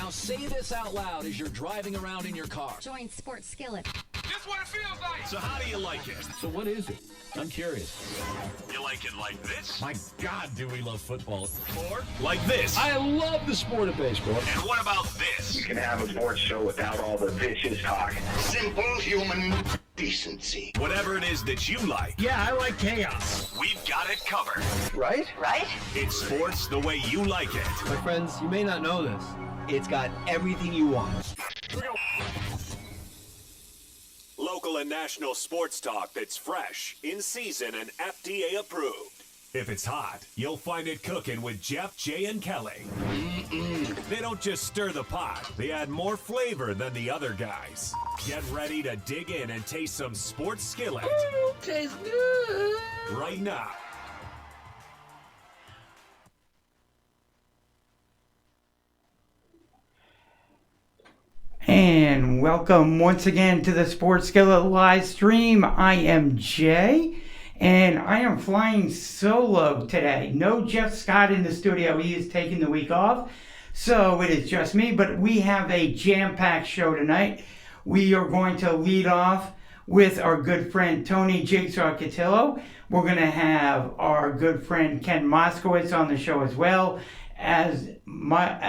Now say this out loud as you're driving around in your car. Join Sports Skillet. This what it feels like. So how do you like it? So what is it? I'm curious. You like it like this? My God, do we love football. Or like this? I love the sport of baseball. And what about this? You can have a sports show without all the vicious talk. Simple human decency. Whatever it is that you like. Yeah, I like chaos. We've got it covered. Right? It's sports the way you like it. My friends, you may not know this. It's got everything you want. Local and national sports talk that's fresh, in season, and FDA approved. If it's hot, you'll find it cooking with Jeff, Jay, and Kelly. They don't just stir the pot, they add more flavor than the other guys. Get ready to dig in and taste some Sports Skillet. Ooh, tastes good. Right now. And welcome once again to the Sports Skillet live stream. I am Jay, and I am flying solo today. No Jeff Scott in the studio. He is taking the week off, so it is just me. But we have a jam-packed show tonight. We are going to lead off with our good friend Tony Jigsaw Cotillo. We're going to have our good friend Ken Moskowitz on the show as well as Mike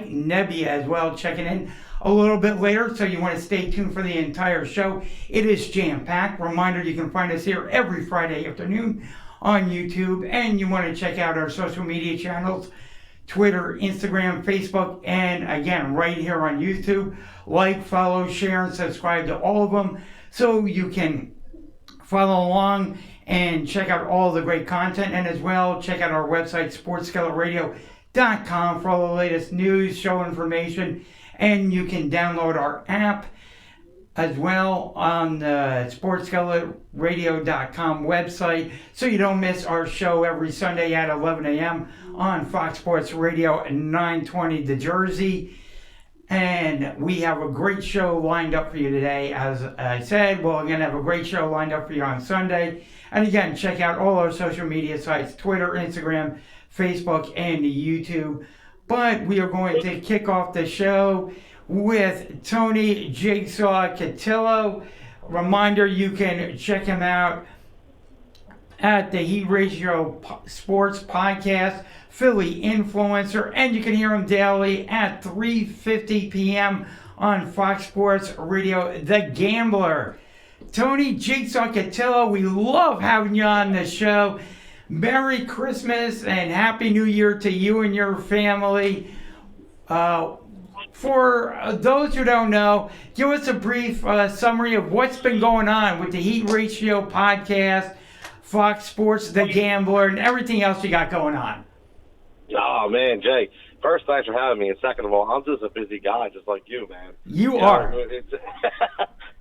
Nebbia as well, checking in a little bit later, so you want to stay tuned for the entire show. It is jam-packed. Reminder, you can find us here every Friday afternoon on YouTube, and you want to check out our social media channels, Twitter, Instagram, Facebook, and again, right here on YouTube. Like, follow, share, and subscribe to all of them so you can follow along and check out all the great content, and as well, check out our website, sportsskilletradio.com, for all the latest news, show information, and you can download our app as well on the sportsskilletradio.com website, so you don't miss our show every Sunday at 11 a.m. on Fox Sports Radio 920 The Jersey. And we have a great show lined up for you today. As I said, we're going to have a great show lined up for you on Sunday. And again, check out all our social media sites, Twitter, Instagram, Facebook, and YouTube. But we are going to kick off the show with Tony Jigsaw Cotillo. Reminder, you can check him out at the Heat Ratio Sports Podcast, Philly Influencer, and you can hear him daily at 3:50 p.m. on Fox Sports Radio, The Gambler. Tony Jigsaw Cotillo, we love having you on the show. Merry Christmas and Happy New Year to you and your family. For those who don't know, give us a brief summary of what's been going on with the Heat Ratio Podcast, Fox Sports, The Gambler, and everything else you got going on. Oh, man, Jay. First, thanks for having me. And second of all, I'm just a busy guy just like you, man. You are. It's,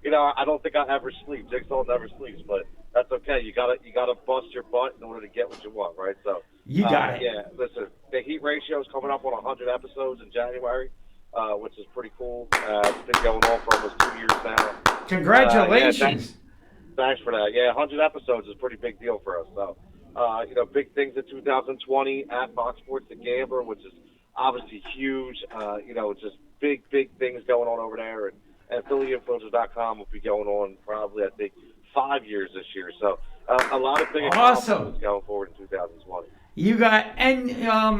I don't think I ever sleep. Jigsaw never sleeps, but that's okay. You gotta bust your butt in order to get what you want, right? So you got it. Yeah, listen, the Heat Ratio is coming up on 100 episodes in January, which is pretty cool. It's been going on for almost 2 years now. Congratulations. Thanks for that. Yeah, 100 episodes is a pretty big deal for us. So, big things in 2020 at Fox Sports The Gambler, which is obviously huge. Just big things going on over there. And PhillyInfluencers.com will be going on probably, I think, 5 years this year. So, a lot of big accomplishments going forward in 2020.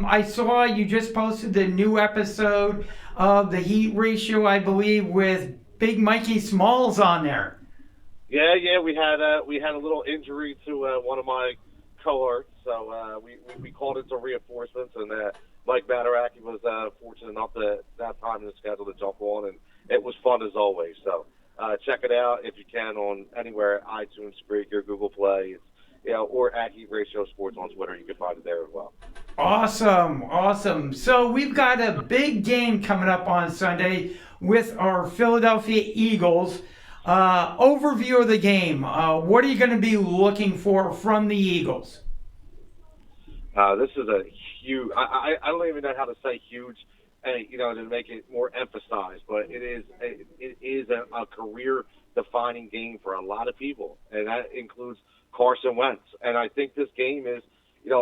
I saw you just posted the new episode of the Heat Ratio, I believe, with Big Mikey Smalls on there. Yeah, we had a little injury to one of my cohorts, so we called in some reinforcements, and Mike Mataraki was fortunate enough to that time in the schedule to jump on, and it was fun as always. So check it out if you can on anywhere, iTunes, Spreaker, Google Play, or at Heat Ratio Sports on Twitter. You can find it there as well. Awesome. So we've got a big game coming up on Sunday with our Philadelphia Eagles. Overview of the game. What are you going to be looking for from the Eagles? This is a huge. I don't even know how to say huge, to make it more emphasized. But it is a career-defining game for a lot of people, and that includes Carson Wentz. And I think this game is,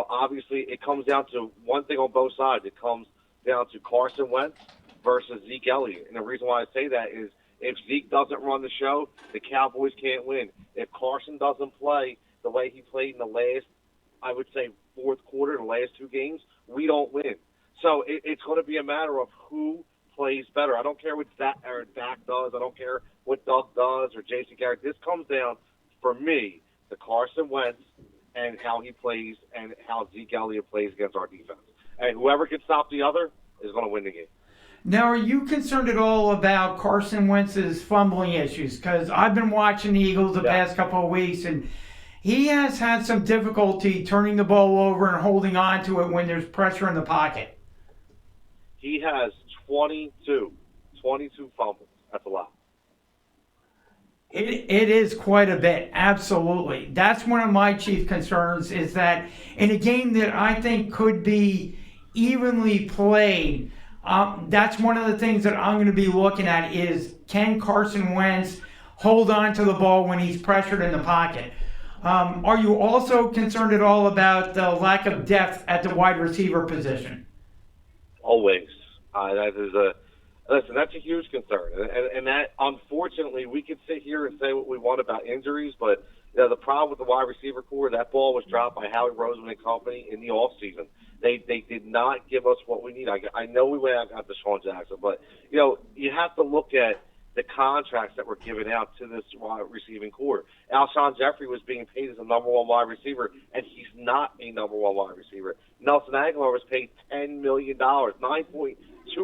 obviously it comes down to one thing on both sides. It comes down to Carson Wentz versus Zeke Elliott. And the reason why I say that is if Zeke doesn't run the show, the Cowboys can't win. If Carson doesn't play the way he played in the last, I would say, fourth quarter, the last two games, we don't win. So it's going to be a matter of who plays better. I don't care what Dak does. I don't care what Doug does or Jason Garrett. This comes down, for me, to Carson Wentz and how he plays and how Zeke Elliott plays against our defense. And whoever can stop the other is going to win the game. Now, are you concerned at all about Carson Wentz's fumbling issues? Because I've been watching the Eagles the past couple of weeks, and he has had some difficulty turning the ball over and holding on to it when there's pressure in the pocket. He has 22 fumbles. That's a lot. It is quite a bit, absolutely. That's one of my chief concerns, is that in a game that I think could be evenly played, that's one of the things that I'm going to be looking at is, can Carson Wentz hold on to the ball when he's pressured in the pocket? Are you also concerned at all about the lack of depth at the wide receiver position? Always. That's a huge concern. And that, unfortunately, we could sit here and say what we want about injuries, but the problem with the wide receiver core, that ball was dropped by Howie Roseman and company in the offseason. They did not give us what we need. I know we went out and got Deshaun Jackson, but, you have to look at the contracts that were given out to this wide receiving core. Alshon Jeffrey was being paid as a number one wide receiver, and he's not a number one wide receiver. Nelson Aguilar was paid $10 million, 9.2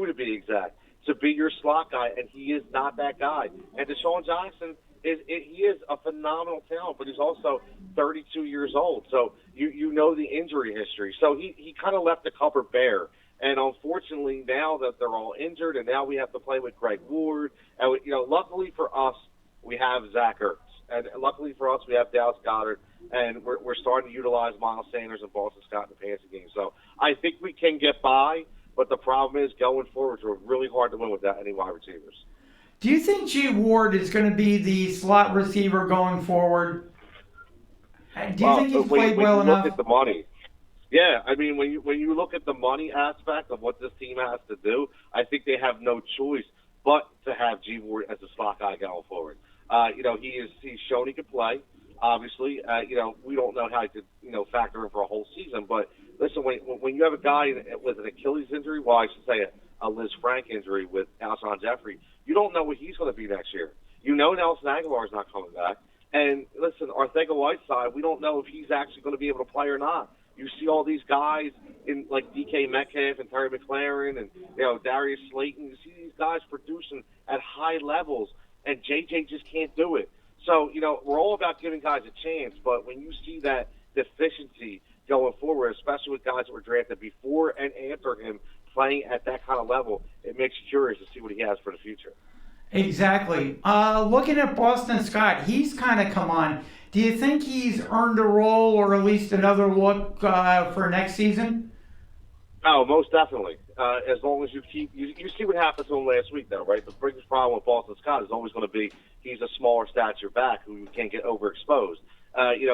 to be exact, to be your slot guy, and he is not that guy. And Deshaun Jackson, he is a phenomenal talent, but he's also 32 years old. So you know the injury history. So he kind of left the cupboard bare. And unfortunately, now that they're all injured, and now we have to play with Greg Ward. And luckily for us, we have Zach Ertz, and luckily for us, we have Dallas Goedert, and we're starting to utilize Miles Sanders and Boston Scott in the passing game. So I think we can get by, but the problem is going forward, we're really hard to win without any wide receivers. Do you think G. Ward is going to be the slot receiver going forward? Do you think he's played well enough? Look at the money. Yeah, I mean, when you look at the money aspect of what this team has to do, I think they have no choice but to have G. Ward as a slot guy going forward. He's shown he can play. Obviously, we don't know how he could, factor in for a whole season. But listen, when you have a guy with an Achilles injury, well, I should say a Liz Frank injury with Alshon Jeffrey, you don't know what he's going to be next year. Nelson Aguilar is not coming back. And listen, Arcega-Whiteside, we don't know if he's actually going to be able to play or not. You see all these guys in like DK Metcalf and Terry McLaurin and Darius Slayton. You see these guys producing at high levels, and JJ just can't do it. So we're all about giving guys a chance, but when you see that deficiency going forward, especially with guys that were drafted before and after him playing at that kind of level, it makes you curious to see what he has for the future. Exactly. Looking at Boston Scott, he's kind of come on. Do you think he's earned a role or at least another look for next season? Oh, most definitely. As long as you see what happened to him last week, though, right? The biggest problem with Boston Scott is always going to be he's a smaller stature back who can't get overexposed.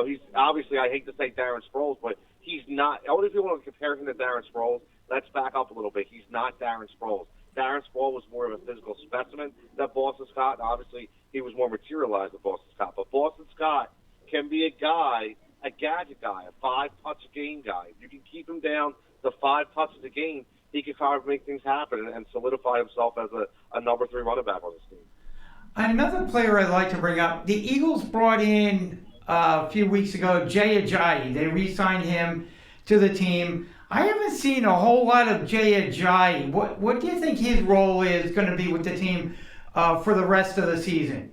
He's obviously, I hate to say Darren Sproles, but he's not. Only if you want to compare him to Darren Sproles, let's back up a little bit. He's not Darren Sproles. Darren Sproles was more of a physical specimen than Boston Scott, and obviously he was more materialized than Boston Scott. But Boston Scott can be a guy, a gadget guy, a 5-touch-a-game guy. If you can keep him down to 5 touches a game, he can kind of make things happen and solidify himself as a number 3 running back on this team. Another player I'd like to bring up, the Eagles brought in a few weeks ago Jay Ajayi. They re-signed him to the team. I haven't seen a whole lot of Jay Ajayi. What do you think his role is going to be with the team for the rest of the season?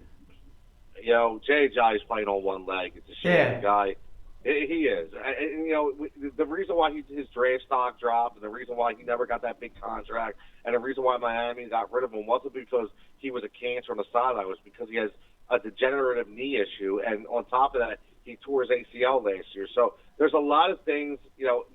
Jay Ajayi's playing on one leg. It's a shame. The guy. He is. And, the reason why his draft stock dropped and the reason why he never got that big contract and the reason why Miami got rid of him wasn't because he was a cancer on the sideline. It was because he has a degenerative knee issue. And on top of that, he tore his ACL last year. So there's a lot of things,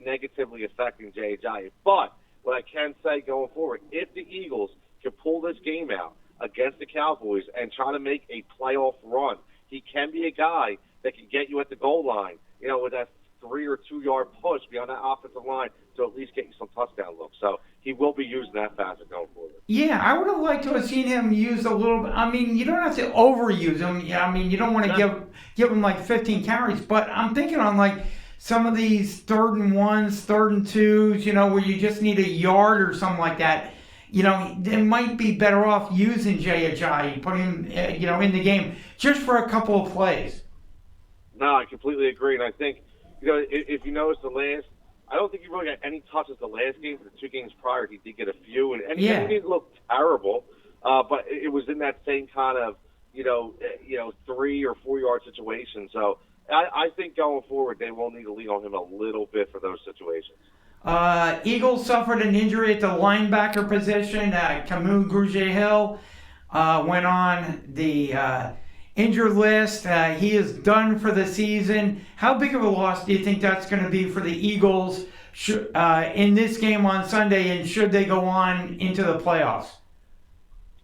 negatively affecting Jay Ajayi. But what I can say going forward, if the Eagles can pull this game out against the Cowboys and try to make a playoff run, he can be a guy that can get you at the goal line, with that 3 or 2 yard push beyond that offensive line to at least get you some touchdown looks. So he he will be using that facet going forward. Yeah, I would have liked to have seen him use a little. I mean, you don't have to overuse him. Yeah, I mean, you don't want to give him like 15 carries. But I'm thinking on like some of these 3rd and 1s, 3rd and 2s, where you just need a yard or something like that. They might be better off using Jay Ajayi, putting him, in the game just for a couple of plays. No, I completely agree, and I think if you notice I don't think he really got any touches the last game. But the 2 games prior, he did get a few, and he didn't look terrible. But it was in that same kind of 3 or 4 yard situation. So I think going forward, they will need to lean on him a little bit for those situations. Eagles suffered an injury at the linebacker position. Camus Grugier-Hill went on the injured list. He is done for the season. How big of a loss do you think that's going to be for the Eagles in this game on Sunday, and should they go on into the playoffs?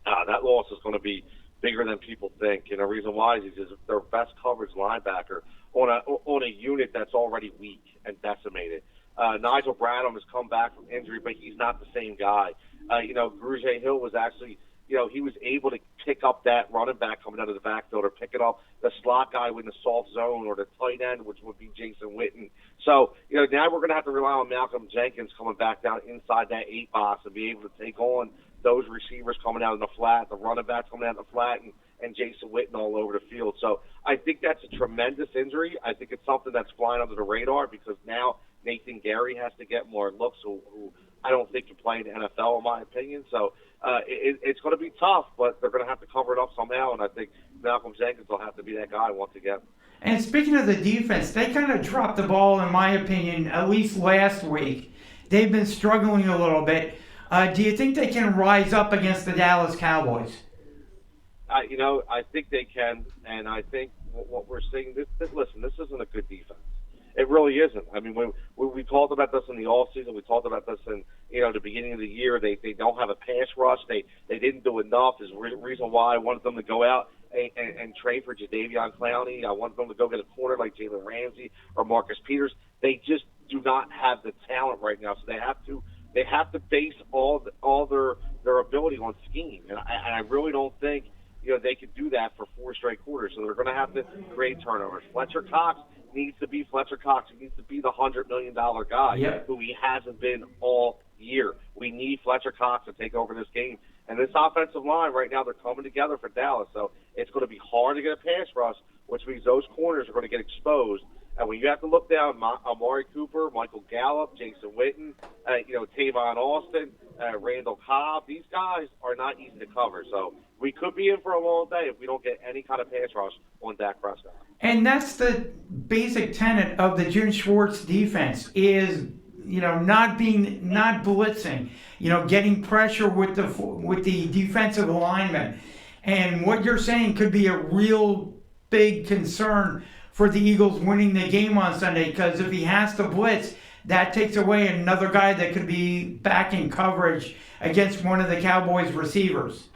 That loss is going to be bigger than people think, and the reason why is he's their best coverage linebacker on a unit that's already weak and decimated. Nigel Bradham has come back from injury, but he's not the same guy. Grugier-Hill was actually, he was able to pick up that running back coming out of the backfield, or pick it up the slot guy in the soft zone, or the tight end, which would be Jason Witten. So, now we're going to have to rely on Malcolm Jenkins coming back down inside that 8 box and be able to take on those receivers coming out in the flat, the running backs coming out in the flat, and Jason Witten all over the field. So I think that's a tremendous injury. I think it's something that's flying under the radar, because now Nathan Gary has to get more looks, who I don't think can play in the NFL, in my opinion. So it's going to be tough, but they're going to have to cover it up somehow, and I think Malcolm Jenkins will have to be that guy once again. And speaking of the defense, they kind of dropped the ball, in my opinion, at least last week. They've been struggling a little bit. Do you think they can rise up against the Dallas Cowboys? I think they can, and I think what we're seeing, this isn't a good defense. It really isn't. I mean, we talked about this in the offseason. We talked about this in the beginning of the year. They don't have a pass rush. They didn't do enough. Is the reason why I wanted them to go out and trade for Jadeveon Clowney. I wanted them to go get a corner like Jalen Ramsey or Marcus Peters. They just do not have the talent right now, so they have to base all their ability on scheme, and I really don't think they could do that for 4 straight quarters. So they're going to have to create turnovers. Fletcher Cox needs to be Fletcher Cox. He needs to be the $100 million guy who he hasn't been all year. We need Fletcher Cox to take over this game. And this offensive line right now, they're coming together for Dallas. So it's going to be hard to get a pass rush, which means those corners are going to get exposed. And when you have to look down Amari Cooper, Michael Gallup, Jason Witten, Tavon Austin, Randall Cobb, these guys are not easy to cover. So we could be in for a long day if we don't get any kind of pass rush on Dak Prescott. And that's the basic tenet of the Jim Schwartz defense is, not blitzing, getting pressure with the defensive linemen. And what you're saying could be a real big concern for the Eagles winning the game on Sunday, because if he has to blitz, that takes away another guy that could be back in coverage against one of the Cowboys' receivers.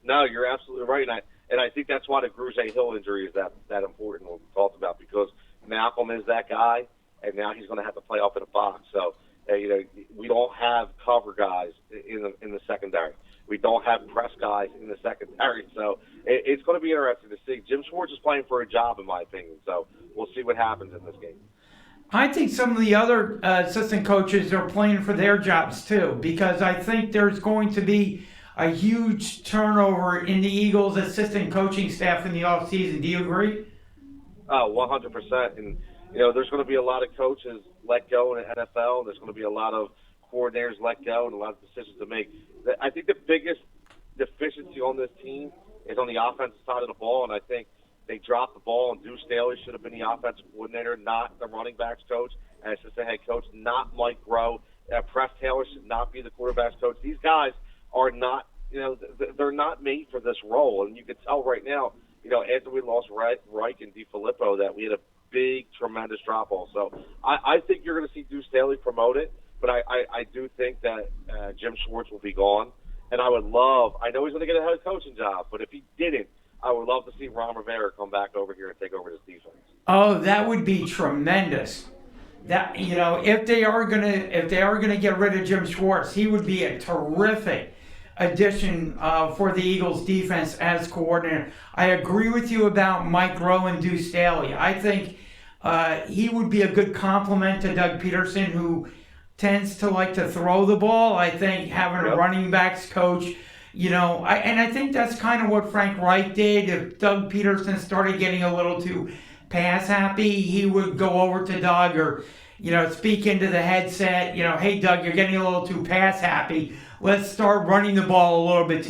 No, you're absolutely right, and I think that's why the Grugier-Hill injury is that important, what we talked about, because Malcolm is that guy, and now he's going to have to play up in a box. So, we don't have cover guys in the secondary. We don't have press guys in the secondary. So it's going to be interesting to see. Jim Schwartz is playing for a job, in my opinion. So we'll see what happens in this game. I think some of the other assistant coaches are playing for their jobs too, because I think there's going to be a huge turnover in the Eagles' assistant coaching staff in the offseason. Do you agree? 100%. And, there's going to be a lot of coaches let go in the NFL. There's going to be a lot of coordinators let go and a lot of decisions to make. I think the biggest deficiency on this team is on the offensive side of the ball, and I think they dropped the ball, and Deuce Staley should have been the offensive coordinator, not the running backs coach, and assistant head coach, not Mike Groh. Press Taylor should not be the quarterbacks coach. These guys are not, they're not made for this role, and you can tell right now, after we lost Reich and DiFilippo, that we had a big, tremendous drop-off. So I think you're going to see Deuce Staley promoted. But I do think that Jim Schwartz will be gone. And I know he's going to get a head coaching job, but if he didn't, I would love to see Ron Rivera come back over here and take over this defense. Oh, that would be tremendous. that if they are gonna get rid of Jim Schwartz, he would be a terrific addition for the Eagles defense as coordinator. I agree with you about Mike Rowe and Deuce Staley. I think he would be a good complement to Doug Peterson, who tends to like to throw the ball. I think having a running backs coach, I think that's kind of what Frank Reich did. If Doug Peterson started getting a little too pass happy, he would go over to Doug or, speak into the headset, hey Doug, you're getting a little too pass happy. Let's start running the ball a little bit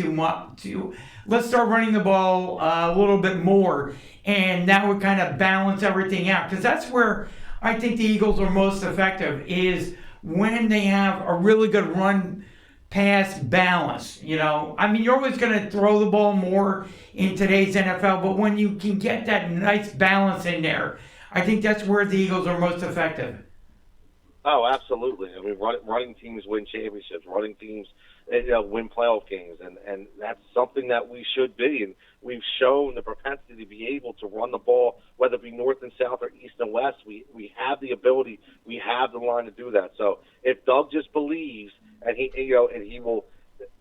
let's start running the ball a little bit more. And that would kind of balance everything out. Because that's where I think the Eagles are most effective, is when they have a really good run pass balance. You're always going to throw the ball more in today's NFL, but when you can get that nice balance in there, I think that's where the Eagles are most effective. Oh, absolutely. I mean, running teams win championships. Running teams, win playoff games, and that's something that we should be. And we've shown the propensity to be able to run the ball, whether it be north and south or east and west. We have the ability, we have the line to do that. So if Doug just believes, and he will.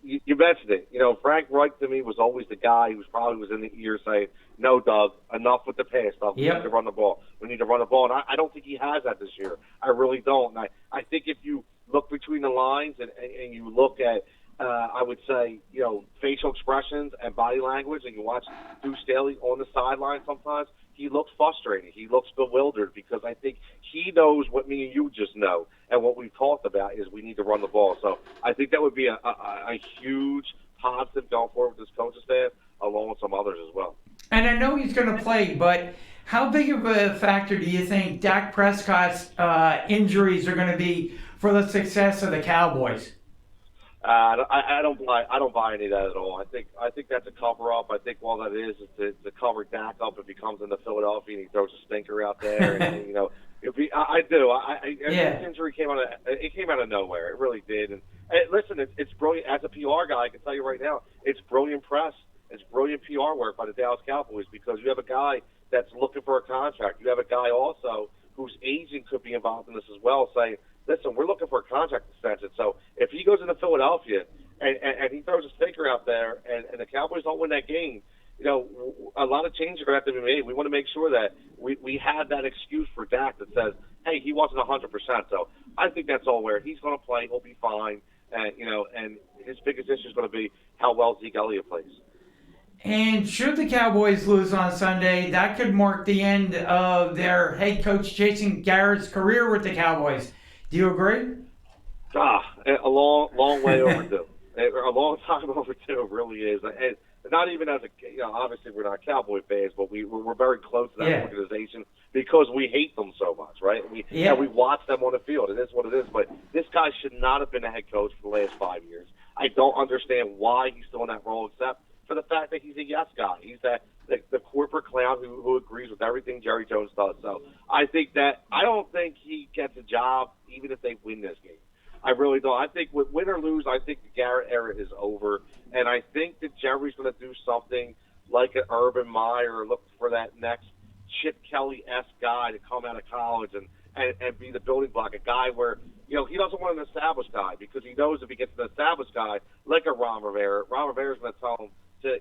You mentioned it. Frank Reich to me was always the guy who probably was in the ear saying, "No, Doug, enough with the pass, Doug. We need to run the ball. We need to run the ball." And I don't think he has that this year. I really don't. And I think if you look between the lines and you look at, I would say, facial expressions and body language, and you watch Deuce Staley on the sideline sometimes, he looks frustrated. He looks bewildered because I think he knows what me and you just know. And what we've talked about is we need to run the ball. So I think that would be a huge positive going forward with this coaching staff, along with some others as well. And I know he's going to play, but how big of a factor do you think Dak Prescott's injuries are going to be for the success of the Cowboys? I don't buy any of that at all. I think that's a cover up. I think all that is to cover Dak up if he comes into Philadelphia and he throws a stinker out there. And, I do. This injury came out of nowhere. It really did. And listen, it's brilliant. As a PR guy, I can tell you right now, it's brilliant press. It's brilliant PR work by the Dallas Cowboys, because you have a guy that's looking for a contract. You have a guy also whose agent could be involved in this as well, saying, listen, we're looking for a contract extension. So if he goes into Philadelphia and he throws a stinker out there and the Cowboys don't win that game, a lot of changes are going to have to be made. We want to make sure that we have that excuse for Dak that says, hey, he wasn't 100%. So I think that's all where he's going to play. He'll be fine. And his biggest issue is going to be how well Zeke Elliott plays. And should the Cowboys lose on Sunday, that could mark the end of their head coach Jason Garrett's career with the Cowboys. Do you agree? A long way overdue. A long time overdue, it really is. And not even as obviously we're not Cowboy fans, but we're very close to that organization because we hate them so much, right? We watch them on the field. It is what it is. But this guy should not have been a head coach for the last 5 years. I don't understand why he's still in that role, except for the fact that he's a yes guy. He's the corporate clown who agrees with everything Jerry Jones does. So I don't think he gets a job even if they win this game. I really don't. I think with win or lose, I think the Garrett era is over. And I think that Jerry's going to do something like an Urban Meyer, look for that next Chip Kelly-esque guy to come out of college and be the building block, a guy where, he doesn't want an established guy, because he knows if he gets an established guy like a Ron Rivera's going to tell him to,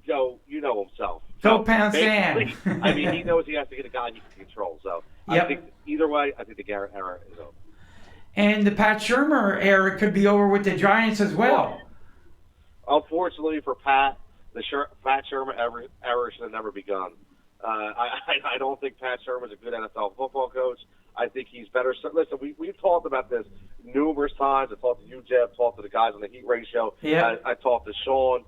go, himself. Go pound sand. I mean, he knows he has to get a guy he can control. So I think either way, I think the Garrett era is over. And the Pat Shurmur era could be over with the Giants as well. Unfortunately for Pat, Pat Shurmur era should have never begun. I don't think Pat Shurmur's a good NFL football coach. I think he's better. So, listen, we've talked about this numerous times. I talked to you, Jeff, talked to the guys on the Heat ratio. Yeah. I talked to Sean.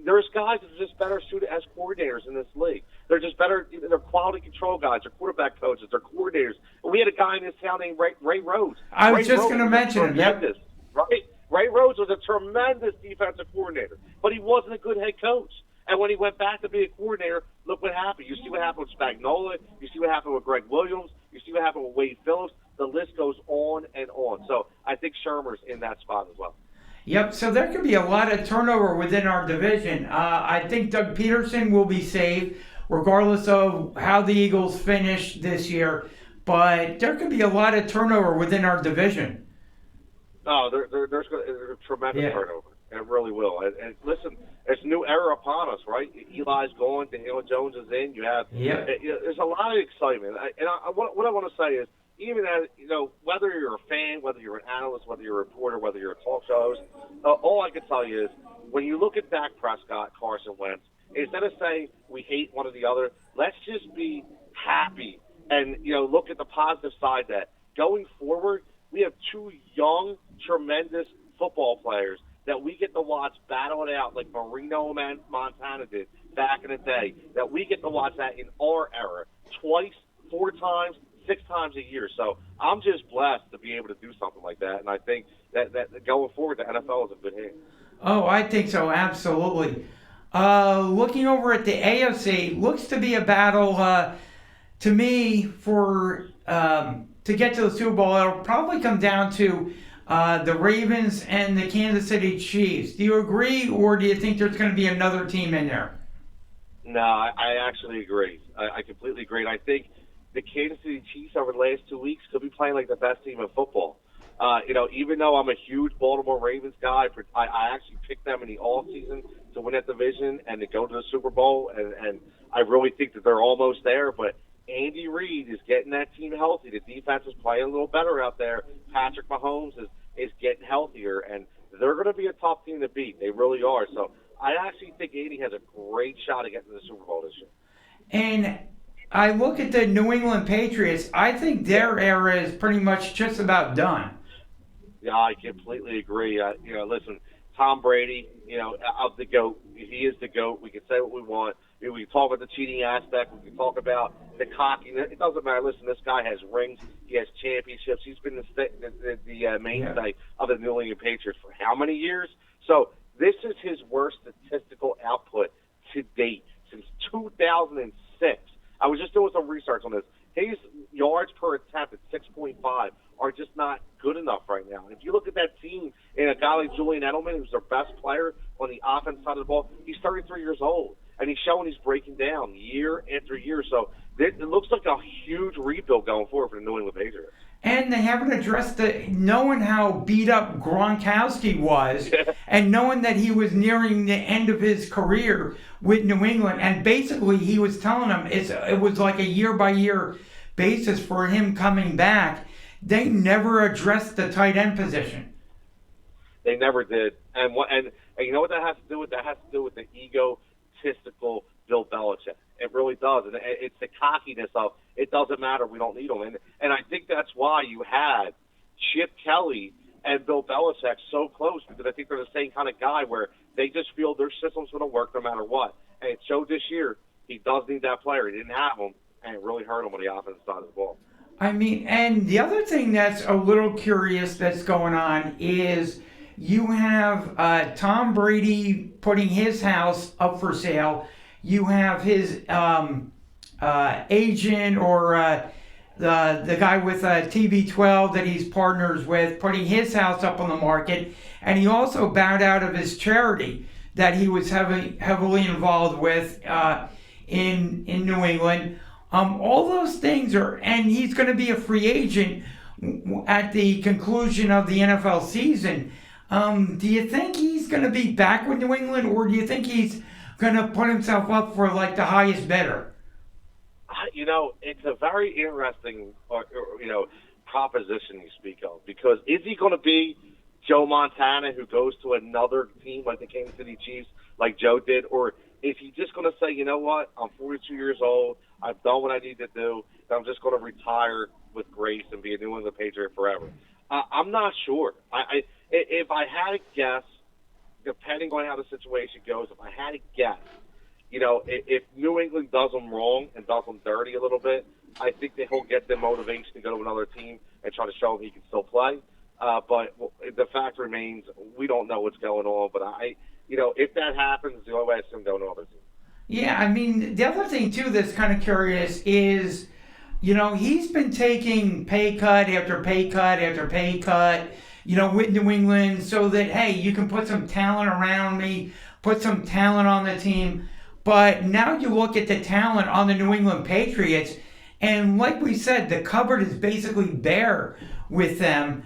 There's guys that are just better suited as coordinators in this league. They're just better. They're quality control guys. They're quarterback coaches. They're coordinators. And we had a guy in this town named Ray Rhodes. I was just going to mention him. Yep. Right? Ray Rhodes was a tremendous defensive coordinator, but he wasn't a good head coach. And when he went back to be a coordinator, look what happened. You see what happened with Spagnuolo. You see what happened with Greg Williams. You see what happened with Wade Phillips. The list goes on and on. So I think Shurmur's in that spot as well. Yep, so there could be a lot of turnover within our division. I think Doug Peterson will be saved, regardless of how the Eagles finish this year. but there could be a lot of turnover within our division. No, there's a tremendous turnover. It really will. And listen, it's a new era upon us, right? Eli's gone, Daniel Jones is in. You have there's a lot of excitement. What I want to say is, even as whether you're a fan, whether you're an analyst, whether you're a reporter, whether you're a talk show host, all I can tell you is when you look at Dak Prescott, Carson Wentz, instead of saying we hate one or the other, let's just be happy and look at the positive side. That going forward, we have two young, tremendous football players that we get to watch battle it out like Marino and Montana did back in the day, that we get to watch that in our era twice, 4 times, 6 times a year. So I'm just blessed to be able to do something like that, and I think that going forward, the NFL is in good hands. Oh, I think so, absolutely. Looking over at the AFC, looks to be a battle, to me, for to get to the Super Bowl. It'll probably come down to the Ravens and the Kansas City Chiefs. Do you agree, or do you think there's going to be another team in there? No, I actually agree. I completely agree. And I think the Kansas City Chiefs over the last 2 weeks could be playing like the best team in football. Even though I'm a huge Baltimore Ravens guy, I actually picked them in the offseason to win that division and to go to the Super Bowl, and I really think that they're almost there. But Andy Reid is getting that team healthy. The defense is playing a little better out there. Patrick Mahomes is getting healthier, and they're going to be a tough team to beat. They really are. So I actually think Andy has a great shot at getting to the Super Bowl this year. And I look at the New England Patriots. I think their era is pretty much just about done. Yeah, I completely agree. Listen, Tom Brady, of the GOAT. He is the GOAT. We can say what we want. We can talk about the cheating aspect. We can talk about the cockiness. It doesn't matter. Listen, this guy has rings. He has championships. He's been the mainstay of the New England Patriots for how many years? So this is his worst statistical output to date since 2006. I was just doing some research on this. His yards per attempt at 6.5 are just not good enough right now. If you look at that team and a guy like Julian Edelman, who's their best player on the offense side of the ball, he's 33 years old, and he's showing he's breaking down year after year. So it looks like a huge rebuild going forward for the New England Patriots. And they haven't addressed knowing how beat up Gronkowski was and knowing that he was nearing the end of his career with New England. And basically he was telling them it was like a year-by-year basis for him coming back. They never addressed the tight end position. They never did. And you know what that has to do with? That has to do with the egotistical Bill Belichick. It really does. And it's the cockiness of, it doesn't matter, we don't need them. And I think that's why you had Chip Kelly and Bill Belichick so close, because I think they're the same kind of guy where they just feel their system's going to work no matter what. And it showed this year he does need that player. He didn't have him, and it really hurt him on the offensive side of the ball. I mean, and the other thing that's a little curious that's going on is you have Tom Brady putting his house up for sale. You have his agent or the guy with TB12 that he's partners with putting his house up on the market. And he also bowed out of his charity that he was heavily involved with in New England. All those things and he's going to be a free agent at the conclusion of the NFL season. Do you think he's going to be back with New England, or do you think he's going to put himself up for like the highest bidder? It's a very interesting, proposition you speak of, because is he going to be Joe Montana who goes to another team like the Kansas City Chiefs, like Joe did, or is he just going to say, you know what, I'm 42 years old, I've done what I need to do, and I'm just going to retire with grace and be a New England Patriot forever? I'm not sure. If I had to guess, depending on how the situation goes, if I had to guess, if New England does them wrong and does them dirty a little bit, I think that he'll get the motivation to go to another team and try to show him he can still play. But the fact remains, we don't know what's going on. But if that happens, the only way I see him going to another team. Yeah, I mean, the other thing too that's kind of curious is, he's been taking pay cut after pay cut after pay cut, with New England, so that, hey, you can put some talent around me, put some talent on the team. But now you look at the talent on the New England Patriots, And like we said, the cupboard is basically bare with them.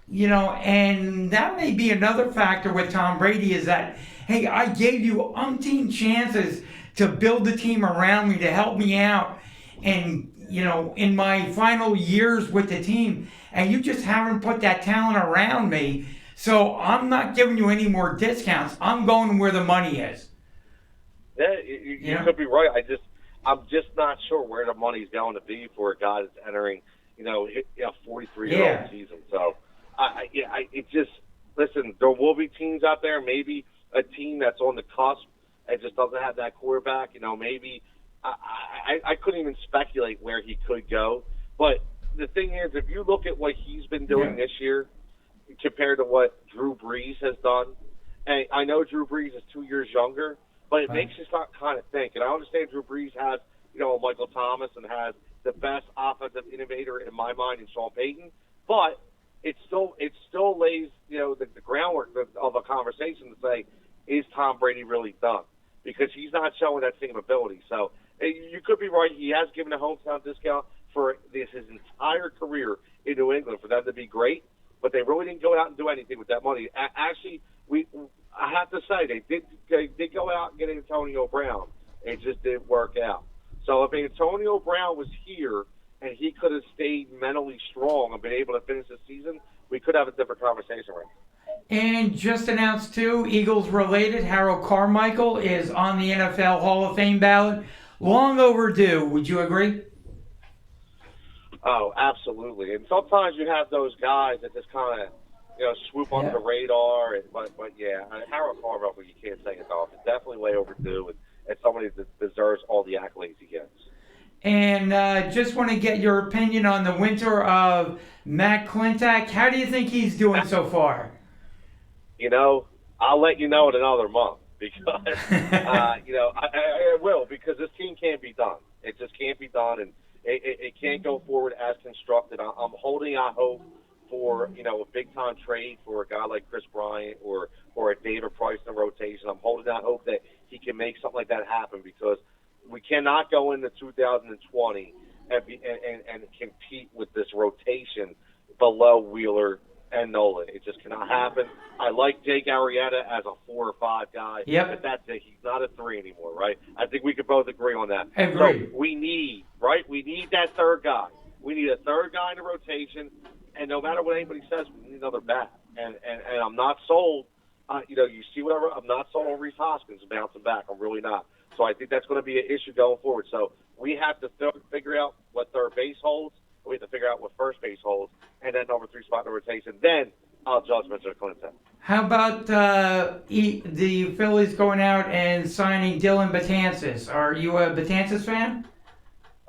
And that may be another factor with Tom Brady is that, hey, I gave you umpteen chances to build the team around me to help me out. And, in my final years with the team, and you just haven't put that talent around me. So I'm not giving you any more discounts. I'm going where the money is. Yeah, you could be right. I'm just not sure where the money's going to be for a guy that's entering, a 43-year-old season. So, listen, there will be teams out there, maybe a team that's on the cusp and just doesn't have that quarterback. Maybe I couldn't even speculate where he could go. But the thing is, if you look at what he's been doing this year compared to what Drew Brees has done, and I know Drew Brees is 2 years younger, but it makes you start kind of think. And I understand Drew Brees has, Michael Thomas and has the best offensive innovator in my mind in Sean Payton, but it still lays, the groundwork of a conversation to say, is Tom Brady really done? Because he's not showing that same ability. So you could be right. He has given a hometown discount for his entire career in New England for them to be great, but they really didn't go out and do anything with that money. Actually, I have to say, they did go out and get Antonio Brown. It just didn't work out. So if Antonio Brown was here and he could have stayed mentally strong and been able to finish the season, we could have a different conversation right now. And just announced too, Eagles related, Harold Carmichael is on the NFL Hall of Fame ballot. Long overdue. Would you agree? Oh, absolutely. And sometimes you have those guys that just kind of, swoop under the radar. But Harold Carmichael, you can't say it off. It's definitely way overdue, and somebody that deserves all the accolades he gets. And just want to get your opinion on the winter of Matt Klintak. How do you think he's doing so far? I'll let you know in another month because, I will, because this team can't be done. It just can't be done, and it can't go forward as constructed. I'm holding out hope for, a big-time trade for a guy like Chris Bryant or a David Price in the rotation. I'm holding out hope that he can make something like that happen because we cannot go into 2020 and compete with this rotation below Wheeler and Nolan. It just cannot happen. I like Jake Arrieta as a 4 or 5 guy, but that's it. He's not a 3 anymore, right? I think we could both agree on that. Agreed. So we need that third guy. We need a third guy in the rotation, and no matter what anybody says, we need another bat. And I'm not sold. You see whatever. I'm not sold on Reese Hoskins bouncing back. I'm really not. So I think that's going to be an issue going forward. So we have to figure out what third base holds. We have to figure out what first base holds, and then number 3 spot in the rotation. Then I'll judge Mr. Clinton. How about the Phillies going out and signing Dylan Betances? Are you a Betances fan?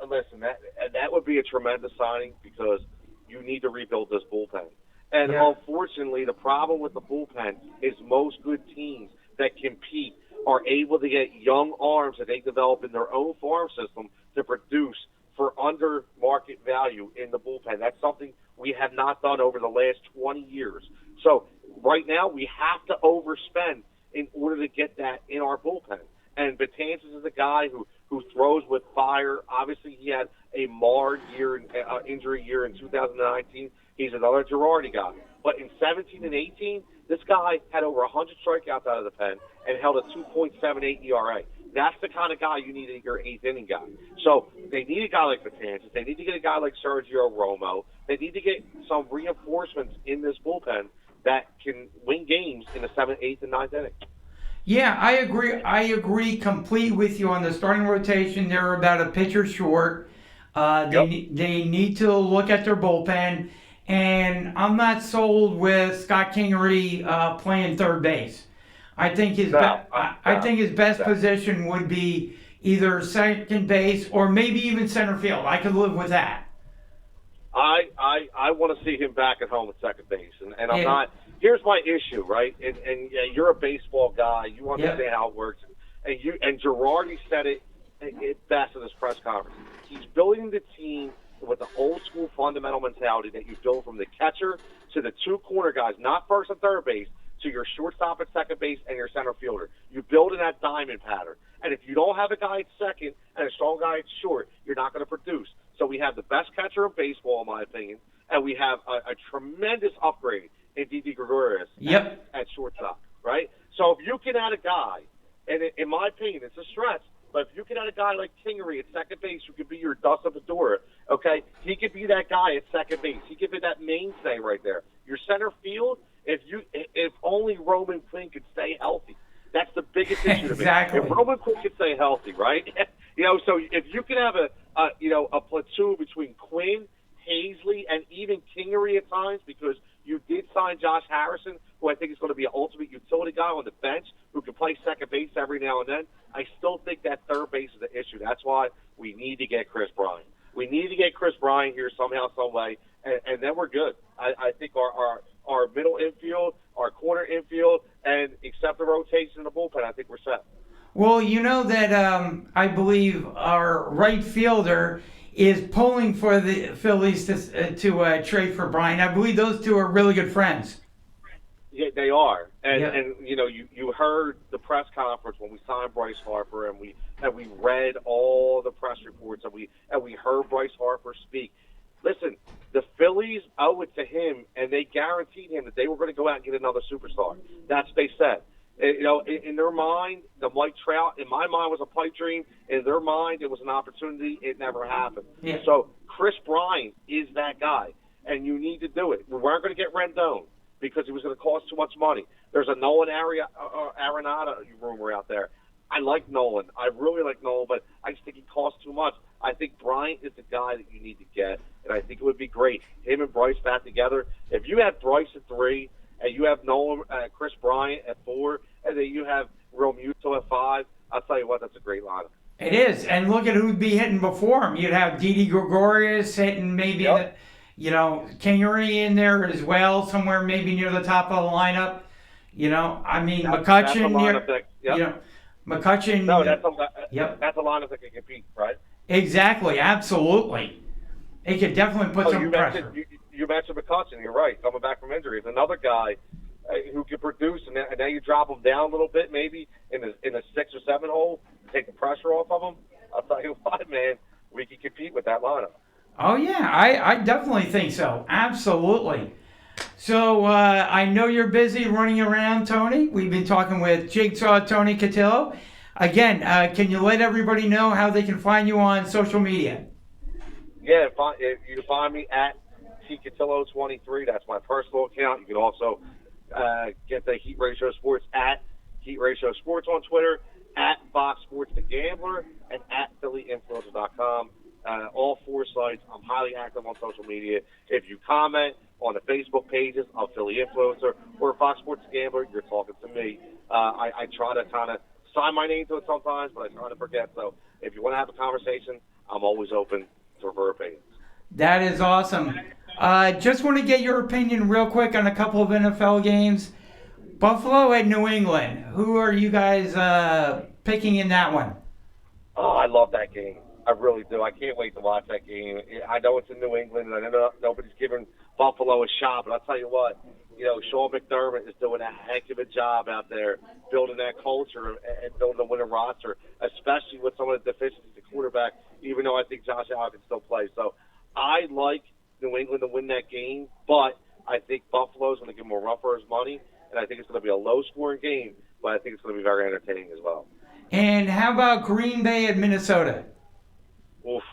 Listen, that would be a tremendous signing because you need to rebuild this bullpen. And unfortunately, the problem with the bullpen is most good teams that compete are able to get young arms that they develop in their own farm system to produce for under market value in the bullpen. That's something we have not done over the last 20 years. So right now we have to overspend in order to get that in our bullpen. And Betances is a guy who throws with fire. Obviously, he had a marred injury year in 2019. He's another Girardi guy. But in 17 and 18, this guy had over 100 strikeouts out of the pen and held a 2.78 ERA. That's the kind of guy you need in your 8th inning guy. So they need a guy like Betances. They need to get a guy like Sergio Romo. They need to get some reinforcements in this bullpen that can win games in the 7th, 8th, and 9th inning. Yeah, I agree. I agree completely with you on the starting rotation. They're about a pitcher short. They need to look at their bullpen. And I'm not sold with Scott Kingery playing third base. I think his best position would be either second base or maybe even center field. I could live with that. I want to see him back at home at second base, and I'm not. Here's my issue, right? And you're a baseball guy. You understand how it works. And Girardi said it best in his press conference. He's building the team with the old school fundamental mentality that you build from the catcher to the 2 corner guys, not first and third base, to your shortstop at second base and your center fielder. You build in that diamond pattern. And if you don't have a guy at second and a strong guy at short, you're not going to produce. So we have the best catcher in baseball, in my opinion, and we have a tremendous upgrade in Didi Gregorius at shortstop, right? So if you can add a guy, and in my opinion, it's a stretch, but if you can add a guy like Kingery at second base who could be your Dustin Pedora, okay, he could be that guy at second base. He could be that mainstay right there. Your center field, if only Roman Quinn could stay healthy. That's the biggest issue to me. Exactly. If Roman Quinn could stay healthy, right? So if you can have a platoon between Quinn, Hazley, and even Kingery at times, because you did sign Josh Harrison, who I think is going to be an ultimate utility guy on the bench who can play second base every now and then. I still think that third base is the issue. That's why we need to get Chris Bryant. We need to get Chris Bryant here somehow, some way, and then we're good. I think our middle infield, our corner infield, and except the rotation in the bullpen, I think we're set. Well, you know that I believe our right fielder is pulling for the Phillies to trade for Bryant. I believe those two are really good friends. Yeah, they are, and you heard the press conference when we signed Bryce Harper, and we read all the press reports, and we heard Bryce Harper speak. Listen, the Phillies owe it to him, and they guaranteed him that they were going to go out and get another superstar. That's what they said. In their mind, the Mike Trout, in my mind, was a pipe dream. In their mind, it was an opportunity. It never happened. Yeah. So Chris Bryant is that guy, and you need to do it. We weren't going to get Rendon because it was going to cost too much money. There's a Nolan Arenado rumor out there. I like Nolan. I really like Nolan, but I just think he costs too much. I think Bryant is the guy that you need to get, and I think it would be great. Him and Bryce back together. If you had Bryce at 3, and you have Nolan, Chris Bryant at 4, and then you have Real Muto at 5, I'll tell you what, that's a great lineup. It is, and look at who'd be hitting before him. You'd have Didi Gregorius hitting maybe, Kingery in there as well, somewhere maybe near the top of the lineup. McCutcheon near. McCutcheon. No, that's a lineup that can compete, right? Exactly, absolutely. It could definitely put some pressure. You mentioned McCutcheon. You're right. Coming back from injury is another guy who can produce, and now you drop him down a little bit, maybe in a 6 or 7 hole, to take the pressure off of him. I'll tell you what, man, we can compete with that lineup. Oh yeah, I definitely think so. Absolutely. So I know you're busy running around, Tony. We've been talking with Jigsaw Tony Cotillo. Again, can you let everybody know how they can find you on social media? Yeah, you can find me at TCotillo23. That's my personal account. You can also get the Heat Ratio Sports at Heat Ratio Sports on Twitter, at Fox Sports The Gambler, and at PhillyInfluencer.com. All 4 sites. I'm highly active on social media. If you comment on the Facebook pages of Philly Influencer or Fox Sports The Gambler, you're talking to me. I try to kind of sign my name to it sometimes, but I try to forget. So if you want to have a conversation, I'm always open to her opinions. That is awesome. Just want to get your opinion real quick on a couple of NFL games. Buffalo at New England. Who are you guys picking in that one? Oh, I love that game. I really do. I can't wait to watch that game. I know it's in New England, and I know nobody's giving Buffalo a shot, but I'll tell you what, Sean McDermott is doing a heck of a job out there building that culture and building a winning roster, especially with some of the deficiencies at quarterback, even though I think Josh Allen can still play. So I like New England to win that game, but I think Buffalo's going to give him a run for his money, and I think it's going to be a low-scoring game, but I think it's going to be very entertaining as well. And how about Green Bay at Minnesota? Oof.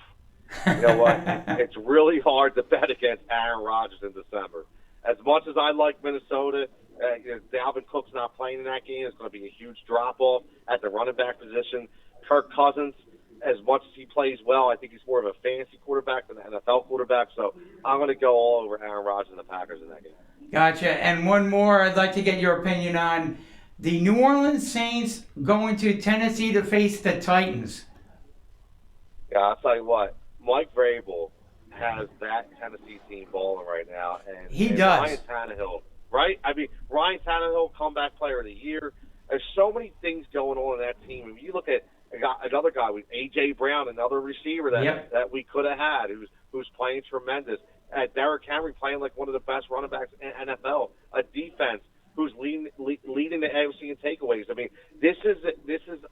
You know what? It's really hard to bet against Aaron Rodgers in December. As much as I like Minnesota, Dalvin Cook's not playing in that game. It's going to be a huge drop-off at the running back position. Kirk Cousins, as much as he plays well, I think he's more of a fantasy quarterback than an NFL quarterback. So I'm going to go all over Aaron Rodgers and the Packers in that game. Gotcha. And one more I'd like to get your opinion on. The New Orleans Saints going to Tennessee to face the Titans. Yeah, I'll tell you what. Mike Vrabel has that Tennessee team balling right now. And he does. Ryan Tannehill, right? I mean, Ryan Tannehill, comeback player of the year. There's so many things going on in that team. If you look at another guy with A.J. Brown, another receiver that we could have had who's playing tremendous. Derrick Henry playing like one of the best running backs in NFL. A defense who's leading the AFC in takeaways. I mean, this is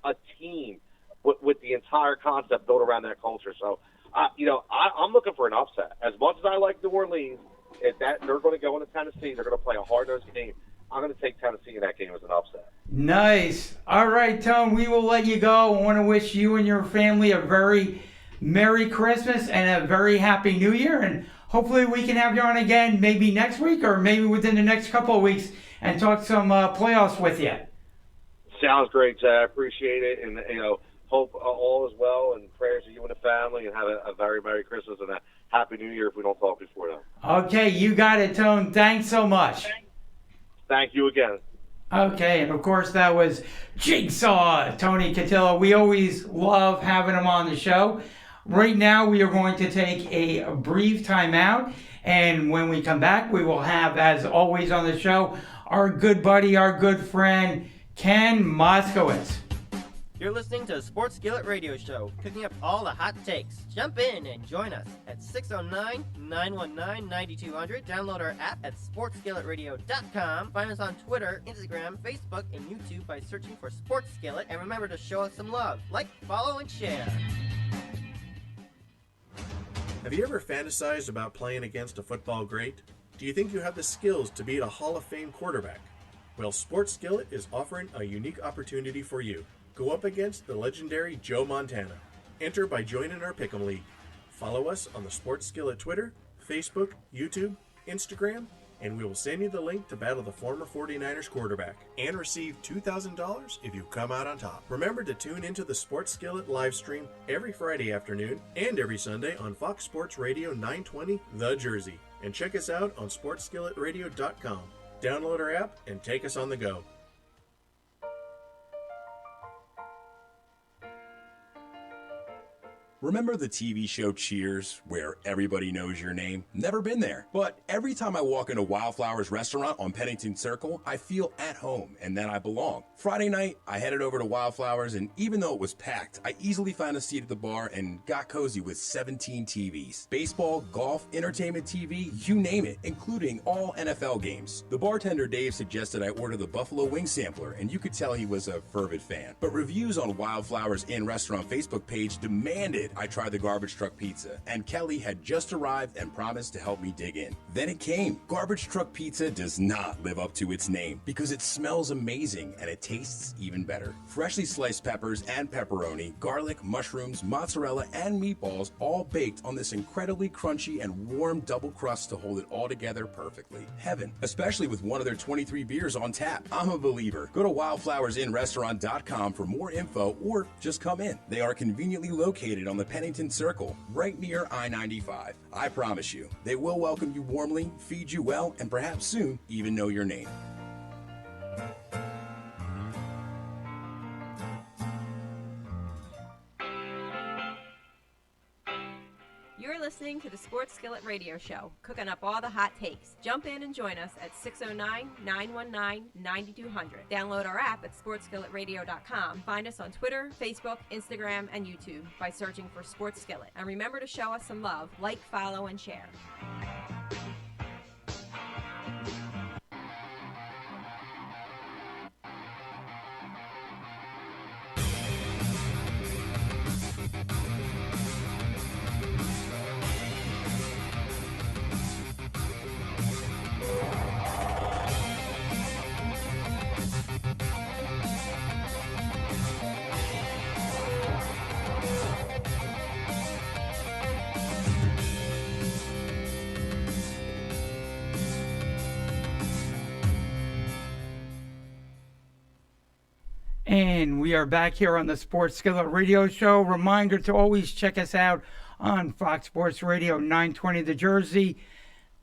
a team with the entire concept built around that culture. So I'm looking for an upset. As much as I like New Orleans, if that they're going to go into Tennessee, they're going to play a hard-nosed game. I'm going to take Tennessee in that game as an upset. Nice. All right, Tone, we will let you go. I want to wish you and your family a very Merry Christmas and a very Happy New Year. And hopefully we can have you on again maybe next week or maybe within the next couple of weeks and talk some playoffs with you. Sounds great, Jay. I appreciate it. And, hope all is well and prayers to you and the family, and have a very Merry Christmas and a Happy New Year if we don't talk before then. Okay, you got it, Tone. Thanks so much. Thank you again. Okay, and of course that was Jigsaw, Tony Cotillo. We always love having him on the show. Right now we are going to take a brief time out, and when we come back we will have, as always on the show, our good buddy, our good friend, Ken Moskowitz. You're listening to the Sports Skillet Radio Show, cooking up all the hot takes. Jump in and join us at 609-919-9200. Download our app at sportsskilletradio.com. Find us on Twitter, Instagram, Facebook, and YouTube by searching for Sports Skillet. And remember to show us some love. Like, follow, and share. Have you ever fantasized about playing against a football great? Do you think you have the skills to beat a Hall of Fame quarterback? Well, Sports Skillet is offering a unique opportunity for you. Go up against the legendary Joe Montana. Enter by joining our Pick'em League. Follow us on the Sports Skillet Twitter, Facebook, YouTube, Instagram, and we will send you the link to battle the former 49ers quarterback and receive $2,000 if you come out on top. Remember to tune into the Sports Skillet live stream every Friday afternoon and every Sunday on Fox Sports Radio 920 The Jersey. And check us out on sportsskilletradio.com. Download our app and take us on the go. Remember the TV show Cheers, where everybody knows your name? Never been there. But every time I walk into Wildflowers restaurant on Pennington Circle, I feel at home and that I belong. Friday night, I headed over to Wildflowers, and even though it was packed, I easily found a seat at the bar and got cozy with 17 TVs. Baseball, golf, entertainment TV, you name it, including all NFL games. The bartender Dave suggested I order the Buffalo Wing Sampler, and you could tell he was a fervent fan. But reviews on Wildflowers Inn Restaurant Facebook page demanded I tried the garbage truck pizza, and Kelly had just arrived and promised to help me dig in. Then it came. Garbage truck pizza does not live up to its name because it smells amazing and it tastes even better. Freshly sliced peppers and pepperoni, garlic, mushrooms, mozzarella, and meatballs all baked on this incredibly crunchy and warm double crust to hold it all together perfectly. Heaven, especially with one of their 23 beers on tap. I'm a believer. Go to wildflowersinrestaurant.com for more info or just come in. They are conveniently located on the Pennington Circle, right near I-95. I promise you, they will welcome you warmly, feed you well, and perhaps soon even know your name. You're listening to the Sports Skillet Radio Show, cooking up all the hot takes. Jump in and join us at 609-919-9200. Download our app at sportsskilletradio.com. Find us on Twitter, Facebook, Instagram, and YouTube by searching for Sports Skillet. And remember to show us some love. Like, follow, and share. And we are back here on the Sports Skillet Radio Show. Reminder to always check us out on Fox Sports Radio 920 The Jersey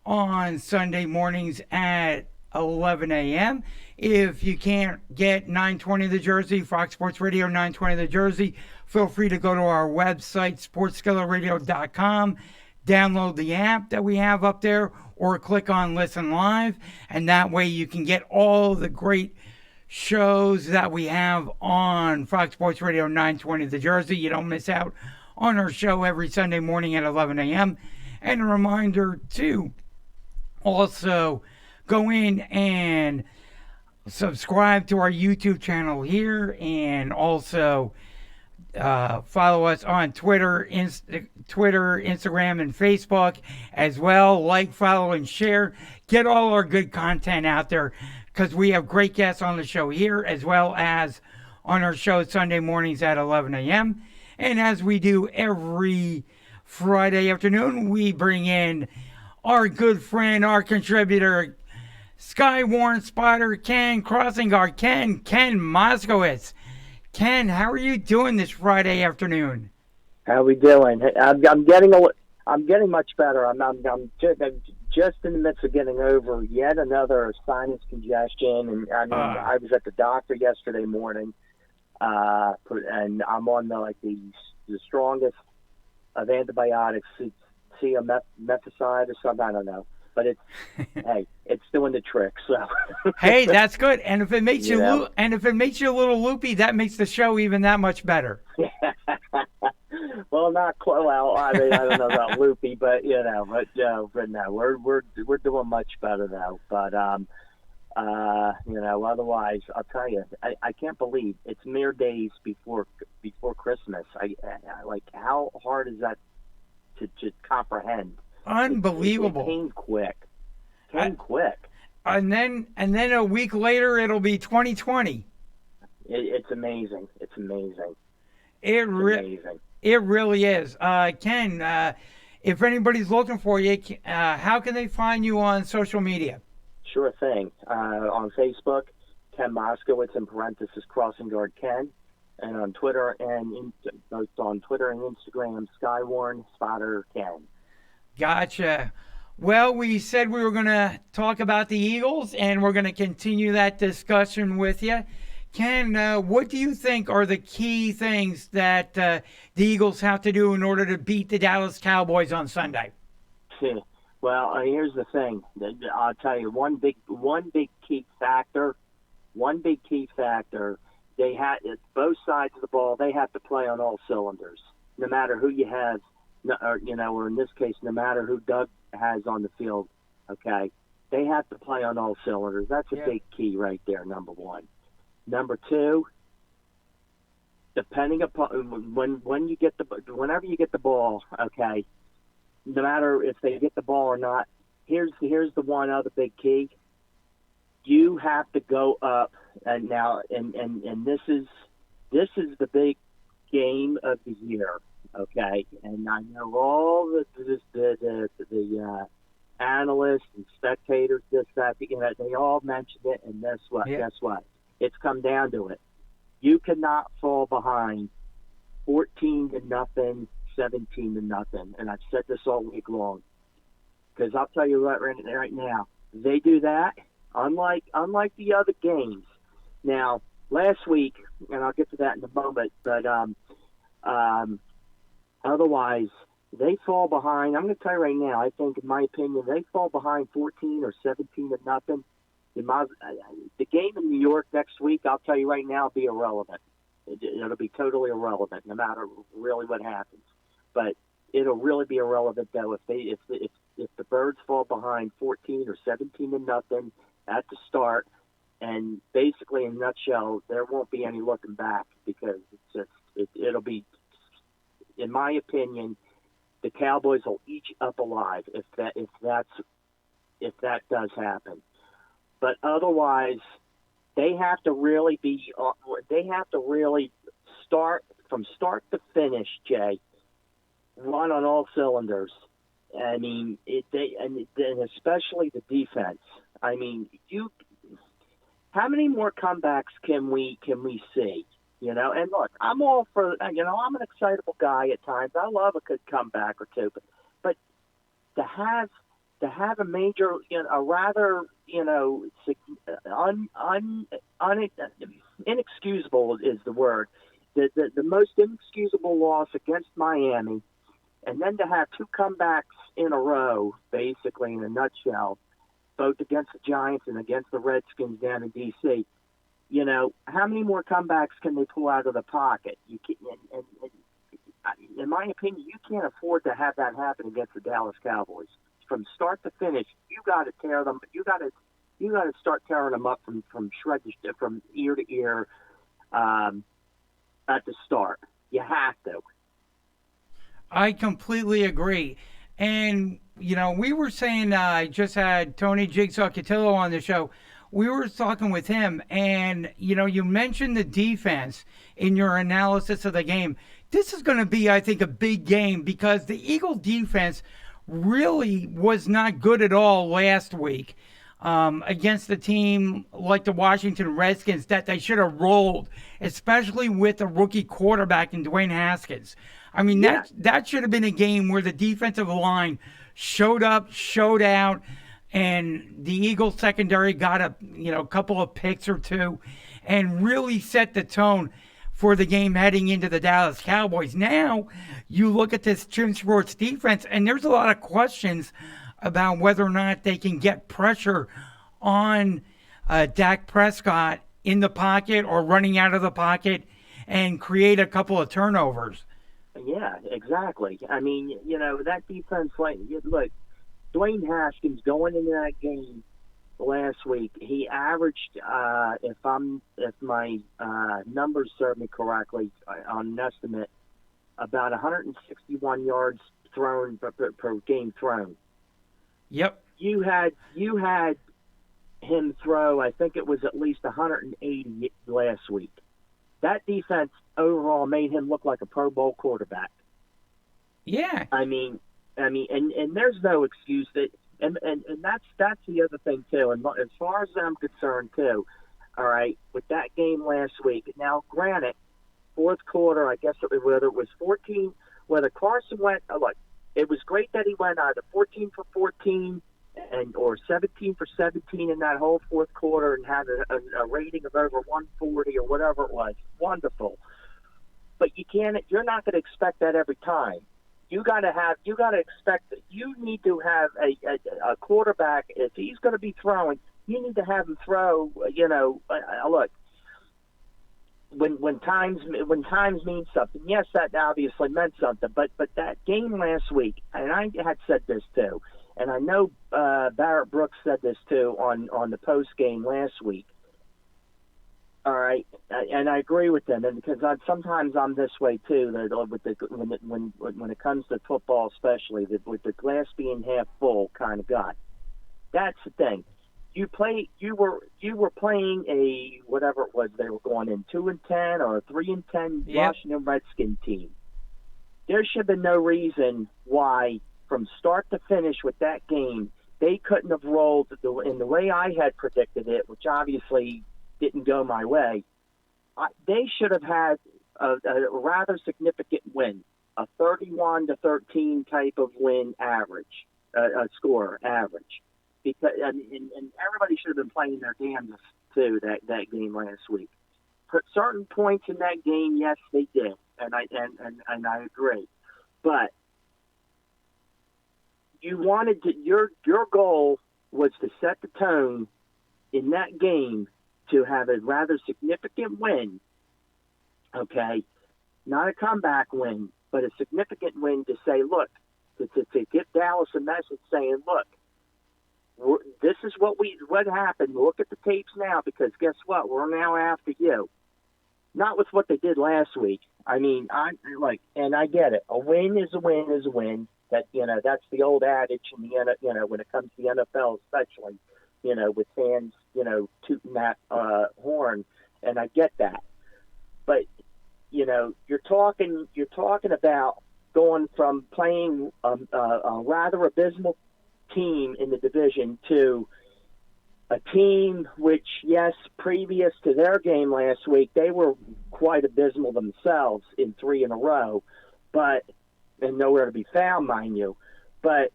on Sunday mornings at 11 a.m. If you can't get 920 The Jersey, Fox Sports Radio 920 The Jersey, feel free to go to our website, sportsskilletradio.com, download the app that we have up there, or click on Listen Live, and that way you can get all the great shows that we have on Fox Sports Radio 920 The Jersey. You don't miss out on our show every Sunday morning at 11 a.m. And a reminder to also go in and subscribe to our YouTube channel here, and also Follow us on Twitter, Instagram, and Facebook as well. Like, follow, and share. Get all our good content out there because we have great guests on the show here as well as on our show Sunday mornings at 11 a.m. And as we do every Friday afternoon, we bring in our good friend, our contributor, Skywarn Spotter Ken Crossingard. Ken Moskowitz. Ken, how are you doing this Friday afternoon? How we doing? I'm getting much better. I'm just in the midst of getting over yet another sinus congestion, and I was at the doctor yesterday morning, and I'm on the strongest of antibiotics, methicide or something. I don't know, but it's hey, it's doing the trick. So hey, that's good. And if it makes you know? if it makes you a little loopy, that makes the show even that much better. Well, not quite. Well, I mean, I don't know about loopy, but no, we're doing much better now. But otherwise, I'll tell you, I can't believe it's mere days before Christmas. I like, how hard is that to comprehend? Unbelievable. It came quick. Quick. And then a week later, it'll be 2020. It's amazing. It's amazing. Amazing. It really is. Ken, if anybody's looking for you, how can they find you on social media? Sure thing. On Facebook, Ken Moskowitz in parenthesis Crossingard Ken, and on Twitter and Instagram, Skywarn Spotter Ken. Gotcha. Well, we said we were going to talk about the Eagles, and we're going to continue that discussion with you. Ken, what do you think are the key things that the Eagles have to do in order to beat the Dallas Cowboys on Sunday? Well, here's the thing. I'll tell you one big key factor. They had both sides of the ball. They have to play on all cylinders, no matter who you have, or in this case, no matter who Doug has on the field. Okay, they have to play on all cylinders. That's a big key right there. Number one. Number two, depending upon whenever you get the ball, okay, no matter if they get the ball or not, here's the one other big key. You have to go up, and now and this is the big game of the year, okay? And I know all the analysts and spectators, they all mentioned it, and guess what? It's come down to it. You cannot fall behind 14-0, 17-0, and I've said this all week long. Because I'll tell you right now, they do that. Unlike the other games. Now, last week, and I'll get to that in a moment, but otherwise, they fall behind. I'm going to tell you right now. I think, in my opinion, they fall behind 14 or 17-0. The game in New York next week, I'll tell you right now, will be irrelevant. It'll be totally irrelevant, no matter really what happens. But it'll really be irrelevant though if the Birds fall behind 14 or 17-0 at the start, and basically in a nutshell, there won't be any looking back, because it'll be, in my opinion, the Cowboys will eat up alive if that does happen. But otherwise, they have to really start from start to finish, Jay, run on all cylinders. I mean, and especially the defense. I mean, how many more comebacks can we see? And look, I'm all for, I'm an excitable guy at times. I love a good comeback or two, but to have a major, a rather, inexcusable is the word. The most inexcusable loss against Miami, and then to have two comebacks in a row, basically in a nutshell, both against the Giants and against the Redskins down in D.C. How many more comebacks can they pull out of the pocket? In my opinion, you can't afford to have that happen against the Dallas Cowboys. From start to finish, you got to tear them. You got to start tearing them up from ear to ear at the start. You have to. I completely agree. And, we were saying, I just had Tony Jigsaw Cotillo on the show. We were talking with him, and, you mentioned the defense in your analysis of the game. This is going to be, I think, a big game because the Eagle defense really was not good at all last week against a team like the Washington Redskins that they should have rolled, especially with a rookie quarterback in Dwayne Haskins. I mean, that should have been a game where the defensive line showed up, showed out, and the Eagles secondary got a couple of picks or two and really set the tone for the game heading into the Dallas Cowboys. Now, you look at this Jim Schwartz defense, and there's a lot of questions about whether or not they can get pressure on Dak Prescott in the pocket or running out of the pocket and create a couple of turnovers. Yeah, exactly. I mean, that defense, look, Dwayne Haskins going into that game last week, he averaged, if my numbers serve me correctly, on an estimate, about 161 yards thrown per game thrown. Yep. You had him throw, I think it was at least 180 last week. That defense overall made him look like a Pro Bowl quarterback. Yeah. I mean, and there's no excuse that, and that's the other thing too. And as far as I'm concerned too, all right, with that game last week. Now, granted, fourth quarter, I guess whether it was 14, whether Carson went, look, it was great that he went either 14 for 14 or 17 for 17 in that whole fourth quarter and had a rating of over 140 or whatever it was. Wonderful. But you're not going to expect that every time. You got to expect that you need to have a quarterback. If he's going to be throwing, you need to have him throw, look, when times mean something. Yes, that obviously meant something, but that game last week, and I had said this too, and I know Barrett Brooks said this too on the post game last week. All right, and I agree with them, and because sometimes I'm this way too. That when it comes to football, especially with the glass being half full kind of guy. That's the thing. You were playing a whatever it was they were going in 2-10 or 3-10 Washington Redskin team. There should have been no reason why from start to finish with that game they couldn't have rolled in the way I had predicted it, which obviously didn't go my way. They should have had a rather significant win, a 31-13 type of win average, a score average. Because and everybody should have been playing their damnedest too that game last week. Put certain points in that game, yes, they did, and I agree. But you wanted to your goal was to set the tone in that game to have a rather significant win. Okay, not a comeback win, but a significant win to say, look, to give Dallas a message saying, look. This is what happened. Look at the tapes now, because guess what? We're now after you. Not with what they did last week. I mean, and I get it. A win is a win is a win. That that's the old adage in the when it comes to the NFL, especially with fans tooting that horn, and I get that. But you're talking about going from playing a rather abysmal team in the division to a team which, yes, previous to their game last week, they were quite abysmal themselves in 3 in a row, and nowhere to be found, mind you. But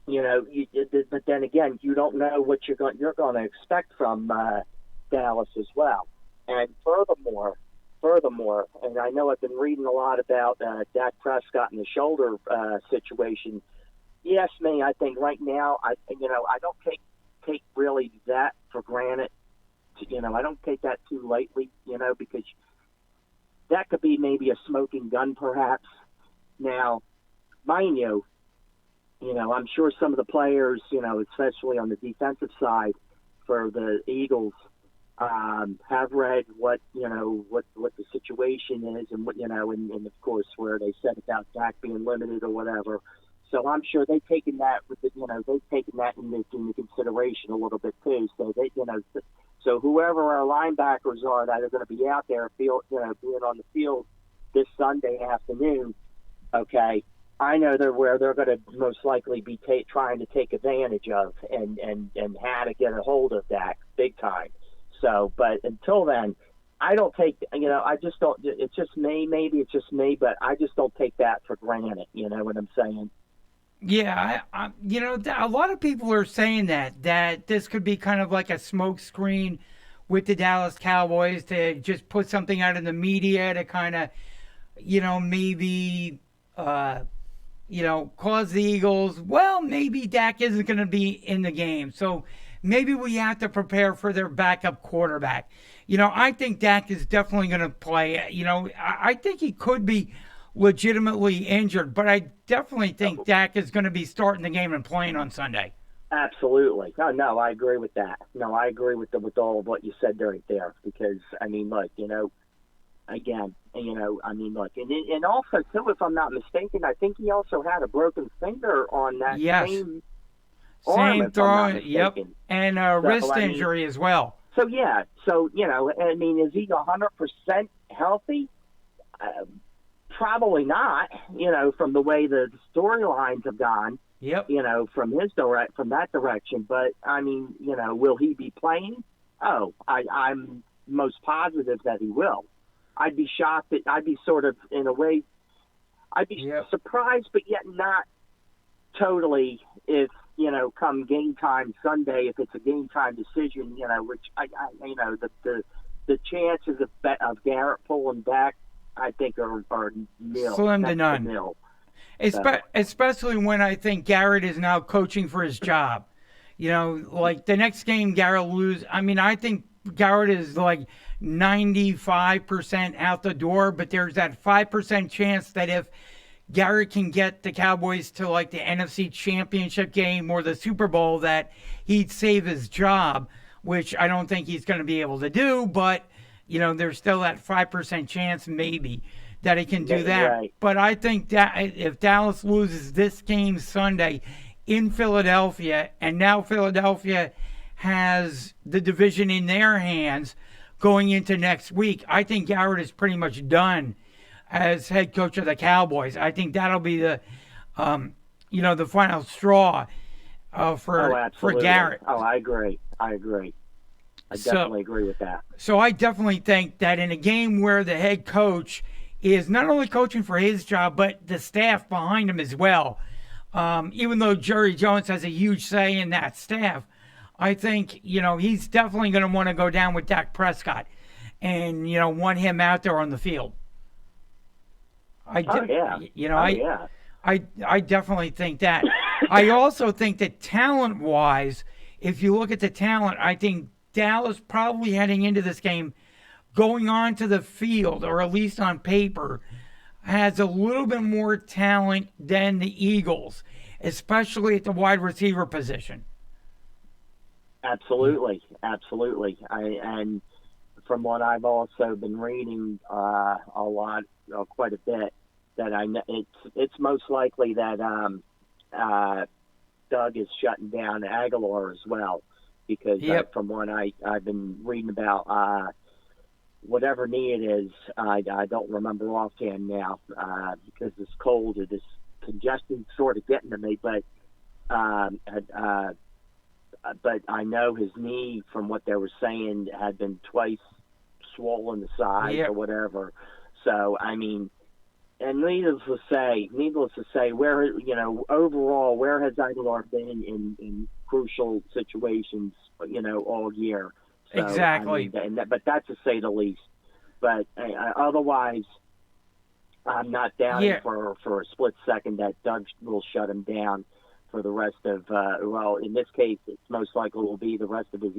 but then again, you don't know what you're going to expect from Dallas as well. And furthermore, and I know I've been reading a lot about Dak Prescott and the shoulder situation. Yes, I think right now, I don't take really that for granted. I don't take that too lightly, because that could be maybe a smoking gun, perhaps. Now, mind you, I'm sure some of the players, especially on the defensive side for the Eagles, have read what the situation is, and what and of course where they said about Dak being limited or whatever. So I'm sure they've taken that into consideration a little bit too. So so whoever our linebackers are that are going to be out there, being on the field this Sunday afternoon, okay, I know where they're going to most likely be trying to take advantage of and how to get a hold of Dak big time. So, but until then, I don't take, I just don't, it's just me, maybe it's just me, but I just don't take that for granted, you know what I'm saying? Yeah, a lot of people are saying that this could be kind of like a smoke screen with the Dallas Cowboys to just put something out in the media to kind of, maybe, cause the Eagles, well, maybe Dak isn't going to be in the game. So maybe we have to prepare for their backup quarterback. I think Dak is definitely going to play. I think he could be legitimately injured, but I definitely think Dak is going to be starting the game and playing on Sunday. Absolutely. No, I agree with that. No, I agree with all of what you said right there, because, I mean, look, again, and also, too, if I'm not mistaken, I think he also had a broken finger on that same arm, throwing, yep, and a wrist injury as well. So, yeah, I mean, is he 100% healthy? Probably not, from the way the storylines have gone. Yep. From that direction. But I mean, will he be playing? Oh, I'm most positive that he will. I'd be shocked that I'd be sort of, in a way, I'd be surprised, but yet not totally if, come game time Sunday, if it's a game time decision, which the chances of Garrett pulling back, I think are nil. Slim to none. Nil. Especially when I think Garrett is now coaching for his job. Like the next game Garrett lose. I mean, I think Garrett is like 95% out the door, but there's that 5% chance that if Garrett can get the Cowboys to like the NFC Championship game or the Super Bowl, that he'd save his job, which I don't think he's going to be able to do, but there's still that 5% chance maybe that he can do that. Right. But I think that if Dallas loses this game Sunday in Philadelphia, and now Philadelphia has the division in their hands going into next week, I think Garrett is pretty much done as head coach of the Cowboys. I think that'll be the final straw for Garrett. Oh, I agree. I definitely agree with that. So I definitely think that in a game where the head coach is not only coaching for his job, but the staff behind him as well, even though Jerry Jones has a huge say in that staff, I think, he's definitely going to want to go down with Dak Prescott and, want him out there on the field. I definitely think that. I also think that talent-wise, if you look at the talent, I think Dallas probably heading into this game, going on to the field, or at least on paper, has a little bit more talent than the Eagles, especially at the wide receiver position. Absolutely. And from what I've also been reading a lot, quite a bit, that I know it's most likely that Doug is shutting down Aguilar as well. Because from what I've been reading about, whatever knee it is, I don't remember offhand now, because this cold or this congestion sort of getting to me. But I know his knee, from what they were saying, had been twice swollen the size or whatever. So I mean, and needless to say, where overall, where has Aguilar been in crucial situations, all year? So, exactly. I mean, but that's to say the least. But otherwise, I'm not doubting for a split second that Doug will shut him down for the rest of, in this case, it's most likely will be the rest of his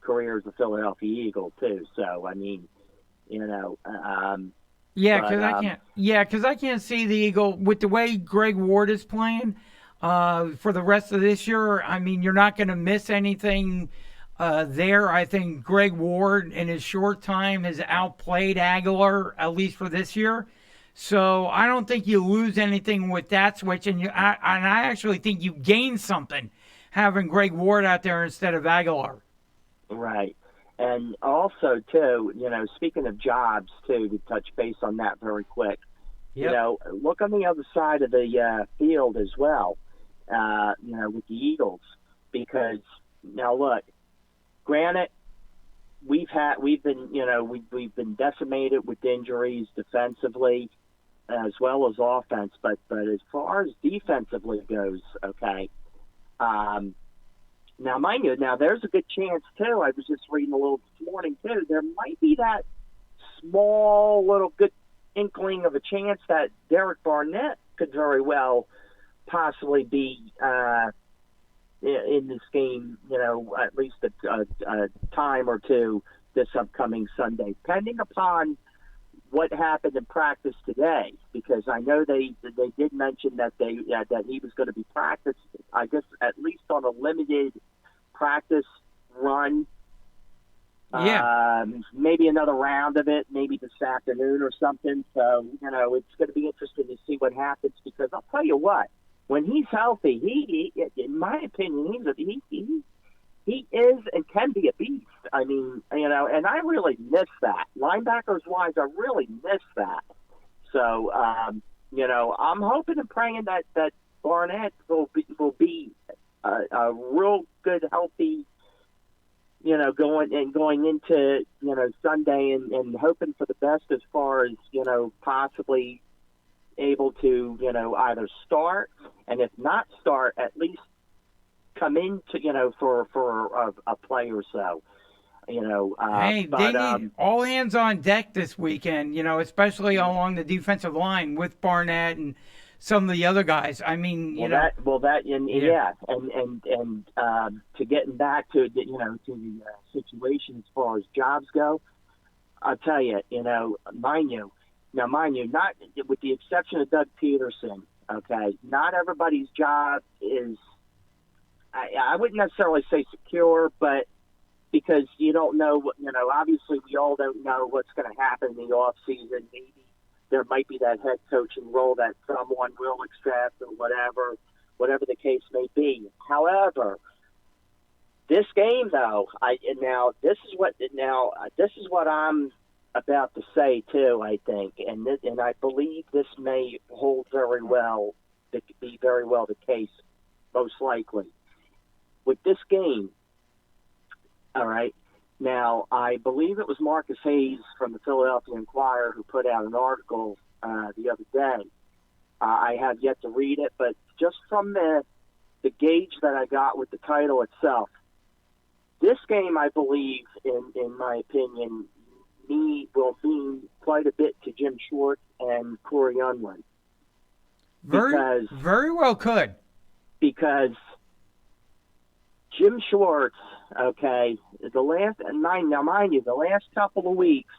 career as a Philadelphia Eagle, too. So, I mean, because I can't see the Eagle with the way Greg Ward is playing for the rest of this year. I mean, you're not going to miss anything there. I think Greg Ward, in his short time, has outplayed Aguilar, at least for this year. So I don't think you lose anything with that switch, and I actually think you gain something having Greg Ward out there instead of Aguilar. Right. And also, too, speaking of jobs, too, to touch base on that very quick, look on the other side of the field as well, with the Eagles. Because, now look, granted, we've been decimated with injuries defensively as well as offense, but as far as defensively goes, okay, now, mind you, there's a good chance, too. I was just reading a little this morning, too. There might be that small little good inkling of a chance that Derek Barnett could very well possibly be in this game, at least a time or two this upcoming Sunday, pending upon what happened in practice today, because I know they did mention that that he was going to be practiced, I guess, at least on a limited practice run. Yeah. Maybe another round of it, maybe this afternoon or something. So, it's going to be interesting to see what happens, because I'll tell you what, when he's healthy, he in my opinion, he is and can be a beast. I mean, and I really miss that. Linebackers-wise, I really miss that. So, I'm hoping and praying that Barnett will be a real good, healthy, going into, Sunday and hoping for the best as far as, possibly able to, either start, and if not start, at least come into, for a play or so. Hey, they need all hands on deck this weekend, especially along the defensive line with Barnett and some of the other guys. I mean, to getting back to the situation as far as jobs go, I'll tell you, mind you, not with the exception of Doug Peterson. Okay, not everybody's job is. I wouldn't necessarily say secure, but because you don't know, obviously we all don't know what's going to happen in the off season. Maybe there might be that head coaching role that someone will accept or whatever the case may be. However, this game though, this is what I'm about to say too, I think, and I believe this may hold very well, be very well the case, most likely. With this game, all right, now I believe it was Marcus Hayes from the Philadelphia Inquirer who put out an article the other day. I have yet to read it, but just from the gauge that I got with the title itself, this game, I believe, in my opinion, will mean quite a bit to Jim Short and Corey Unwin. Very well could. Because Jim Schwartz, okay, mind you, the last couple of weeks,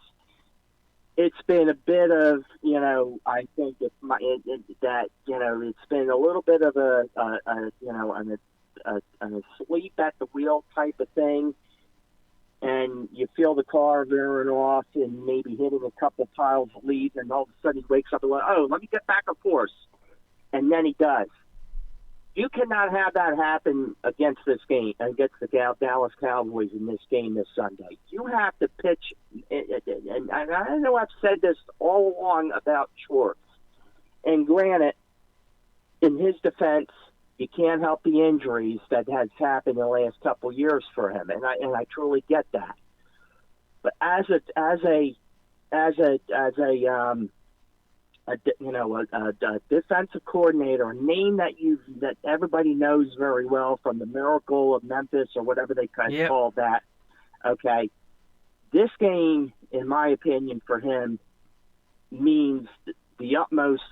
it's been a bit of, I think it's been a little bit of a sleep at the wheel type of thing, and you feel the car veering off and maybe hitting a couple piles of leaves, and all of a sudden he wakes up and like, oh, let me get back on course, and then he does. You cannot have that happen against this game, against the Dallas Cowboys in this game this Sunday. You have to pitch, and I know I've said this all along about Schwartz. And granted, in his defense, you can't help the injuries that has happened in the last couple of years for him, and I truly get that. But as a defensive coordinator, a name that everybody knows very well from the Miracle of Memphis or whatever they kind of call that. Okay, this game, in my opinion, for him means the utmost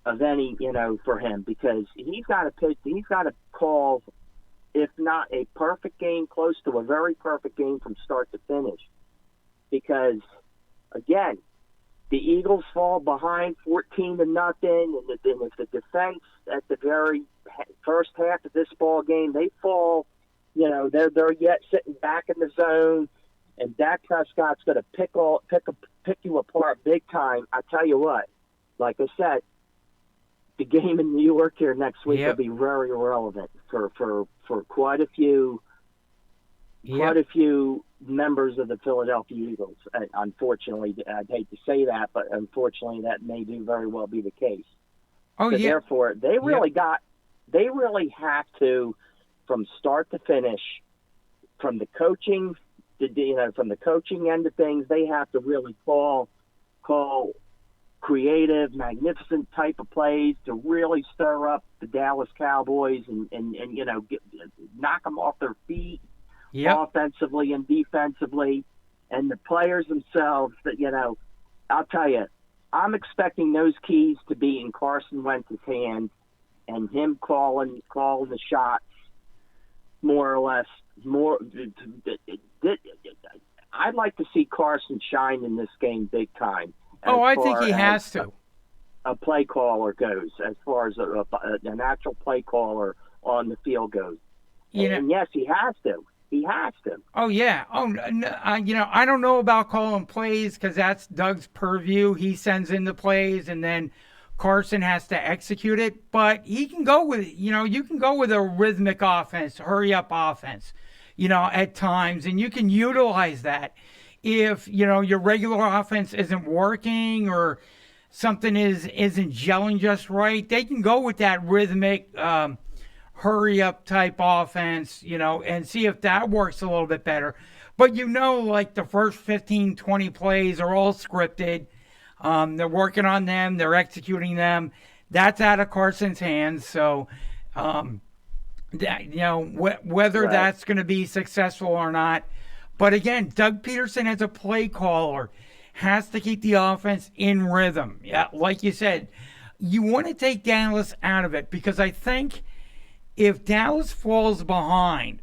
of any, for him, because he's got to call, if not a perfect game, close to a very perfect game from start to finish, because again, the Eagles fall behind 14-0, and if the defense at the very first half of this ball game, they fall they're yet sitting back in the zone, and Dak Prescott's going to pick you apart big time. I tell you what, like I said, the game in New York here next week will be very relevant for quite a few members of the Philadelphia Eagles. Unfortunately, I'd hate to say that, but unfortunately, that may very well be the case. Oh, so yeah. Therefore, they really have to, from start to finish, from the coaching, from the coaching end of things, they have to really call creative, magnificent type of plays to really stir up the Dallas Cowboys and knock them off their feet. Offensively and defensively, and the players themselves. That I'll tell you, I'm expecting those keys to be in Carson Wentz's hand, and him calling the shots more or less. I'd like to see Carson shine in this game big time. Oh, I think he has to. A play caller goes, as far as an actual play caller on the field goes. And yes, he has to. He has to. Oh, yeah. Oh, no, I don't know about calling plays because that's Doug's purview. He sends in the plays, and then Carson has to execute it. But he can go with, you can go with a rhythmic offense, hurry-up offense, at times. And you can utilize that. If, your regular offense isn't working or something isn't gelling just right, they can go with that rhythmic hurry-up type offense, and see if that works a little bit better. But like the first 15, 20 plays are all scripted. They're working on them. They're executing them. That's out of Carson's hands. So, whether that's going to be successful or not. But again, Doug Peterson as a play caller has to keep the offense in rhythm. Yeah, like you said, you want to take Dallas out of it because I think if Dallas falls behind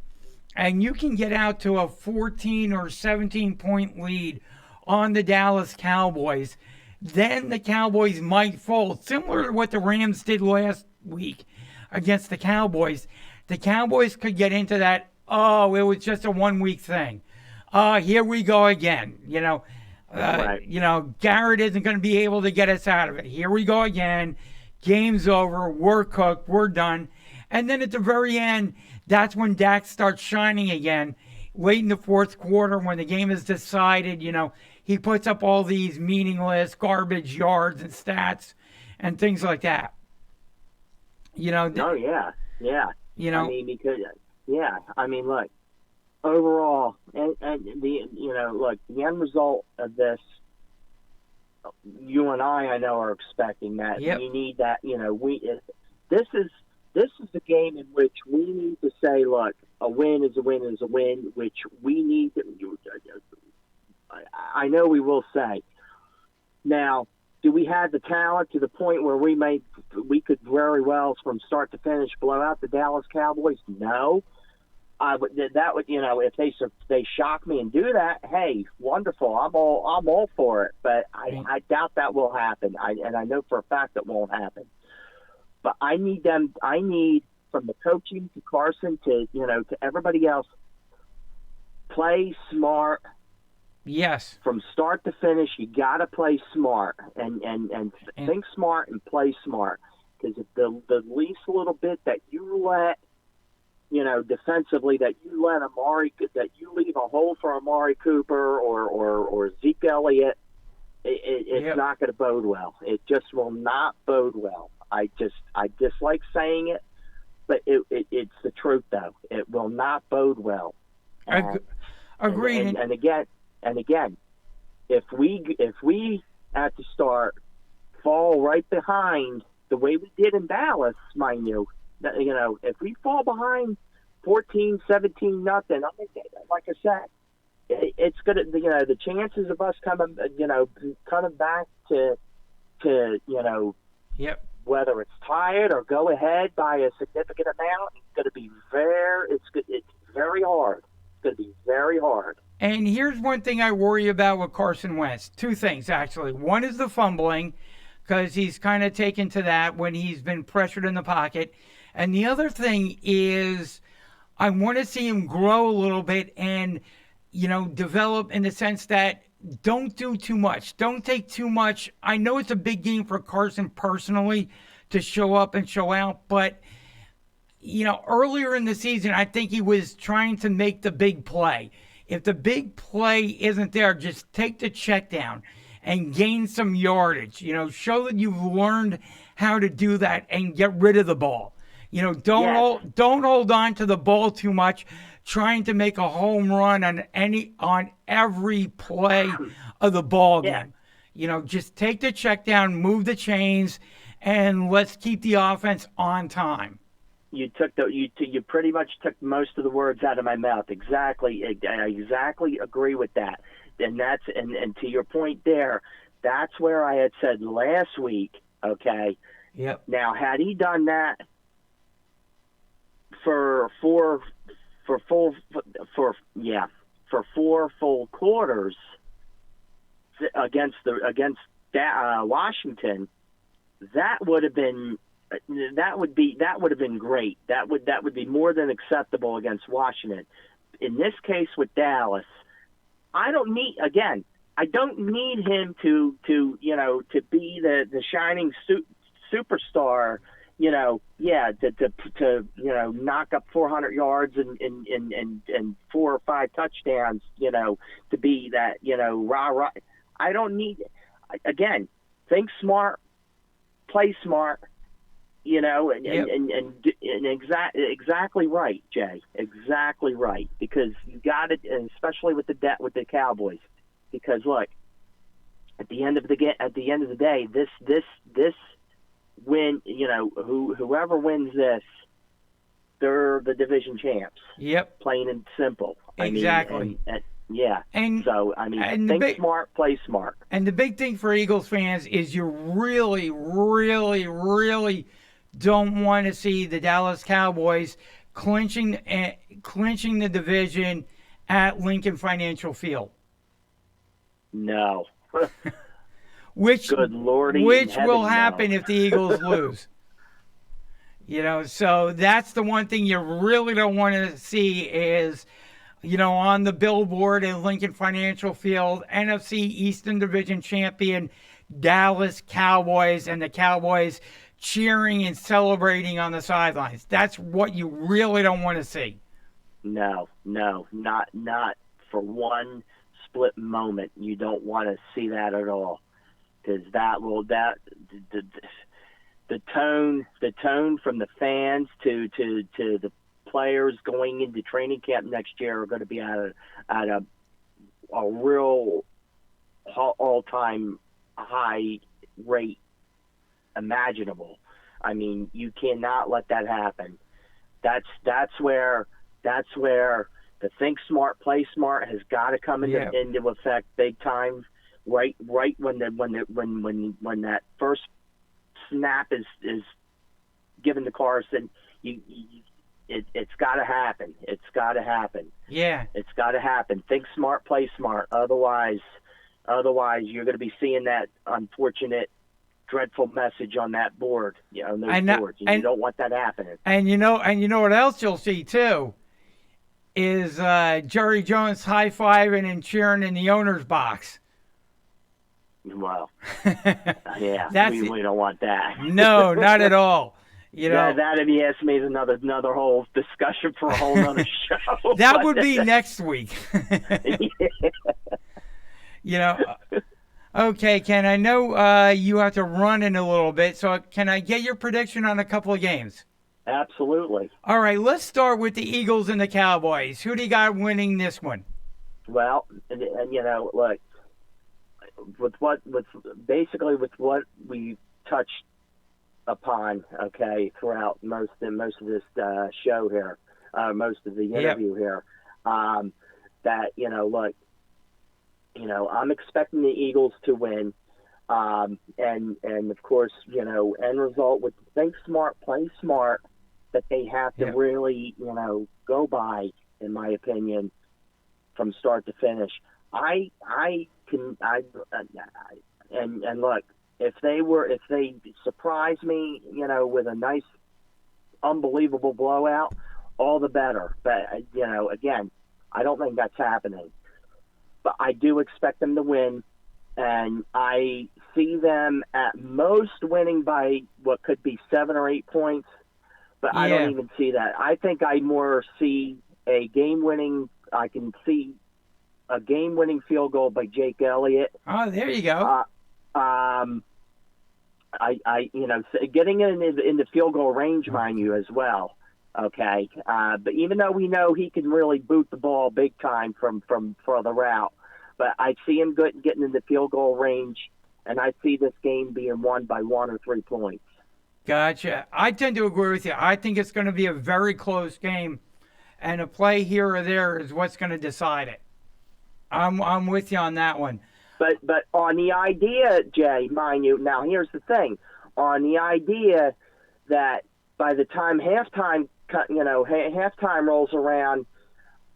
and you can get out to a 14 or 17 point lead on the Dallas Cowboys, then the Cowboys might fold. Similar to what the Rams did last week against the Cowboys. The Cowboys could get into that, it was just a 1 week thing. Here we go again. Garrett isn't going to be able to get us out of it. Here we go again. Game's over. We're cooked. We're done. And then at the very end, that's when Dak starts shining again. Late in the fourth quarter, when the game is decided, he puts up all these meaningless garbage yards and stats and things like that. Oh, yeah. Look, overall, and the end result of this, you and I know, are expecting that. Yep. We need that. This is the game in which we need to say, look, a win is a win is a win, which we need to. I know we will say. Now, do we have the talent to the point where we could very well, from start to finish, blow out the Dallas Cowboys? No. If they shock me and do that, hey, wonderful. I'm all for it. But I doubt that will happen. I know for a fact that won't happen. But I need from the coaching to Carson to everybody else, play smart. Yes. From start to finish, you got to play smart and think smart and play smart. Because if the least little bit that you let, defensively, that you leave a hole for Amari Cooper or Zeke Elliott, it's not going to bode well. It just will not bode well. I dislike saying it, but it's the truth, though. It will not bode well. Agreed. And again, if we at the start fall right behind the way we did in Dallas, mind you, if we fall behind 14, 17, nothing, like I said, it's gonna, the chances of us coming back to yep, whether it's tied or go ahead by a significant amount, it's going to be it's very hard. It's going to be very hard. And here's one thing I worry about with Carson Wentz. Two things, actually. One is the fumbling, because he's kind of taken to that when he's been pressured in the pocket. And the other thing is I want to see him grow a little bit and, develop in the sense that don't do too much. Don't take too much. I know it's a big game for Carson personally to show up and show out, but, earlier in the season, I think he was trying to make the big play. If the big play isn't there, just take the check down and gain some yardage. Show that you've learned how to do that and get rid of the ball. Don't hold on to the ball too much, trying to make a home run on every play of the ball game. Just take the check down, move the chains, and let's keep the offense on time. You pretty much took most of the words out of my mouth. Exactly, I exactly agree with that. And that's and to your point there, that's where I had said last week. Okay. Yep. Now, had he done that for four full quarters against Washington, that would have been great. That would be more than acceptable against Washington. In this case with Dallas, I don't need him to be the shining superstar. To knock up 400 yards and 4 or 5 touchdowns. To be that rah. I don't need. Again, think smart, play smart. Exactly right, Jay. Exactly right. Because you got it, and especially with the Cowboys. Because look, at the end of the day, this win. Whoever wins this, they're the division champs. Yep. Plain and simple. Exactly. Think smart, play smart. And the big thing for Eagles fans is you really, really, really don't want to see the Dallas Cowboys clinching the division at Lincoln Financial Field. No. Which Good Lordy, which will heaven, happen no. if the Eagles lose. So that's the one thing you really don't want to see is, on the billboard at Lincoln Financial Field, NFC Eastern Division champion Dallas Cowboys, and the Cowboys cheering and celebrating on the sidelines. That's what you really don't want to see. No, not for one split moment. You don't want to see that at all, because the tone from the fans to the players going into training camp next year are going to be at a real all-time high rate imaginable. You cannot let that happen. That's where the think smart, play smart has got to come into effect big time. Right when that first snap is given to Carson, it's got to happen. It's got to happen. Yeah, it's got to happen. Think smart, play smart. Otherwise, you're going to be seeing that unfortunate, dreadful message on that board, on those boards, and you don't want that happening. And you know what else you'll see too is Jerry Jones high-fiving and cheering in the owner's box. Well, yeah, we don't want that. No, not at all. That if you ask me, is another whole discussion for a whole other show. That would be next week. Okay, Ken, I know you have to run in a little bit, so can I get your prediction on a couple of games? Absolutely. All right, let's start with the Eagles and the Cowboys. Who do you got winning this one? Well, and look, with what we touched upon, okay, throughout most of this show here, most of the interview here, that look, I'm expecting the Eagles to win, and of course, end result with think smart, play smart, that they have to really, go by, in my opinion, from start to finish. And look, if they surprise me, with a nice, unbelievable blowout, all the better. But, again, I don't think that's happening. But I do expect them to win, and I see them at most winning by what could be 7 or 8 points, but I don't even see that. I think I more see I can see a game-winning field goal by Jake Elliott. Oh, there you go. Getting in the field goal range, mind you, as well. Okay, but even though we know he can really boot the ball big time from for the route, but I see him getting in the field goal range, and I see this game being won by 1 or 3 points. Gotcha. I tend to agree with you. I think it's going to be a very close game, and a play here or there is what's going to decide it. I'm with you on that one. But on the idea, Jay, mind you, now here's the thing. On the idea that by the time halftime rolls around,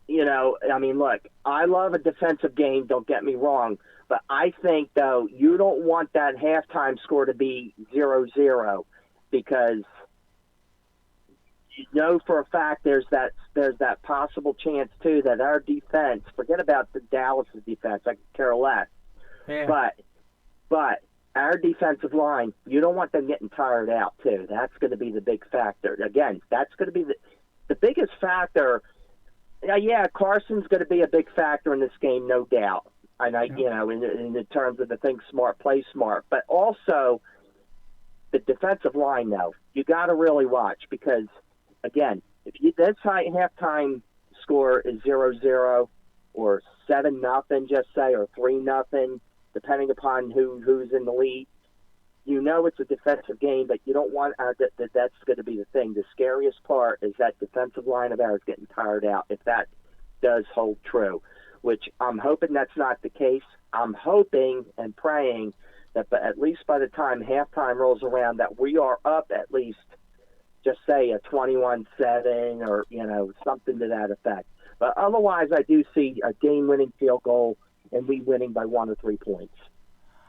look, I love a defensive game, don't get me wrong, but I think, though, you don't want that halftime score to be 0-0 because you know for a fact there's that possible chance, too, that our defense, forget about the Dallas' defense, I could care less, but our defensive line, you don't want them getting tired out, too. That's going to be the big factor. Again, that's going to be the biggest factor. Yeah, Carson's going to be a big factor in this game, no doubt. And in the terms of the thing smart, play smart. But also, the defensive line, though, you got to really watch because, again, if this halftime score is 0-0 or 7-0, just say, or 3-0, depending upon who's in the lead, it's a defensive game, but you don't want that's going to be the thing. The scariest part is that defensive line of ours getting tired out, if that does hold true, which I'm hoping that's not the case. I'm hoping and praying that at least by the time halftime rolls around that we are up at least, just say, a 21-7 or, something to that effect. But otherwise, I do see a game-winning field goal and we winning by 1 or 3 points.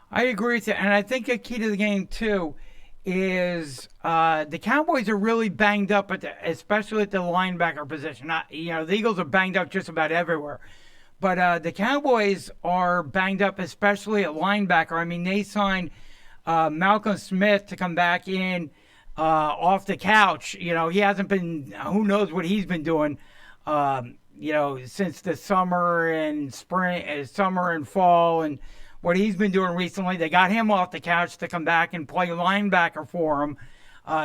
I agree with you, and I think a key to the game, too, is the Cowboys are really banged up, especially at the linebacker position. The Eagles are banged up just about everywhere. But the Cowboys are banged up, especially at linebacker. I mean, they signed Malcolm Smith to come back in off the couch. He hasn't been, who knows what he's been doing, since the summer and fall and what he's been doing recently. They got him off the couch to come back and play linebacker for him.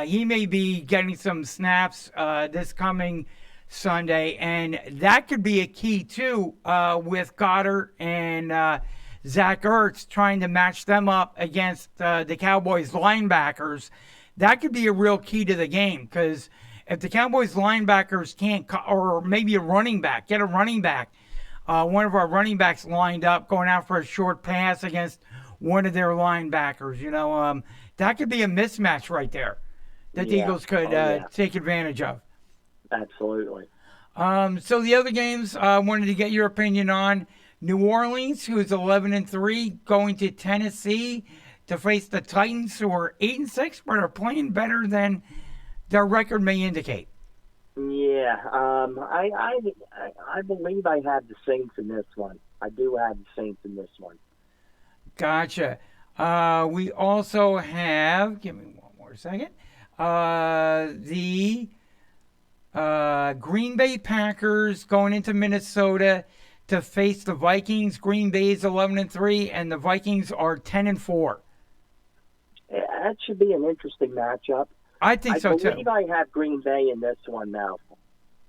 He may be getting some snaps this coming Sunday, and that could be a key, too, with Goddard and Zach Ertz trying to match them up against the Cowboys linebackers. That could be a real key to the game, because if the Cowboys linebackers can't, or maybe a running back, get a running back, one of our running backs lined up going out for a short pass against one of their linebackers, that could be a mismatch right there that the Eagles could take advantage of. Absolutely. So the other games I wanted to get your opinion on. New Orleans, who is 11-3, going to Tennessee to face the Titans, who are 8-6, but are playing better than their record may indicate. Yeah, I believe I have the Saints in this one. I do have the Saints in this one. Gotcha. We also have, give me one more second, the Green Bay Packers going into Minnesota to face the Vikings. Green Bay is 11-3, and the Vikings are 10-4. Yeah, that should be an interesting matchup. I think so too. I believe I have Green Bay in this one now.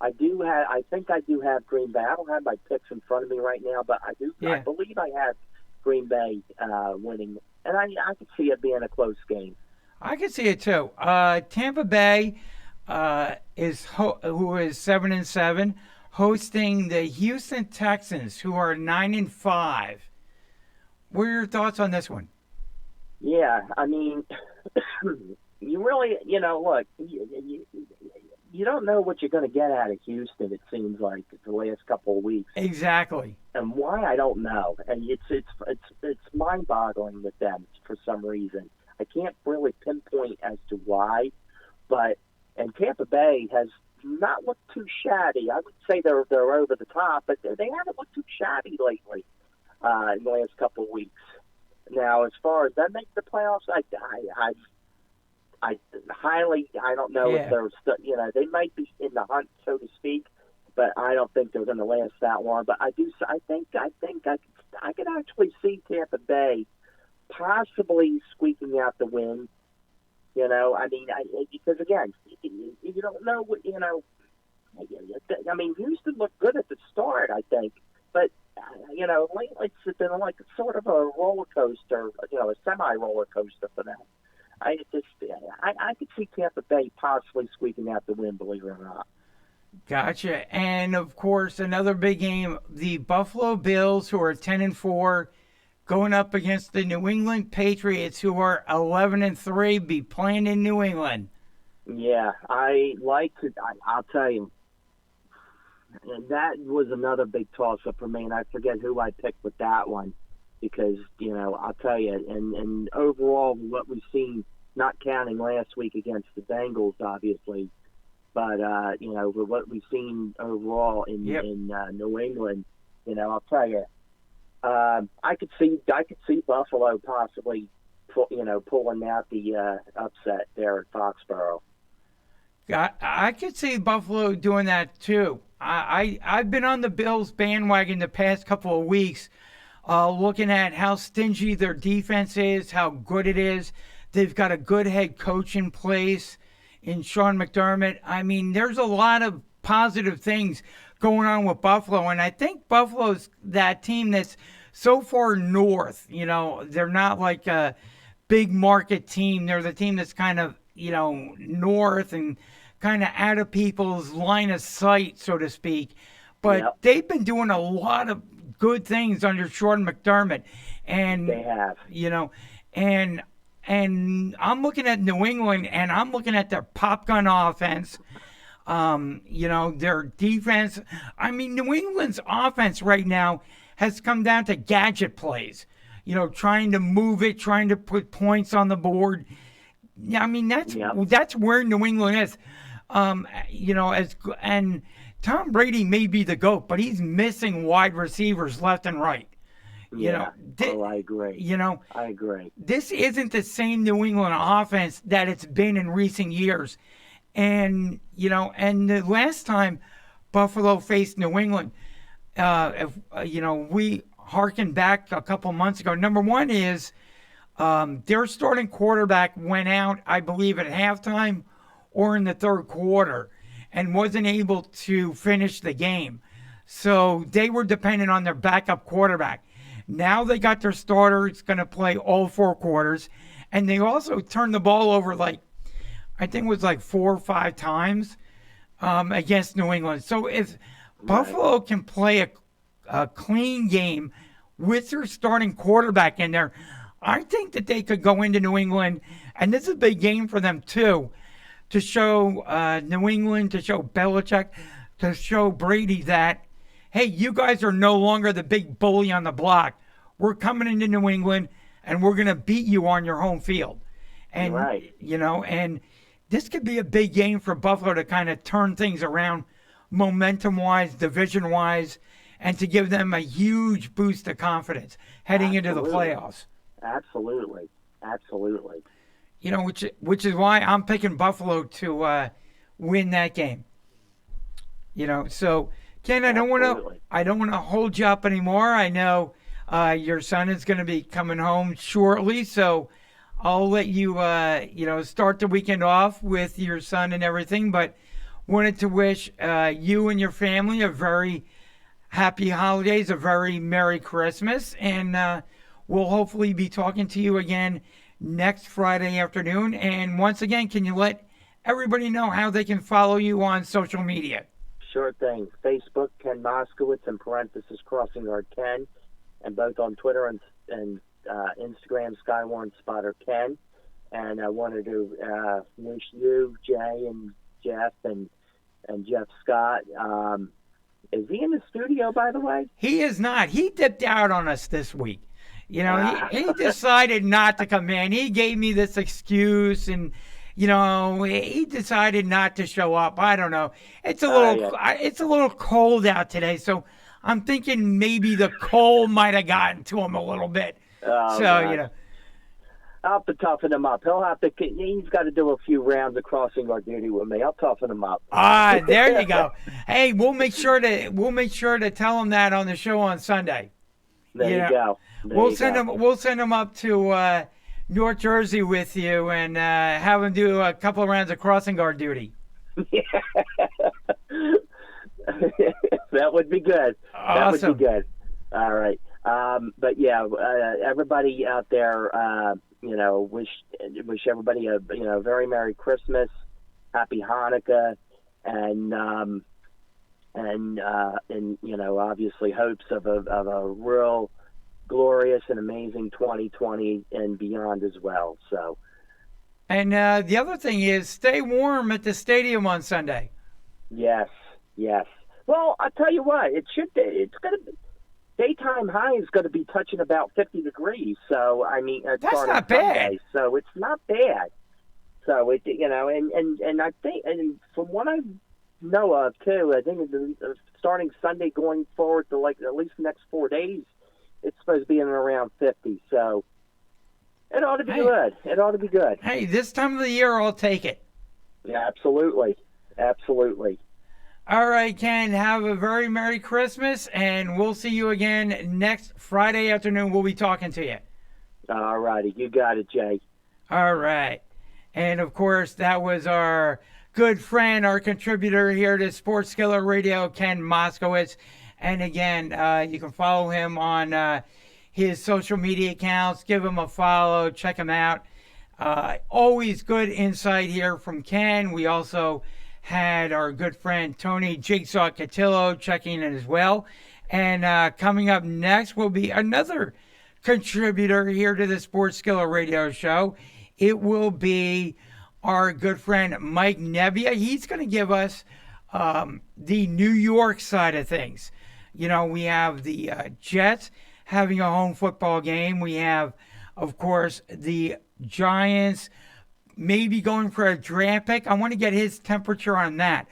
I think I do have Green Bay. I don't have my picks in front of me right now, but I do. Yeah. I believe I have Green Bay winning, and I could see it being a close game. I could see it too. Tampa Bay who is 7-7, hosting the Houston Texans, who are 9-5. What are your thoughts on this one? Yeah, I mean, you really, look, you don't know what you're going to get out of Houston, it seems like, the last couple of weeks. Exactly. And why, I don't know. And it's mind-boggling with them for some reason. I can't really pinpoint as to why, and Tampa Bay has not looked too shabby. I would say they're over the top, but they haven't looked too shabby lately in the last couple of weeks. Now, as far as them making the playoffs, I don't know if they're they might be in the hunt, so to speak, but I don't think they're going to last that long. But I think I could actually see Tampa Bay possibly squeaking out the win. Because again, you don't know what Houston looked good at the start, I think, but lately it's been like sort of a roller coaster, a semi-roller coaster for them. I could see Tampa Bay possibly squeaking out the win, believe it or not. Gotcha. And of course, another big game: the Buffalo Bills, who are 10-4. Going up against the New England Patriots, who are 11-3, be playing in New England. Yeah, I'll tell you, and that was another big toss-up for me, and I forget who I picked with that one, because I'll tell you, and overall, what we've seen, not counting last week against the Bengals, obviously, but what we've seen overall in New England, I'll tell you. I could see Buffalo possibly, pulling out the upset there at Foxborough. I could see Buffalo doing that too. I've been on the Bills bandwagon the past couple of weeks, looking at how stingy their defense is, how good it is. They've got a good head coach in place in Sean McDermott. I mean, there's a lot of positive things going on with Buffalo, and I think Buffalo's that team that's so far north. They're not like a big market team. They're the team that's kind of north and kind of out of people's line of sight, so to speak. But they've been doing a lot of good things under Sean McDermott, and they have. And I'm looking at New England, and I'm looking at their pop gun offense. Their defense. I mean, New England's offense right now has come down to gadget plays. Trying to move it, trying to put points on the board. Yeah, I mean that's where New England is. And Tom Brady may be the GOAT, but he's missing wide receivers left and right. I agree. I agree. This isn't the same New England offense that it's been in recent years. And, and the last time Buffalo faced New England, we harken back a couple months ago. Number one is their starting quarterback went out, I believe, at halftime or in the third quarter and wasn't able to finish the game. So they were dependent on their backup quarterback. Now they got their starter. It's going to play all 4 quarters. And they also turned the ball over I think it was 4 or 5 times against New England. So if Buffalo can play a clean game with their starting quarterback in there, I think that they could go into New England, and this is a big game for them too, to show New England, to show Belichick, to show Brady that, hey, you guys are no longer the big bully on the block. We're coming into New England, and we're going to beat you on your home field. And, and this could be a big game for Buffalo to kind of turn things around momentum-wise, division-wise, and to give them a huge boost of confidence heading into the playoffs. Absolutely. Which is why I'm picking Buffalo to win that game. So Ken, I don't want to hold you up anymore. I know your son is going to be coming home shortly, so I'll let you start the weekend off with your son and everything. But wanted to wish you and your family a very happy holidays, a very Merry Christmas, and we'll hopefully be talking to you again next Friday afternoon. And once again, can you let everybody know how they can follow you on social media? Sure thing. Facebook, Ken Moskowitz, in parentheses, Crossing Guard Ken, and both on Twitter and Instagram, Skywarn Spotter Ken. And I wanted to wish you, Jay, and Jeff, and Jeff Scott. Is he in the studio, by the way? He is not. He dipped out on us this week. He decided not to come in. He gave me this excuse, and he decided not to show up. I don't know. It's a little cold out today, so I'm thinking maybe the cold might have gotten to him a little bit. Oh, so God. I'll have to toughen him up. He's got to do a few rounds of crossing guard duty with me. I'll toughen him up. There you go. Hey, we'll make sure to tell him that on the show on Sunday. There you go. We'll send him up to North Jersey with you and have him do a couple of rounds of crossing guard duty. That would be good. Awesome. That would be good. All right. But yeah, everybody out there, wish everybody a very Merry Christmas, Happy Hanukkah, and obviously hopes of a real glorious and amazing 2020 and beyond as well. So. And the other thing is, stay warm at the stadium on Sunday. Yes. Well, I'll tell you what, it's going to be. Daytime high is going to be touching about 50 degrees. So, I mean, that's not bad. Sunday, so it's not bad. So, and I think, and from what I know of, too, I think starting Sunday going forward to at least the next 4 days, it's supposed to be in and around 50. So, it ought to be good. It ought to be good. Hey, this time of the year, I'll take it. Yeah, absolutely. All right, Ken, have a very Merry Christmas, and we'll see you again next Friday afternoon. We'll be talking to you. All righty. You got it, Jay. All right. And, of course, that was our good friend, our contributor here to Sports Skillet Radio, Ken Moskowitz. And, again, you can follow him on his social media accounts. Give him a follow. Check him out. Always good insight here from Ken. We also had our good friend Tony Jigsaw Cotillo checking in as well. And coming up next will be another contributor here to the Sports Skillet Radio Show. It will be our good friend Mike Nebbia. He's going to give us the New York side of things. We have the Jets having a home football game. We have, of course, the Giants maybe going for a draft pick. I want to get his temperature on that.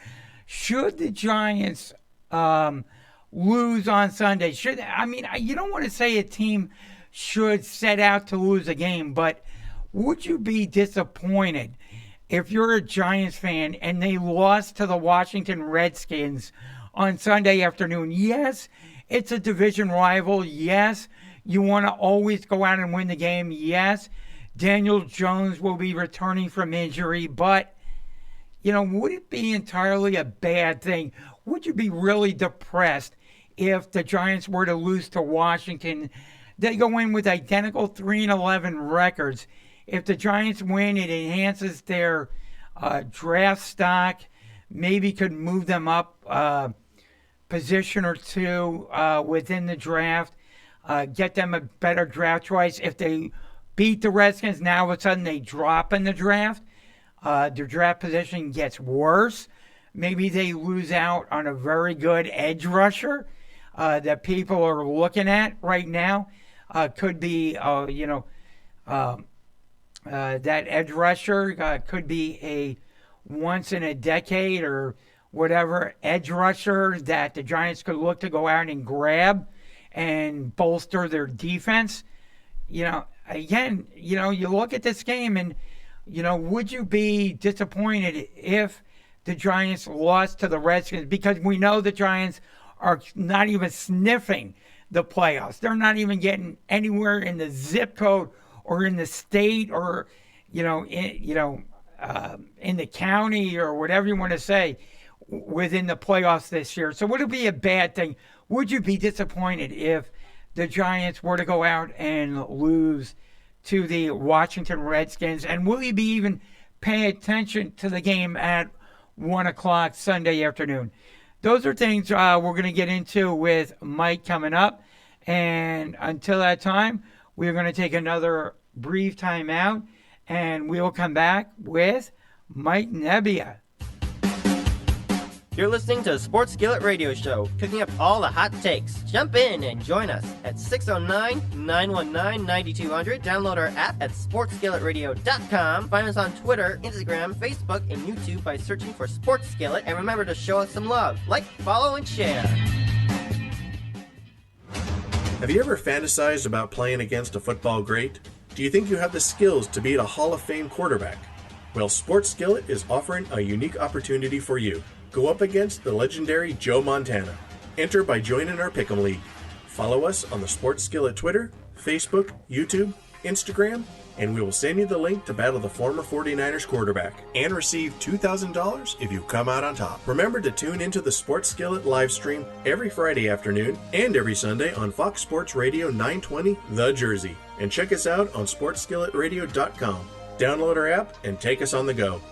Should the Giants lose on Sunday? You don't want to say a team should set out to lose a game, but would you be disappointed if you're a Giants fan and they lost to the Washington Redskins on Sunday afternoon? Yes, it's a division rival. Yes, you want to always go out and win the game. Yes, Daniel Jones will be returning from injury, but, would it be entirely a bad thing? Would you be really depressed if the Giants were to lose to Washington? They go in with identical 3-11 records. If the Giants win, it enhances their draft stock, maybe could move them up position or two within the draft, get them a better draft choice. If they beat the Redskins, now all of a sudden they drop in the draft. Their draft position gets worse. Maybe they lose out on a very good edge rusher that people are looking at right now. Could be, that edge rusher could be a once in a decade or whatever edge rusher that the Giants could look to go out and grab and bolster their defense. Again, you look at this game and, would you be disappointed if the Giants lost to the Redskins? Because we know the Giants are not even sniffing the playoffs. They're not even getting anywhere in the zip code or in the state or, in the county or whatever you want to say within the playoffs this year. So would it be a bad thing? Would you be disappointed if the Giants were to go out and lose to the Washington Redskins? And will you be even paying attention to the game at 1 o'clock Sunday afternoon? Those are things we're going to get into with Mike coming up. And until that time, we're going to take another brief time out, and we'll come back with Mike Nebbia. You're listening to the Sports Skillet Radio Show, cooking up all the hot takes. Jump in and join us at 609-919-9200. Download our app at sportsskilletradio.com. Find us on Twitter, Instagram, Facebook, and YouTube by searching for Sports Skillet. And remember to show us some love. Like, follow, and share. Have you ever fantasized about playing against a football great? Do you think you have the skills to beat a Hall of Fame quarterback? Well, Sports Skillet is offering a unique opportunity for you. Go up against the legendary Joe Montana. Enter by joining our Pick'em League. Follow us on the Sports Skillet Twitter, Facebook, YouTube, Instagram, and we will send you the link to battle the former 49ers quarterback and receive $2,000 if you come out on top. Remember to tune into the Sports Skillet live stream every Friday afternoon and every Sunday on Fox Sports Radio 920 The Jersey. And check us out on sportsskilletradio.com. Download our app and take us on the go.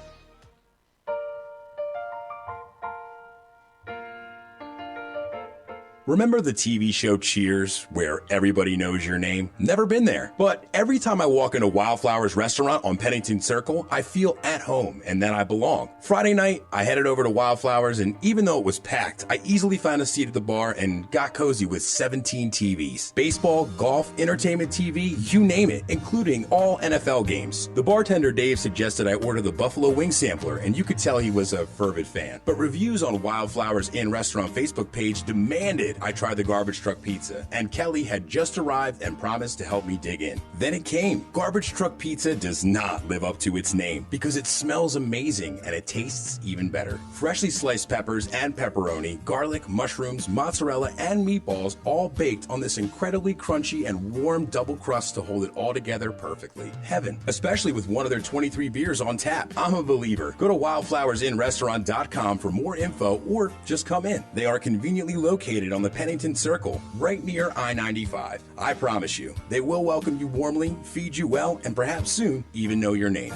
Remember the TV show Cheers, where everybody knows your name? Never been there. But every time I walk into Wildflowers restaurant on Pennington Circle, I feel at home and that I belong. Friday night, I headed over to Wildflowers, and even though it was packed, I easily found a seat at the bar and got cozy with 17 TVs. Baseball, golf, entertainment TV, you name it, including all NFL games. The bartender Dave suggested I order the Buffalo Wing Sampler, and you could tell he was a fervent fan. But reviews on Wildflowers Inn restaurant Facebook page demanded I tried the garbage truck pizza, and Kelly had just arrived and promised to help me dig in. Then it came. Garbage truck pizza does not live up to its name because it smells amazing and it tastes even better. Freshly sliced peppers and pepperoni, garlic, mushrooms, mozzarella, and meatballs all baked on this incredibly crunchy and warm double crust to hold it all together perfectly. Heaven, especially with one of their 23 beers on tap. I'm a believer. Go to wildflowersinrestaurant.com for more info or just come in. They are conveniently located on the Pennington Circle, right near I-95. I promise you, they will welcome you warmly, feed you well, and perhaps soon even know your name.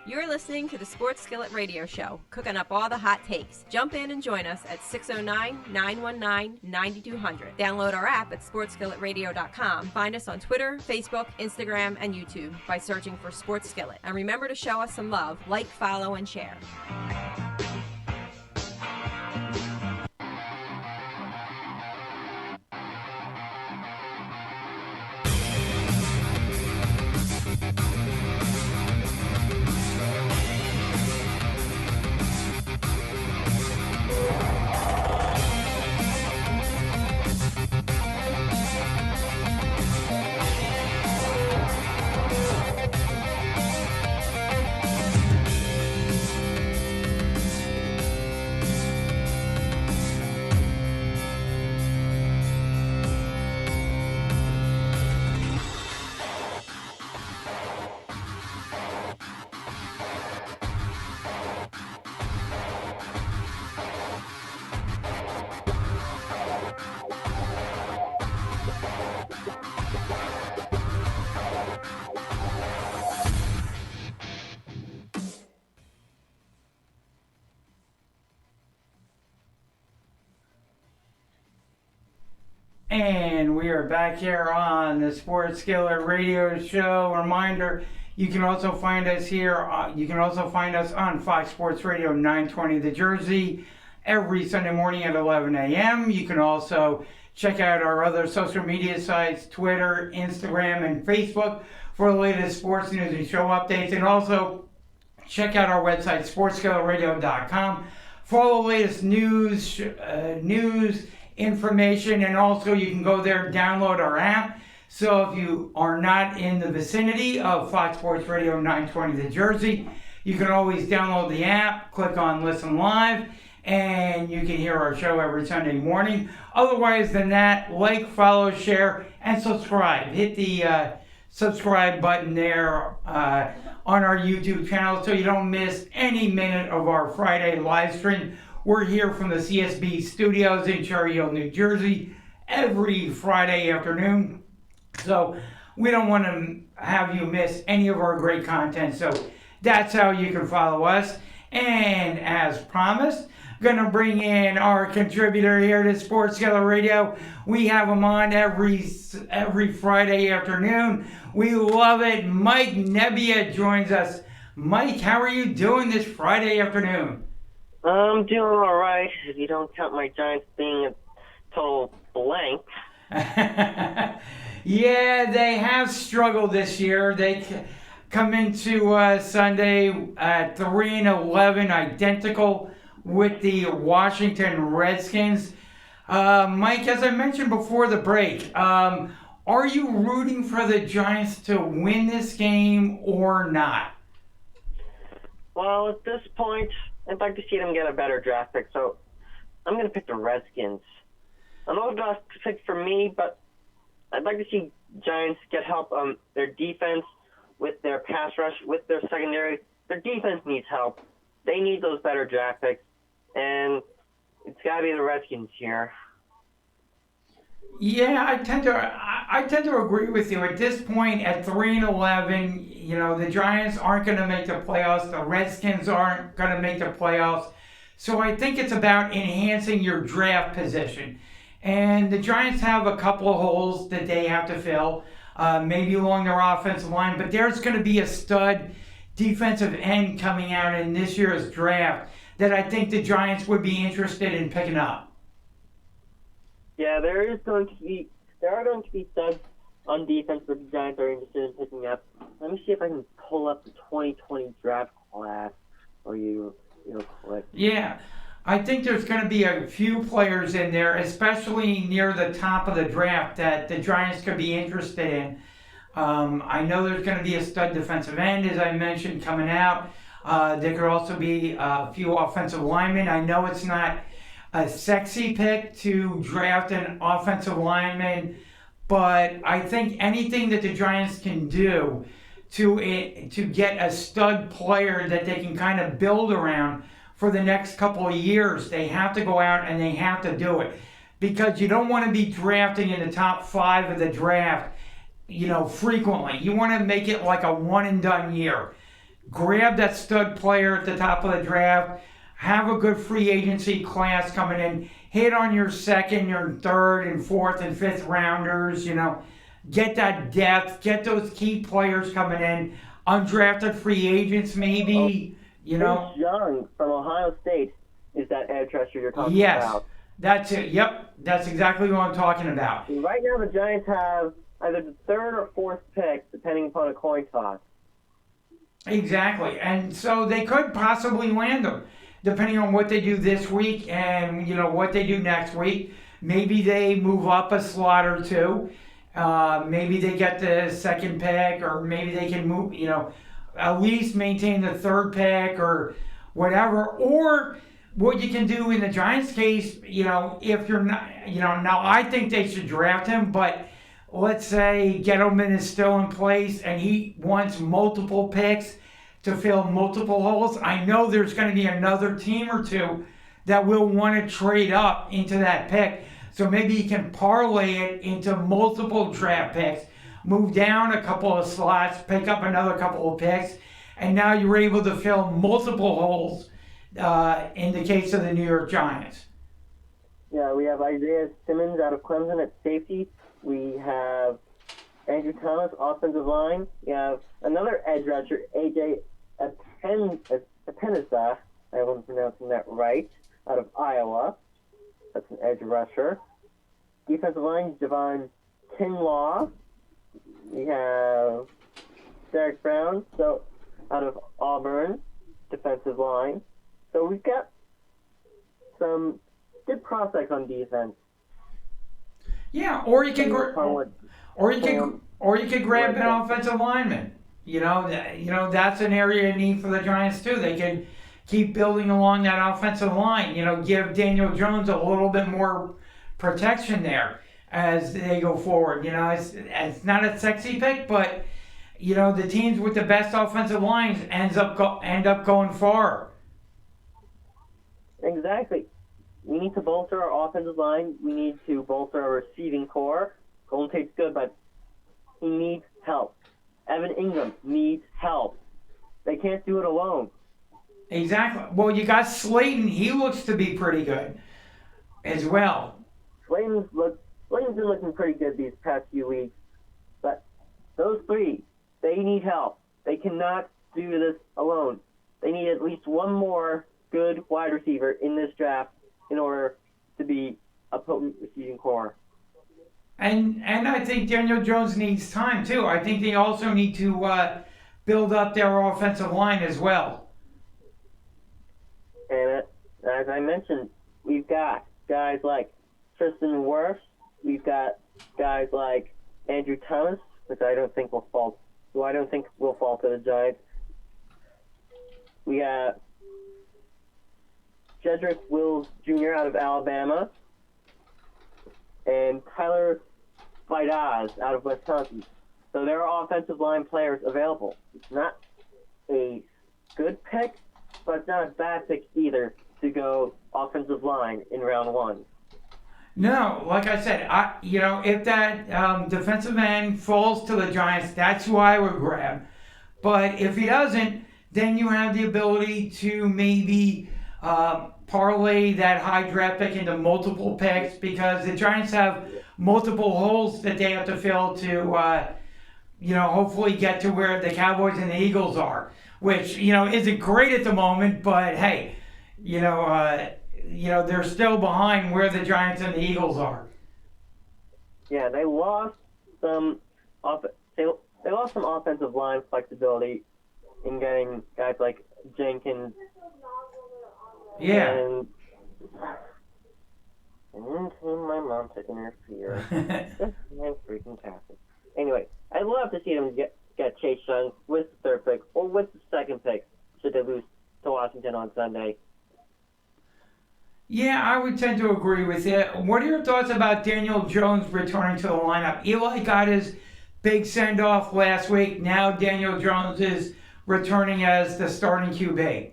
You're listening to the Sports Skillet Radio Show, cooking up all the hot takes. Jump in and join us at 609-919-9200. Download our app at sportsskilletradio.com. Find us on Twitter, Facebook, Instagram, and YouTube by searching for Sports Skillet. And remember to show us some love. Like, follow, and share. And we are back here on the Sports Skillet Radio Show. Reminder, you can also find us here. You can also find us on Fox Sports Radio 920 The Jersey every Sunday morning at 11 a.m. You can also check out our other social media sites, Twitter, Instagram, and Facebook for the latest sports news and show updates. And also check out our website, sportsskilletradio.com, for all the latest news, information, and also you can go there and download our app. So if you are not in the vicinity of Fox Sports Radio 920 The Jersey, you can always download the app, click on Listen Live, and you can hear our show every Sunday morning. Otherwise than that, like, follow, share, and subscribe. Hit the subscribe button there on our YouTube channel so you don't miss any minute of our Friday live stream. We're here from the CSB studios in Cherry Hill, New Jersey, every Friday afternoon. So we don't want to have you miss any of our great content. So that's how you can follow us. And as promised, gonna bring in our contributor here to Sports Skillet Radio. We have him on every Friday afternoon. We love it. Mike Nebbia joins us. Mike, how are you doing this Friday afternoon? I'm doing all right, if you don't count my Giants being a total blank. Yeah, they have struggled this year. They come into Sunday at 3-11, identical with the Washington Redskins. Mike, as I mentioned before the break, are you rooting for the Giants to win this game or not? Well, at this point, I'd like to see them get a better draft pick, so I'm going to pick the Redskins. An old draft pick for me, but I'd like to see Giants get help on their defense with their pass rush, with their secondary. Their defense needs help. They need those better draft picks, and it's got to be the Redskins here. Yeah, I tend to agree with you. At this point, at 3-11, you know, the Giants aren't going to make the playoffs. The Redskins aren't going to make the playoffs. So I think it's about enhancing your draft position. And the Giants have a couple of holes that they have to fill, maybe along their offensive line. But there's going to be a stud defensive end coming out in this year's draft that I think the Giants would be interested in picking up. Yeah, there are going to be studs on defense that the Giants are interested in picking up. Let me see if I can pull up the 2020 draft class for you real quick. Yeah, I think there's going to be a few players in there, especially near the top of the draft, that the Giants could be interested in. I know there's going to be a stud defensive end, as I mentioned, coming out. There could also be a few offensive linemen. I know it's not a sexy pick to draft an offensive lineman, but I think anything that the Giants can do to get a stud player that they can kind of build around for the next couple of years, they have to go out and they have to do it. Because you don't want to be drafting in the top 5 of the draft, you know, frequently. You want to make it like a one and done year. Grab that stud player at the top of the draft. Have a good free agency class coming in. Hit on your second, your third, and fourth, and fifth rounders. You know, get that depth. Get those key players coming in. Undrafted free agents, maybe. You know, Chase Young from Ohio State is that edge rusher you're talking yes, about. That's it. Yep, that's exactly what I'm talking about. Right now, the Giants have either the 3rd or 4th pick, depending upon a coin toss. Exactly, and so they could possibly land them, depending on what they do this week and, you know, what they do next week. Maybe they move up a slot or two. Maybe they get the 2nd pick, or maybe they can move, you know, at least maintain the 3rd pick or whatever. Or what you can do in the Giants case, you know, if you're not, you know, now I think they should draft him, but let's say Gettleman is still in place and he wants multiple picks to fill multiple holes. I know there's going to be another team or two that will want to trade up into that pick. So maybe you can parlay it into multiple draft picks, move down a couple of slots, pick up another couple of picks, and now you're able to fill multiple holes in the case of the New York Giants. Yeah, we have Isaiah Simmons out of Clemson at safety. We have Andrew Thomas, offensive line. We have another edge rusher, A.J. Epinesa, I wasn't pronouncing that right, out of Iowa. That's an edge rusher. Defensive line, Javon Kinlaw. We have Derek Brown, so out of Auburn, defensive line. So we've got some good prospects on defense. Yeah, or you can grab an offensive lineman. You know that's an area of need for the Giants too. They can keep building along that offensive line. You know, give Daniel Jones a little bit more protection there as they go forward. You know, it's not a sexy pick, but you know the teams with the best offensive lines end up going far. Exactly. We need to bolster our offensive line. We need to bolster our receiving core. Golden Tate's good, but he needs help. Evan Ingram needs help. They can't do it alone. Exactly. Well, you got Slayton. He looks to be pretty good as well. Slayton's been looking pretty good these past few weeks, but those three, they need help. They cannot do this alone. They need at least one more good wide receiver in this draft in order to be a potent receiving core. And I think Daniel Jones needs time too. I think they also need to build up their offensive line as well. And as I mentioned, we've got guys like Tristan Wirfs. We've got guys like Andrew Thomas, which I don't think will fall to the Giants. We got Jedrick Wills Jr. out of Alabama, and Tyler Vidaz out of Wisconsin. So there are offensive line players available. It's not a good pick, but it's not a bad pick either to go offensive line in round one. No, like I said, if that defensive end falls to the Giants, that's who I would grab. But if he doesn't, then you have the ability to maybe parlay that high draft pick into multiple picks, because the Giants have multiple holes that they have to fill to, hopefully get to where the Cowboys and the Eagles are, which, isn't great at the moment, but hey, they're still behind where the Giants and the Eagles are. Yeah, they lost some offensive line flexibility in getting guys like Jenkins. Yeah. And then came my mom to interfere. Just man freaking tastic. Anyway, I'd love to see them get Chase Young with the third pick or with the second pick should they lose to Washington on Sunday. Yeah, I would tend to agree with you. What are your thoughts about Daniel Jones returning to the lineup? Eli got his big send-off last week. Now Daniel Jones is returning as the starting QB.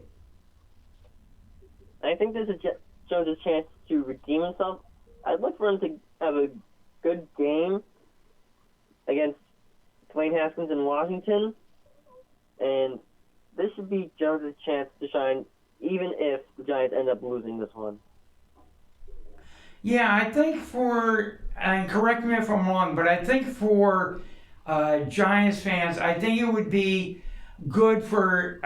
I think this is Jones' chance to redeem himself. I'd look for him to have a good game against Dwayne Haskins in Washington, and this should be Jones' chance to shine, even if the Giants end up losing this one. Yeah, I think and correct me if I'm wrong, but I think for Giants fans, I think it would be good for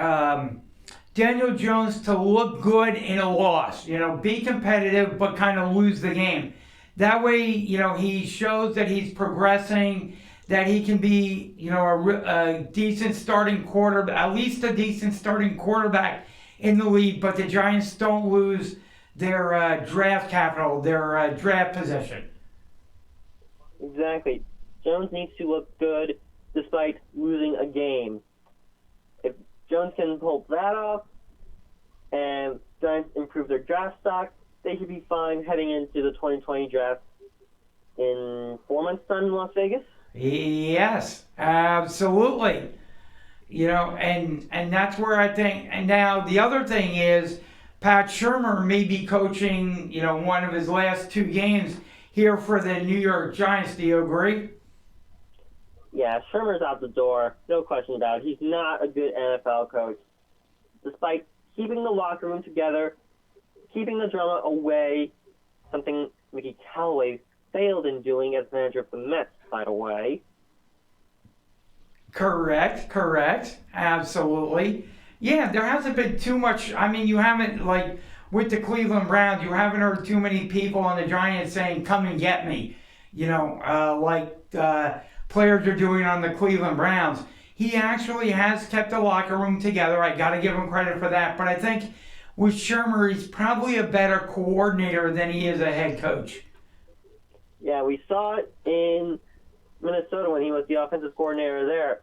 Daniel Jones to look good in a loss. Be competitive, but kind of lose the game. That way, he shows that he's progressing, that he can be, a decent starting quarterback, at least a decent starting quarterback in the league, but the Giants don't lose their draft capital, their draft position. Exactly. Jones needs to look good despite losing a game. If Jones can pull that off and Giants improve their draft stock, they should be fine heading into the 2020 draft in 4 months' time in Las Vegas. Yes, absolutely. And that's where I think. And now the other thing is, Pat Shurmur may be coaching, one of his last 2 games here for the New York Giants. Do you agree? Yeah, Shurmur's out the door. No question about it. He's not a good NFL coach. Despite keeping the locker room together, keeping the drama away, something Mickey Callaway failed in doing as manager of the Mets, by the way. Correct. Absolutely. Yeah, there hasn't been too much. I mean, you haven't, like, with the Cleveland Browns, you haven't heard too many people on the Giants saying, come and get me, like players are doing on the Cleveland Browns. He actually has kept the locker room together. I got to give him credit for that. But I think with Shurmur, he's probably a better coordinator than he is a head coach. Yeah, we saw it in Minnesota when he was the offensive coordinator there.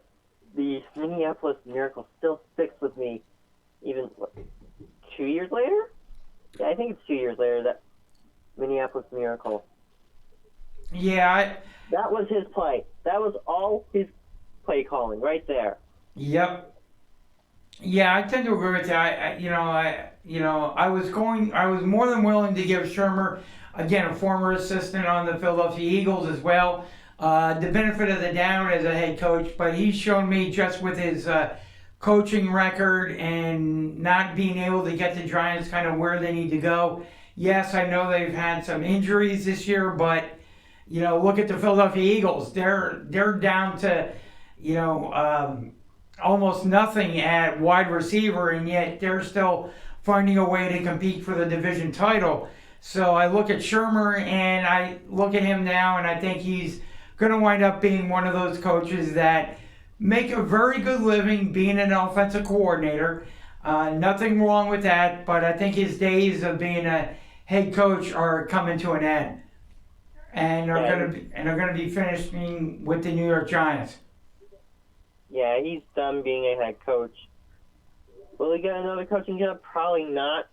The Minneapolis Miracle still sticks with me even, 2 years later? Yeah, I think it's 2 years later, that Minneapolis Miracle. Yeah. That was his play. That was all his play calling right there. Yep. Yeah, I tend to agree with you. I was more than willing to give Shurmur, again, a former assistant on the Philadelphia Eagles as well, the benefit of the doubt as a head coach, but he's shown me just with his coaching record and not being able to get the Giants kind of where they need to go. Yes, I know they've had some injuries this year, but look at the Philadelphia Eagles. They're down to almost nothing at wide receiver, and yet they're still finding a way to compete for the division title. So I look at Shermer and I look at him now, and I think he's going to wind up being one of those coaches that make a very good living being an offensive coordinator. Nothing wrong with that, but I think his days of being a head coach are coming to an end, and are going to be finishing with the New York Giants. Yeah, he's done being a head coach. Will he get another coaching job? Probably not.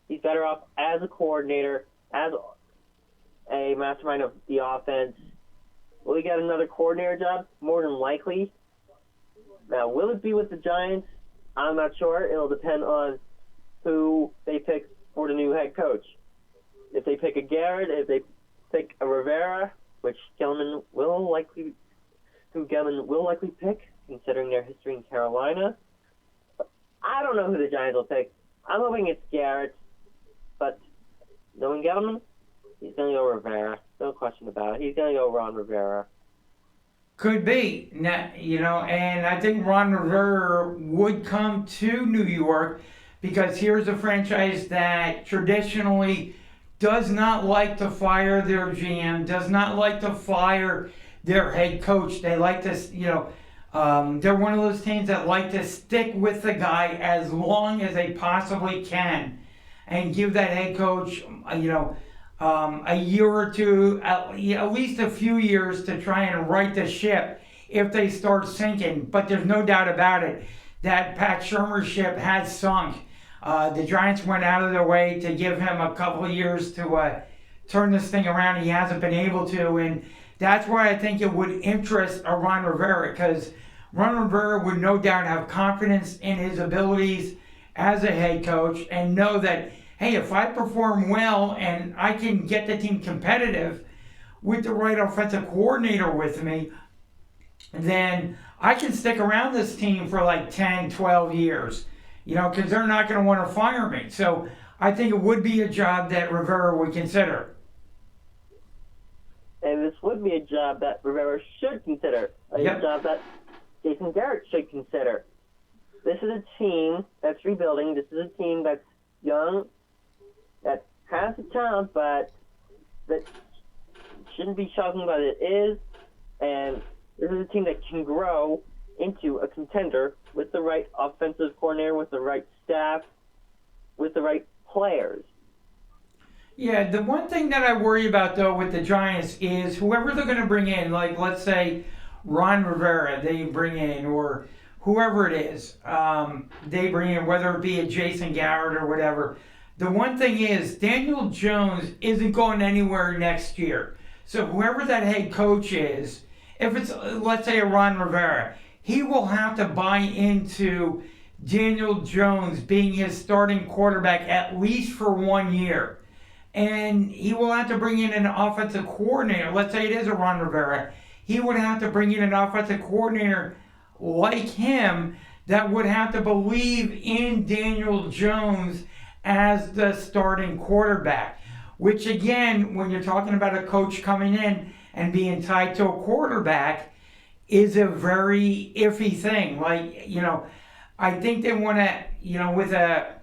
He's better off as a coordinator, as a mastermind of the offense. Will he get another coordinator job? More than likely. Now, will it be with the Giants? I'm not sure. It'll depend on who they pick for the new head coach. If they pick a Garrett, if they pick a Rivera, which Gelman will likely pick, considering their history in Carolina. I don't know who the Giants will pick. I'm hoping it's Garrett, but knowing Gelman, he's going to go Rivera. No question about it. He's going to go Ron Rivera. Could be, and I think Ron Rivera would come to New York because here's a franchise that traditionally does not like to fire their GM, does not like to fire their head coach. They like to, they're one of those teams that like to stick with the guy as long as they possibly can and give that head coach, a year or two, at least a few years to try and right the ship if they start sinking. But there's no doubt about it that Pat Shermer's ship has sunk. The Giants went out of their way to give him a couple of years to turn this thing around. He hasn't been able to, and that's why I think it would interest Ron Rivera, because Ron Rivera would no doubt have confidence in his abilities as a head coach and know that, hey, if I perform well and I can get the team competitive with the right offensive coordinator with me, then I can stick around this team for like 10, 12 years, because they're not going to want to fire me. So I think it would be a job that Rivera would consider. And this would be a job that Rivera should consider. A job that Jason Garrett should consider. This is a team that's rebuilding. This is a team that's young, that has the talent, but that shouldn't be shocking, but it is. And this is a team that can grow into a contender with the right offensive coordinator, with the right staff, with the right players. Yeah, the one thing that I worry about, though, with the Giants is whoever they're going to bring in, like, let's say, Ron Rivera, they bring in, or whoever it is, they bring in, whether it be a Jason Garrett or whatever. The one thing is, Daniel Jones isn't going anywhere next year. So whoever that head coach is, if it's, let's say, a Ron Rivera, he will have to buy into Daniel Jones being his starting quarterback at least for 1 year. And he will have to bring in an offensive coordinator. Let's say it is a Ron Rivera. He would have to bring in an offensive coordinator like him that would have to believe in Daniel Jones as the starting quarterback. Which, again, when you're talking about a coach coming in and being tied to a quarterback, is a very iffy thing. Like, I think they want to, with a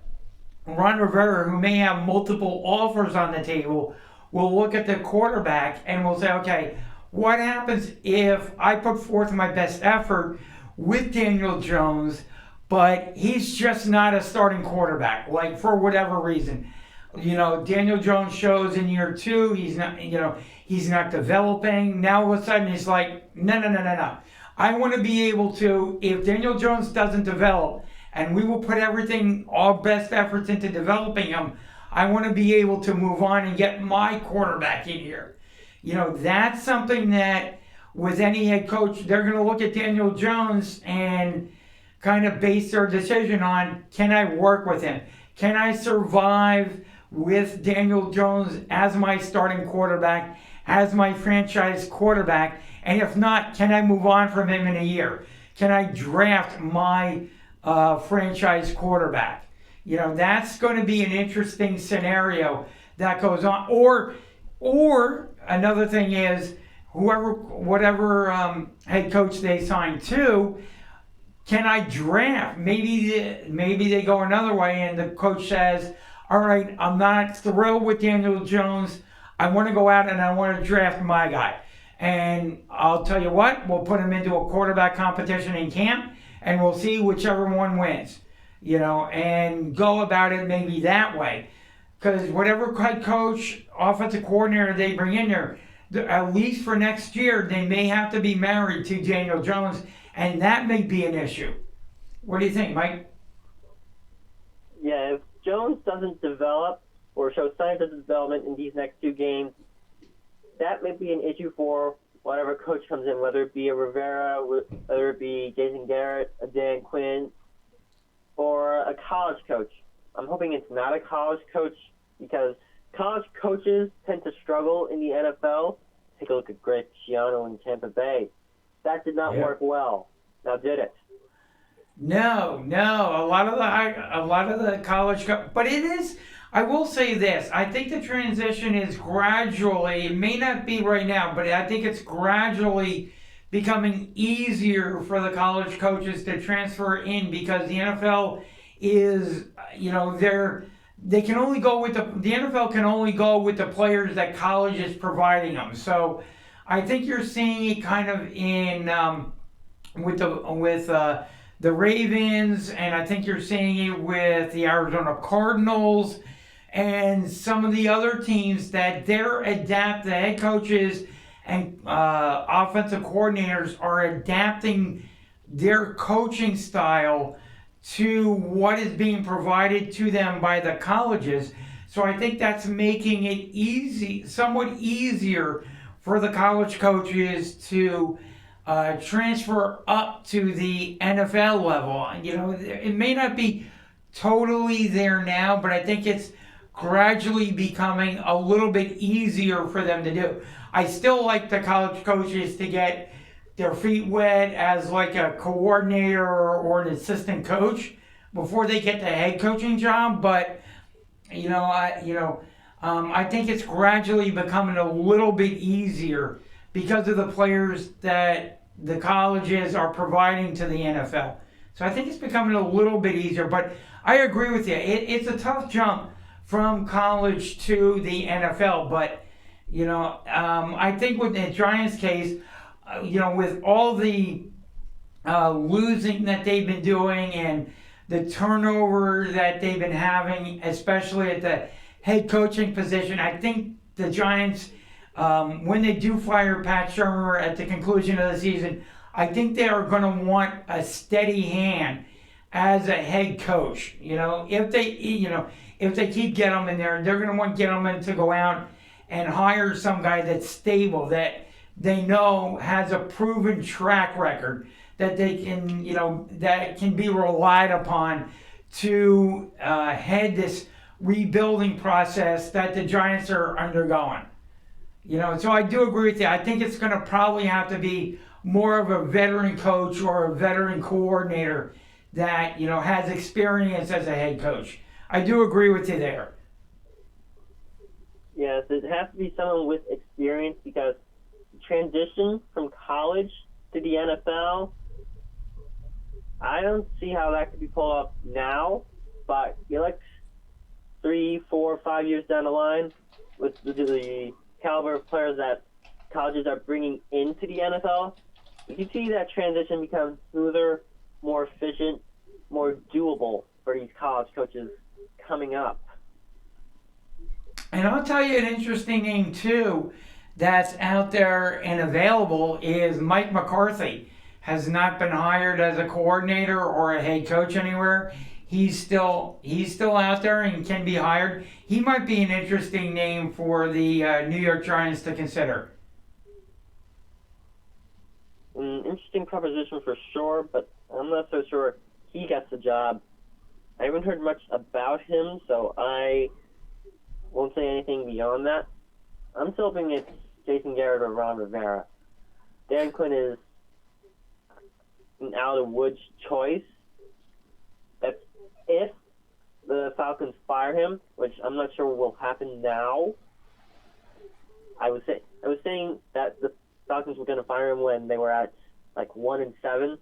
Ron Rivera, who may have multiple offers on the table, will look at the quarterback and will say, okay, what happens if I put forth my best effort with Daniel Jones, but he's just not a starting quarterback, like, for whatever reason. Daniel Jones shows in year 2, he's not developing. Now all of a sudden it's like, no. I want to be able to, if Daniel Jones doesn't develop, and we will put our best efforts into developing him, I want to be able to move on and get my quarterback in here. That's something that with any head coach, they're going to look at Daniel Jones and kind of base their decision on, can I work with him? Can I survive with Daniel Jones as my starting quarterback, as my franchise quarterback? And if not, can I move on from him in a year? Can I draft my franchise quarterback. You know, that's going to be an interesting scenario that goes on. Or another thing is, whatever head coach they sign to, can I draft? Maybe they go another way and the coach says, all right, I'm not thrilled with Daniel Jones. I want to go out and I want to draft my guy. And I'll tell you what, we'll put him into a quarterback competition in camp and we'll see whichever one wins, you know, and go about it maybe that way. Because whatever head coach, offensive coordinator they bring in there, at least for next year, they may have to be married to Daniel Jones, and that may be an issue. What do you think, Mike? Yeah, if Jones doesn't develop or show signs of development in these next 2 games, that may be an issue for whatever coach comes in, whether it be a Rivera, whether it be Jason Garrett, a Dan Quinn, or a college coach. I'm hoping it's not a college coach because college coaches tend to struggle in the NFL. Take a look at Greg Schiano in Tampa Bay. That did not work well. Now, did it? No. A lot of the college, but it is. I will say this. I think the transition is gradually. It may not be right now, but I think it's gradually becoming easier for the college coaches to transfer in because the NFL is, you know, they can only go with the NFL can only go with the players that college is providing them. So I think you're seeing it kind of in with the Ravens, and I think you're seeing it with the Arizona Cardinals and some of the other teams that the head coaches and offensive coordinators are adapting their coaching style to what is being provided to them by the colleges. So I think that's making it somewhat easier for the college coaches to transfer up to the NFL level. You know, it may not be totally there now, but I think it's gradually becoming a little bit easier for them to do. I still like the college coaches to get their feet wet as like a coordinator or an assistant coach before they get the head coaching job. But I think it's gradually becoming a little bit easier because of the players that the colleges are providing to the NFL. So I think it's becoming a little bit easier. But I agree with you. It's a tough jump from college to the NFL. But I think with the Giants case, with all the losing that they've been doing and the turnover that they've been having, especially at the head coaching position, I think the Giants, when they do fire Pat Shurmur at the conclusion of the season, I think they are going to want a steady hand as a head coach. If they keep Gettleman there, they're going to want Gettleman to go out and hire some guy that's stable, that they know has a proven track record, that they can, that can be relied upon to head this rebuilding process that the Giants are undergoing. So I do agree with you. I think it's going to probably have to be more of a veteran coach or a veteran coordinator that, has experience as a head coach. I do agree with you there. Yes, it has to be someone with experience because transition from college to the NFL, I don't see how that could be pulled off now, but like 3, 4, 5 years down the line with the caliber of players that colleges are bringing into the NFL, you can see that transition become smoother, more efficient, more doable for these college coaches coming up. And I'll tell you an interesting name too that's out there and available is Mike McCarthy. Has not been hired as a coordinator or a head coach anywhere. He's still out there and can be hired. He might be an interesting name for the New York Giants to consider. An interesting proposition for sure, but I'm not so sure he gets the job. I haven't heard much about him, so I won't say anything beyond that. I'm still hoping it's Jason Garrett or Ron Rivera. Dan Quinn is an out-of-the-woods choice, Falcons fire him, which I'm not sure will happen now. I was saying that the Falcons were going to fire him when they were at like 1-7.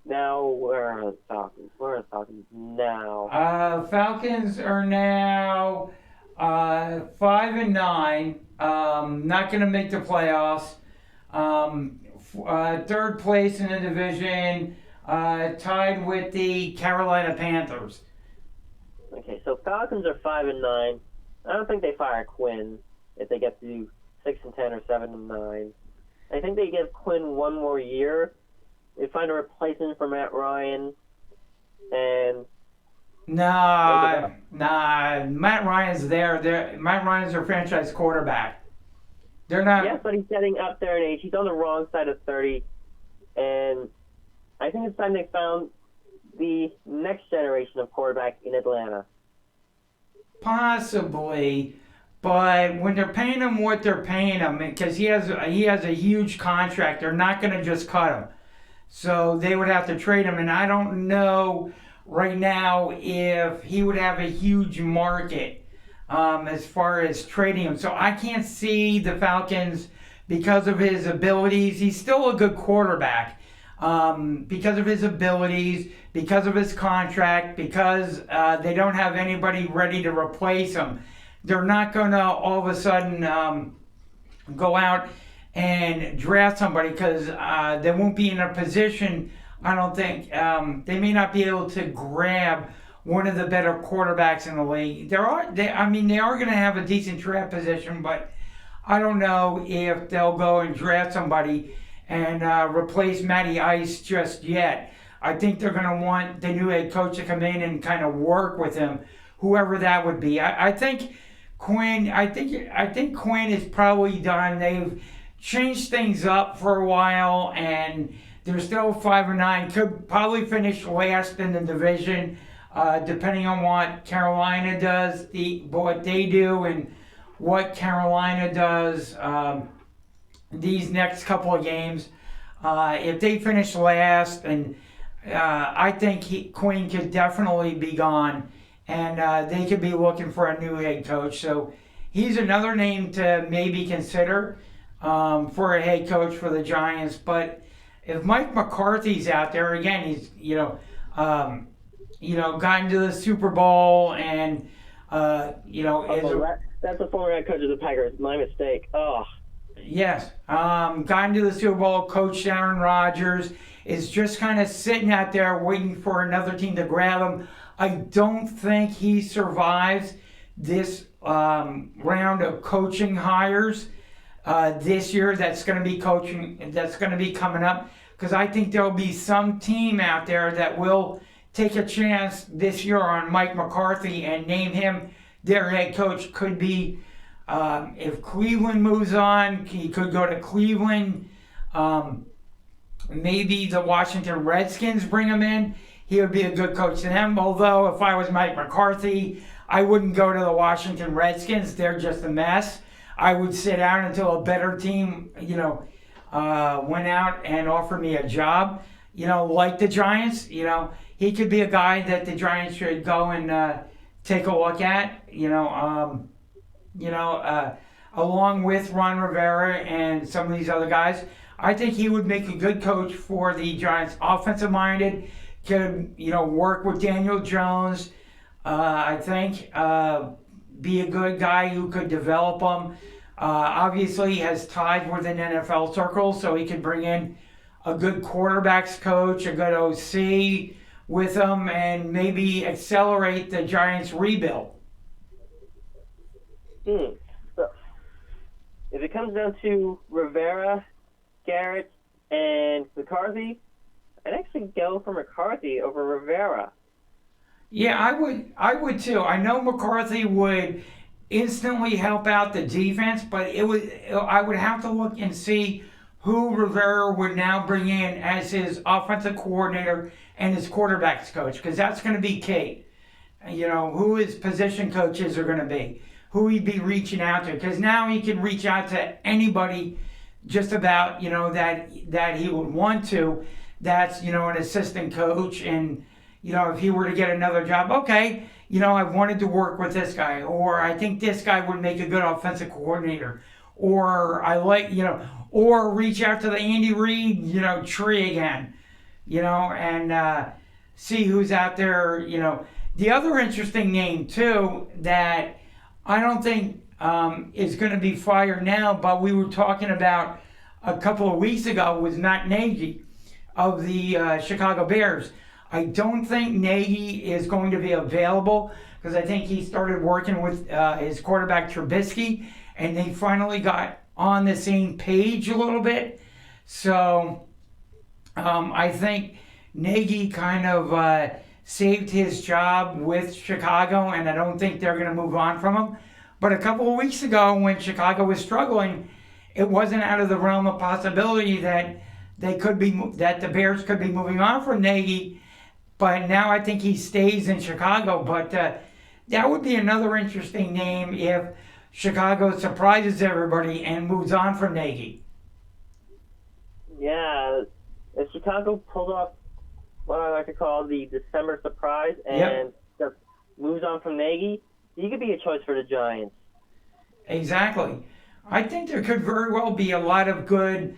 Now where are the Falcons? Where are the Falcons now? Falcons are now 5-9. Not going to make the playoffs. Third place in the division, tied with the Carolina Panthers. Okay, so Falcons are 5-9. I don't think they fire Quinn if they get to 6-10 or 7-9. I think they give Quinn one more year. They find a replacement for Matt Ryan, and Nah. Matt Ryan's there. Matt Ryan's their franchise quarterback. They're not. Yes, but he's getting up there in age. He's on the wrong side of 30, and I think it's time they found the next generation of quarterback in Atlanta. Possibly, but when they're paying him what they're paying him, because he has a huge contract, they're not going to just cut him. So they would have to trade him, and I don't know right now if he would have a huge market as far as trading him. So I can't see the Falcons, because of his abilities. He's still a good quarterback. Because of his abilities, because of his contract, because they don't have anybody ready to replace him. They're not going to all of a sudden go out and draft somebody, because they won't be in a position, I don't think. They may not be able to grab one of the better quarterbacks in the league. They are going to have a decent draft position, but I don't know if they'll go and draft somebody and replace Matty Ice just yet. I think they're going to want the new head coach to come in and kind of work with him, whoever that would be. I think Quinn. I think Quinn is probably done. They've changed things up for a while, and they're still 5-9. Could probably finish last in the division, depending on what Carolina does, what they do, and what Carolina does these next couple of games. If they finish last, and I think Quinn could definitely be gone, and they could be looking for a new head coach. So he's another name to maybe consider for a head coach for the Giants. But if Mike McCarthy's out there again, he's gotten to the Super Bowl, and that's a former head coach of the Packers. My mistake. Oh. Yes, gotten to the Super Bowl. Coach Aaron Rodgers is just kind of sitting out there waiting for another team to grab him. I don't think he survives this round of coaching hires this year. That's going to be coming up, because I think there'll be some team out there that will take a chance this year on Mike McCarthy and name him their head coach. Could be. If Cleveland moves on, he could go to Cleveland. Maybe the Washington Redskins bring him in. He would be a good coach to them. Although, if I was Mike McCarthy, I wouldn't go to the Washington Redskins. They're just a mess. I would sit down until a better team, went out and offered me a job. Like the Giants. He could be a guy that the Giants should go and take a look at. Along with Ron Rivera and some of these other guys. I think he would make a good coach for the Giants. Offensive minded, could, work with Daniel Jones. I think be a good guy who could develop them. Obviously has ties within NFL circles, so he could bring in a good quarterbacks coach, a good OC with him, and maybe accelerate the Giants' rebuild. So, if it comes down to Rivera, Garrett, and McCarthy, I'd actually go for McCarthy over Rivera. Yeah, I would too. I know McCarthy would instantly help out the defense, but I would have to look and see who Rivera would now bring in as his offensive coordinator and his quarterbacks coach, because that's going to be key. Who his position coaches are going to be, who he'd be reaching out to, because now he can reach out to anybody just about, that he would want to. That's, an assistant coach, and, if he were to get another job, okay, I wanted to work with this guy, or I think this guy would make a good offensive coordinator, or I like, or reach out to the Andy Reid, tree again, and see who's out there, The other interesting name, too, that I don't think is going to be fired now, but we were talking about a couple of weeks ago was Matt Nagy of the Chicago Bears. I don't think Nagy is going to be available because I think he started working with his quarterback Trubisky, and they finally got on the same page a little bit. So I think Nagy kind of saved his job with Chicago, and I don't think they're going to move on from him. But a couple of weeks ago, when Chicago was struggling, it wasn't out of the realm of possibility that that the Bears could be moving on from Nagy. But now I think he stays in Chicago. But that would be another interesting name if Chicago surprises everybody and moves on from Nagy. Yeah, if Chicago pulled off what I like to call the December surprise and just moves on from Nagy, he could be a choice for the Giants. Exactly. I think there could very well be a lot of good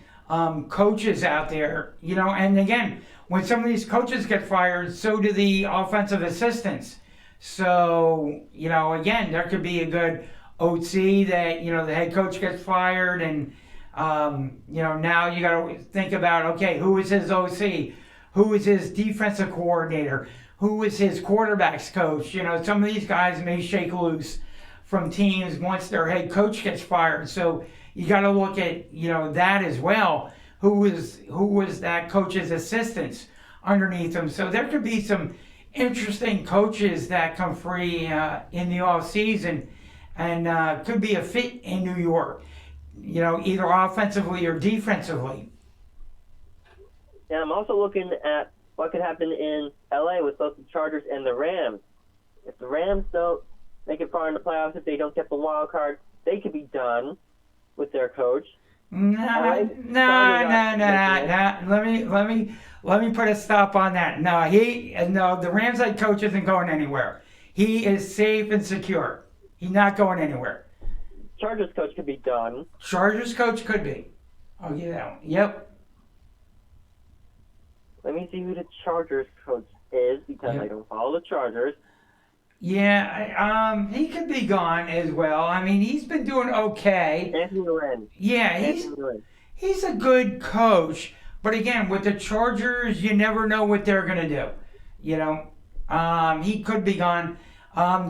coaches out there, and again, when some of these coaches get fired, so do the offensive assistants. So, again, there could be a good OC that, the head coach gets fired and, now you got to think about, okay, who is his OC? Who is his defensive coordinator? Who is his quarterbacks coach? Some of these guys may shake loose from teams once their head coach gets fired. So you got to look at, that as well. Who was that coach's assistants underneath him? So there could be some interesting coaches that come free in the off season, and could be a fit in New York. Either offensively or defensively. And I'm also looking at what could happen in LA with both the Chargers and the Rams. If the Rams don't make it far in the playoffs, if they don't get the wild card, they could be done with their coach. No. Let me put a stop on that. No, the Rams head coach isn't going anywhere. He is safe and secure. He's not going anywhere. Chargers coach could be done. Chargers coach could be. I'll give that one. Yep. Let me see who the Chargers coach is because I don't follow the Chargers. Yeah, he could be gone as well. I mean, he's been doing okay. Anthony Lynn. Yeah, he's a good coach. But again, with the Chargers, you never know what they're going to do. He could be gone.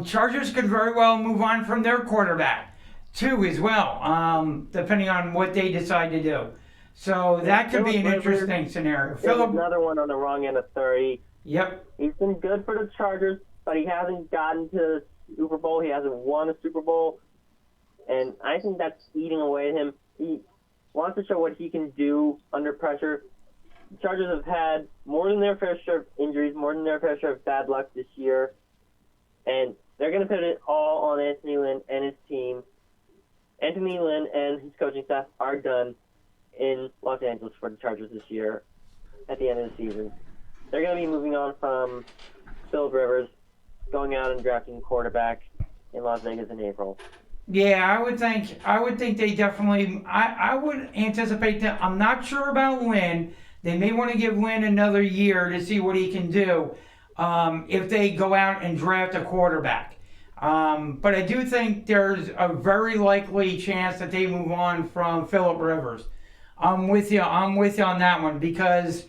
Chargers could very well move on from their quarterback, too, as well, depending on what they decide to do. So that could be an interesting scenario. Another one on the wrong end of 30. Yep. He's been good for the Chargers, but he hasn't gotten to the Super Bowl. He hasn't won a Super Bowl. And I think that's eating away at him. He wants to show what he can do under pressure. The Chargers have had more than their fair share of injuries, more than their fair share of bad luck this year. And they're going to put it all on Anthony Lynn and his team. Anthony Lynn and his coaching staff are done in Los Angeles for the Chargers this year at the end of the season. They're going to be moving on from Phillip Rivers, going out and drafting a quarterback in Las Vegas in April. Yeah, I would think they definitely. I would anticipate that. I'm not sure about Lynn. They may want to give Lynn another year to see what he can do if they go out and draft a quarterback. But I do think there's a very likely chance that they move on from Phillip Rivers. I'm with you on that one because,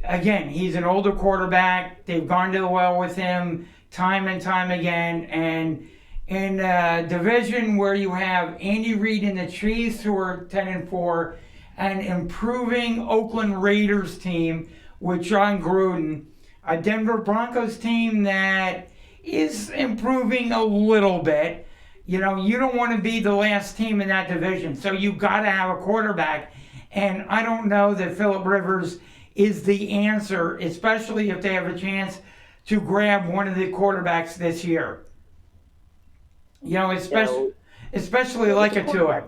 again, he's an older quarterback. They've gone to the well with him time and time again. And in a division where you have Andy Reid and the Chiefs, who are 10-4, an improving Oakland Raiders team with John Gruden, a Denver Broncos team that is improving a little bit. You don't want to be the last team in that division, so you got to have a quarterback. And I don't know that Phillip Rivers is the answer, especially if they have a chance to grab one of the quarterbacks this year. Especially like a Tua.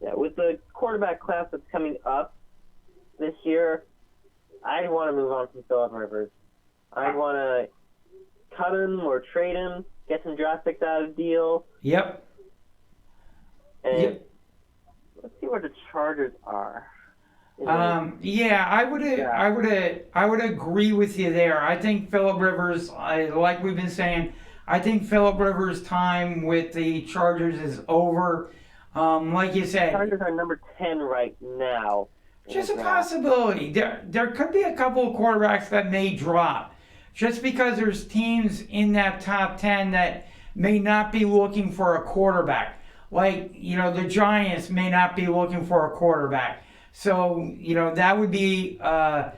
Yeah, with the quarterback class that's coming up this year, I want to move on from Phillip Rivers. I'd want to cut him or trade him, get some draft picks out of the deal. Yep. And let's see where the Chargers are. Yeah, I would agree with you there. I think Phillip Rivers, like we've been saying, I think Phillip Rivers' time with the Chargers is over. Like you said, Chargers are number 10 right now. Just a possibility. There could be a couple of quarterbacks that may drop. Just because there's teams in that top 10 that may not be looking for a quarterback. Like, the Giants may not be looking for a quarterback. So, that would be a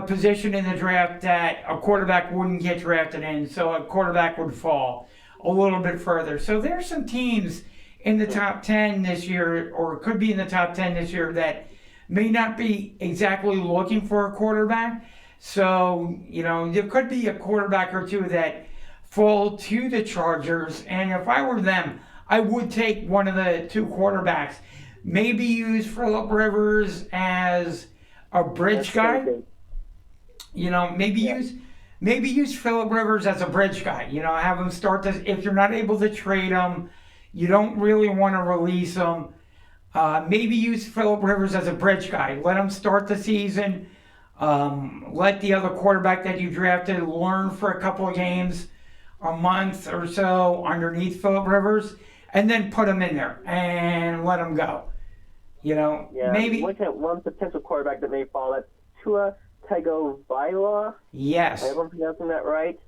position in the draft that a quarterback wouldn't get drafted in. So a quarterback would fall a little bit further. So there's some teams in the top 10 this year, or could be in the top 10 this year, that may not be exactly looking for a quarterback. So, there could be a quarterback or two that fall to the Chargers. And if I were them, I would take one of the two quarterbacks. Maybe use Phillip Rivers as a bridge guy. Maybe use Phillip Rivers as a bridge guy. Have him start this. If you're not able to trade him, you don't really want to release him. Maybe use Phillip Rivers as a bridge guy. Let him start the season. Let the other quarterback that you drafted learn for a couple of games, a month or so underneath Phillip Rivers, and then put him in there and let him go. Maybe. Look at one potential quarterback that may fall. That's Tua Tagovailoa. Yes. I hope I'm pronouncing that right.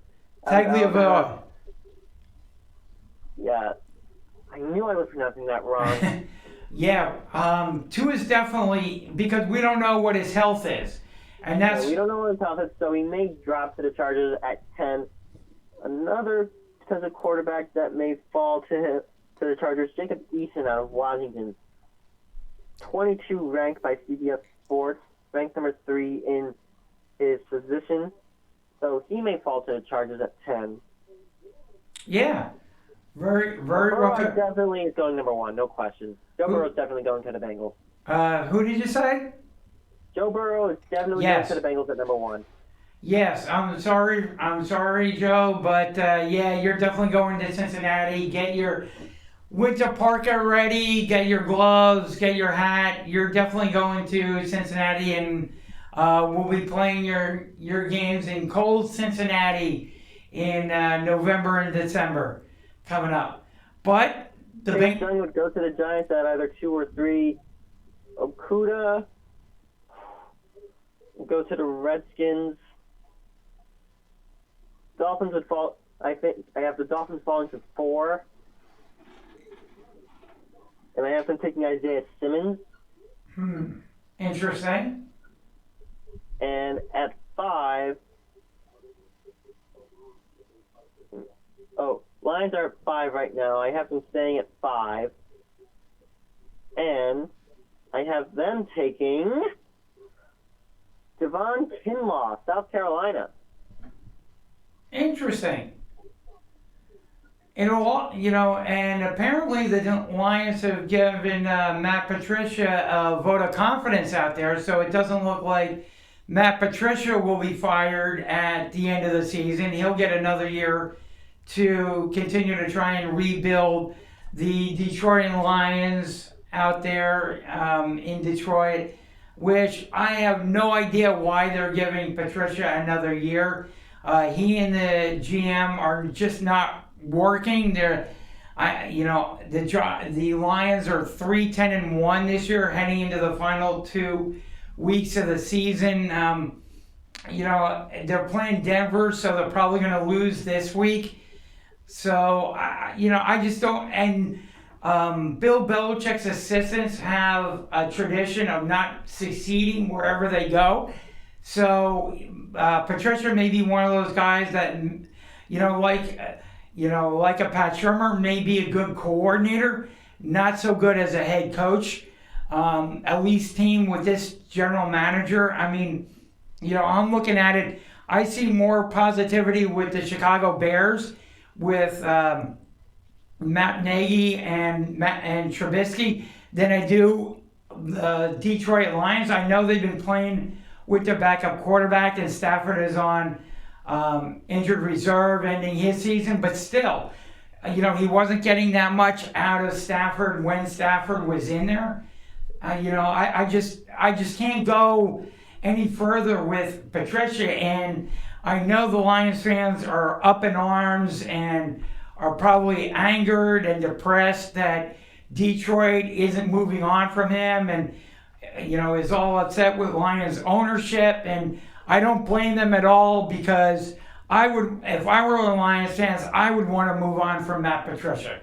Tagovailoa. Yeah. I knew I was pronouncing that wrong. Yeah. Tua is definitely, because we don't know what his health is. And that's. We don't know what his health is, so he may drop to the Chargers at 10. Another potential quarterback that may fall to the Chargers, Jacob Eason out of Washington. 22 ranked by CBS Sports, ranked number 3 in his position. So he may fall to the Chargers at 10. Yeah. Very well. Definitely is going number 1, no question. Joe Burrow is definitely going to the Bengals. Who did you say? Joe Burrow is definitely going to the Bengals at number 1. Yes, I'm sorry, Joe, but you're definitely going to Cincinnati. Get your winter parka ready, get your gloves, get your hat. You're definitely going to Cincinnati, and we'll be playing your games in cold Cincinnati in November and December coming up. But the Bengals Young would go to the Giants at either 2 or 3. Okuda would go to the Redskins. Dolphins would fall. I think I have the Dolphins falling to 4. And I have them taking Isaiah Simmons. Interesting. And at 5, Lions are at 5 right now. I have them staying at 5. And I have them taking Javon Kinlaw, South Carolina. Interesting. And apparently the Lions have given Matt Patricia a vote of confidence out there, so it doesn't look like Matt Patricia will be fired at the end of the season. He'll get another year to continue to try and rebuild the Detroit Lions out there in Detroit, which I have no idea why they're giving Patricia another year. He and the GM are just not working. The Lions are 3-10-1 this year, heading into the final 2 weeks of the season. They're playing Denver, so they're probably going to lose this week. So, I just don't. And Bill Belichick's assistants have a tradition of not succeeding wherever they go. So, Patricia may be one of those guys that, like a Pat Shurmur, may be a good coordinator, not so good as a head coach. At least team with this general manager. I mean, I'm looking at it. I see more positivity with the Chicago Bears with Matt Nagy and Trubisky than I do the Detroit Lions. I know they've been playing with their backup quarterback, and Stafford is on injured reserve ending his season, but still, he wasn't getting that much out of Stafford when Stafford was in there. I just can't go any further with Patricia, and I know the Lions fans are up in arms and are probably angered and depressed that Detroit isn't moving on from him, and is all upset with Lions ownership, and I don't blame them at all, because I would, if I were the Lions fans, I would want to move on from Matt Patricia.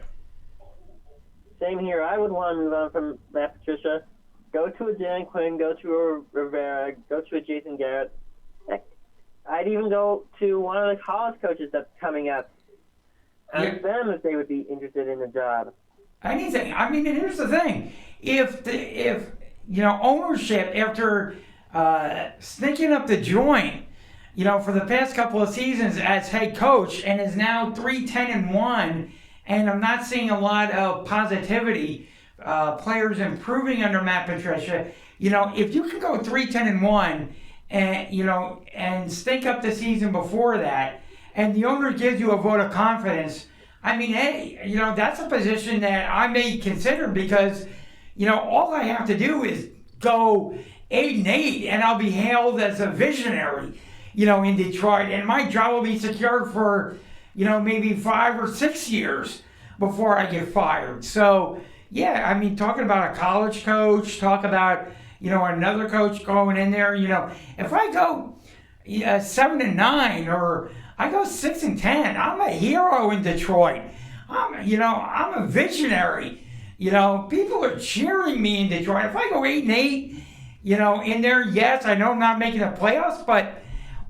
Same here. I would want to move on from Matt Patricia. Go to a Dan Quinn, go to a Rivera, go to a Jason Garrett. I'd even go to one of the college coaches that's coming up. Ask them if they would be interested in the job. Anything. I mean, here's the thing. If ownership, after sneaking up the joint, for the past couple of seasons as head coach, and is now 3-10-1, and I'm not seeing a lot of positivity, players improving under Matt Patricia. If you can go 3-10-1 and stink up the season before that, and the owner gives you a vote of confidence, I mean, hey, that's a position that I may consider, because, all I have to do is go 8-8, and I'll be hailed as a visionary, in Detroit, and my job will be secured for, maybe 5 or 6 years before I get fired. So, yeah, I mean, talking about a college coach, talk about, another coach going in there, if I go 7-9 or I go 6-10, I'm a hero in Detroit. I'm a visionary. People are cheering me in Detroit. If I go 8-8, in there, yes, I know I'm not making the playoffs, but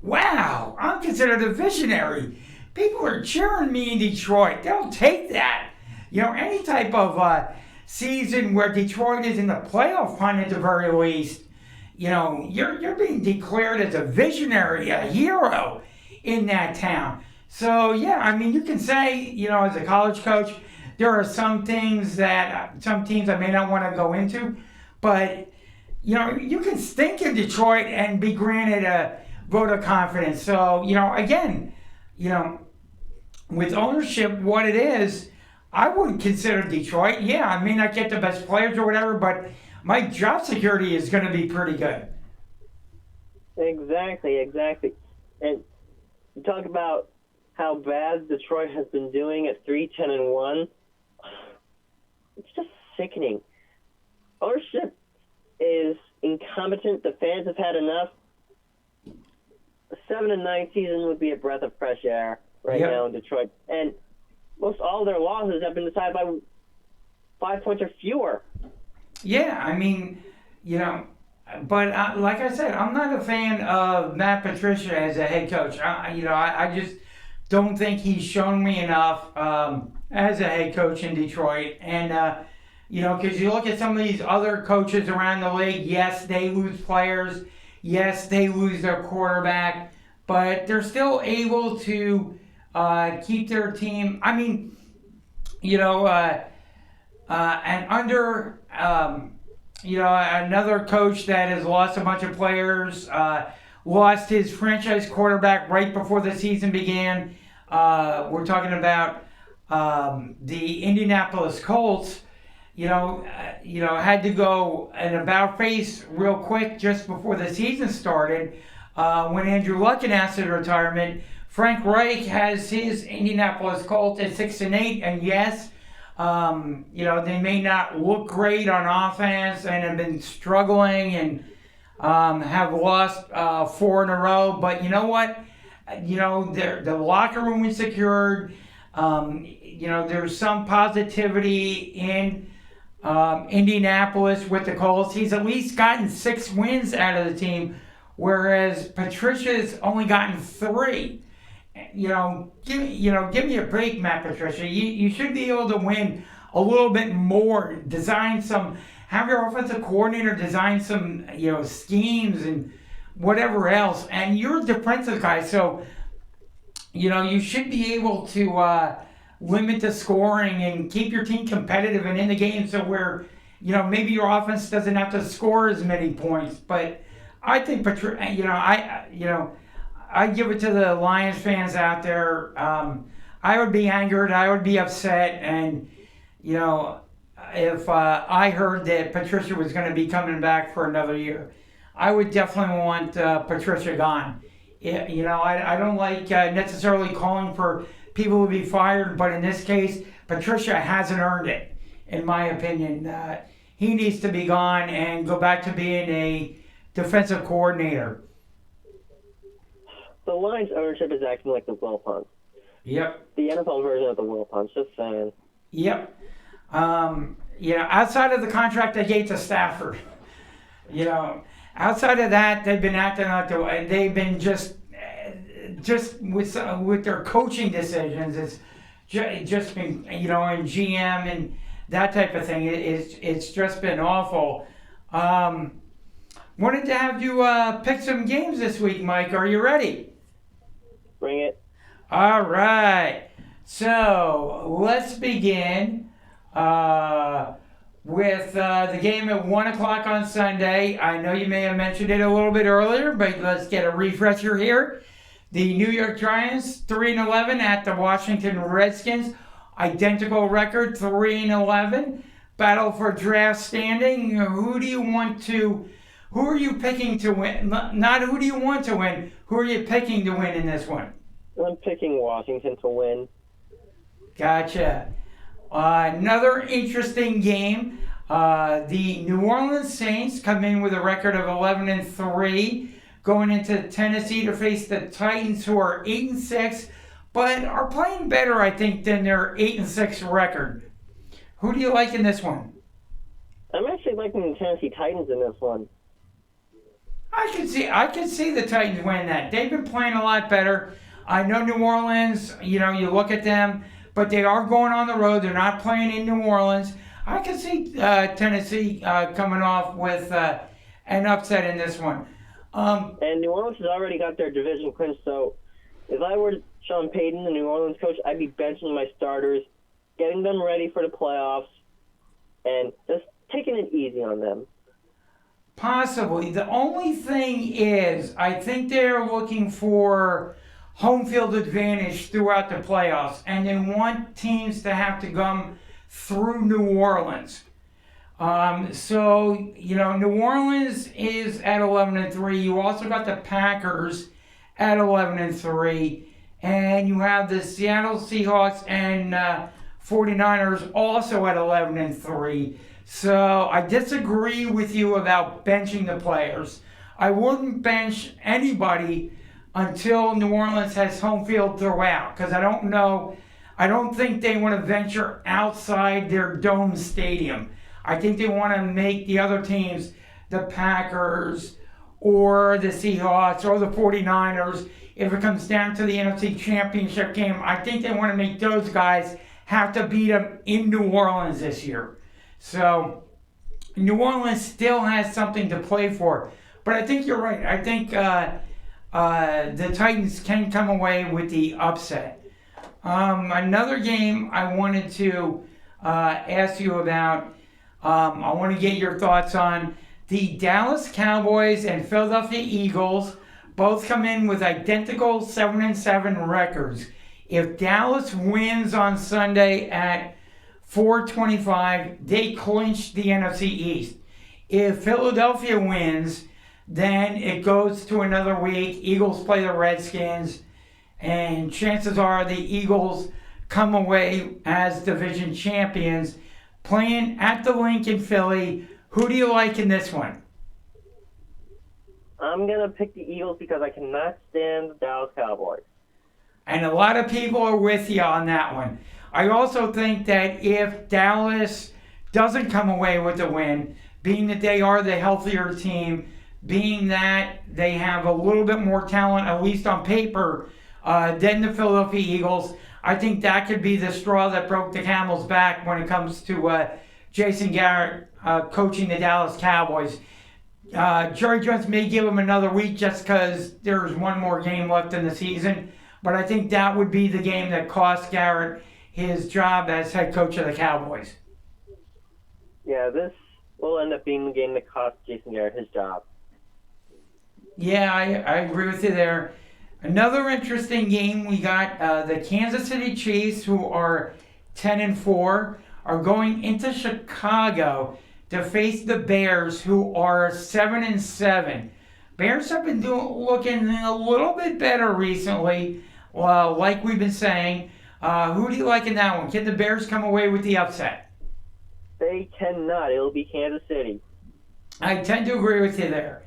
wow, I'm considered a visionary. People are cheering me in Detroit. They'll take that. Any type of season where Detroit is in the playoff hunt at the very least, you're being declared as a visionary, a hero in that town. So, yeah, I mean, you can say, as a college coach, there are some things that some teams I may not want to go into, but, you can stink in Detroit and be granted a vote of confidence. So, again, with ownership, what it is, I wouldn't consider Detroit. Yeah, I may not get the best players or whatever, but my job security is going to be pretty good. Exactly. And you talk about how bad Detroit has been doing at 3-10-1. It's just sickening. Ownership is incompetent. The fans have had enough. A 7-9 season would be a breath of fresh air now in Detroit. And most all their losses have been decided by 5 points or fewer. Yeah, I mean, but like I said, I'm not a fan of Matt Patricia as a head coach. I just don't think he's shown me enough as a head coach in Detroit. And, because you look at some of these other coaches around the league, yes, they lose players. Yes, they lose their quarterback. But they're still able to keep their team. I mean, and under, another coach that has lost a bunch of players, lost his franchise quarterback right before the season began. We're talking about the Indianapolis Colts. Had to go an about face real quick just before the season started. When Andrew Luck announced his retirement, Frank Reich has his Indianapolis Colts at 6-8, and yes, they may not look great on offense and have been struggling and have lost 4 in a row. But you know what? The locker room is secured. There's some positivity in Indianapolis with the Colts. He's at least gotten 6 wins out of the team, whereas Patricia's only gotten 3. Give me a break, Matt Patricia. You should be able to win a little bit more. Have your offensive coordinator design some, schemes and whatever else. And you're a defensive guy, so, you should be able to limit the scoring and keep your team competitive and in the game, so where, maybe your offense doesn't have to score as many points. But I think I give it to the Lions fans out there. I would be angered. I would be upset. And, if I heard that Patricia was going to be coming back for another year, I would definitely want Patricia gone. I don't like necessarily calling for people to be fired, but in this case, Patricia hasn't earned it, in my opinion. He needs to be gone and go back to being a defensive coordinator. The Lions ownership is acting like the Wilpons. Yep. The NFL version of the Wilpons, just saying. Yep. Outside of the contract they gave to Stafford, outside of that, they've been acting like they've been just with their coaching decisions. It's just been, in GM and that type of thing. It's just been awful. Wanted to have you pick some games this week, Mike. Are you ready? Bring it. All right. So let's begin with the game at 1 o'clock on Sunday. I know you may have mentioned it a little bit earlier, but let's get a refresher here. The New York Giants, 3-11 at the Washington Redskins. Identical record, 3-11. Battle for draft standing. Who are you picking to win? Not who do you want to win. Who are you picking to win in this one? I'm picking Washington to win. Gotcha. Another interesting game. The New Orleans Saints come in with a record of 11-3, going into Tennessee to face the Titans, who are 8-6, but are playing better, I think, than their 8-6 record. Who do you like in this one? I'm actually liking the Tennessee Titans in this one. I can see the Titans winning that. They've been playing a lot better. I know New Orleans, you look at them, but they are going on the road. They're not playing in New Orleans. I can see Tennessee coming off with an upset in this one. And New Orleans has already got their division clinched, so if I were Sean Payton, the New Orleans coach, I'd be benching my starters, getting them ready for the playoffs, and just taking it easy on them. Possibly. The only thing is, I think they're looking for home field advantage throughout the playoffs, and they want teams to have to come through New Orleans. New Orleans is at 11-3. You also got the Packers at 11-3, and you have the Seattle Seahawks and 49ers also at 11-3. So I disagree with you about benching the players. I wouldn't bench anybody until New Orleans has home field throughout, because I don't think they want to venture outside their dome stadium. I think they want to make the other teams, the Packers or the Seahawks or the 49ers, if it comes down to the NFC Championship game, I think they want to make those guys have to beat them in New Orleans this year. So New Orleans still has something to play for. But I think you're right. I think the Titans can come away with the upset. Another game I wanted to ask you about, I want to get your thoughts on. The Dallas Cowboys and Philadelphia Eagles both come in with identical 7-7 records. If Dallas wins on Sunday at 4:25, they clinch the NFC East. If Philadelphia wins, then it goes to another week. Eagles play the Redskins, and chances are the Eagles come away as division champions, playing at the Link in Philly. Who do you like in this one? I'm going to pick the Eagles because I cannot stand the Dallas Cowboys. And a lot of people are with you on that one. I also think that if Dallas doesn't come away with a win, being that they are the healthier team, being that they have a little bit more talent, at least on paper, than the Philadelphia Eagles, I think that could be the straw that broke the camel's back when it comes to Jason Garrett coaching the Dallas Cowboys. Jerry Jones may give him another week just because there's one more game left in the season, but I think that would be the game that cost Garrett his job as head coach of the Cowboys. Yeah, this will end up being the game that cost Jason Garrett his job. Yeah, I agree with you there. Another interesting game, we got the Kansas City Chiefs, who are 10-4, are going into Chicago to face the Bears, who are 7-7. Bears have been looking a little bit better recently, like we've been saying. Who do you like in that one? Can the Bears come away with the upset? They cannot. It'll be Kansas City. I tend to agree with you there.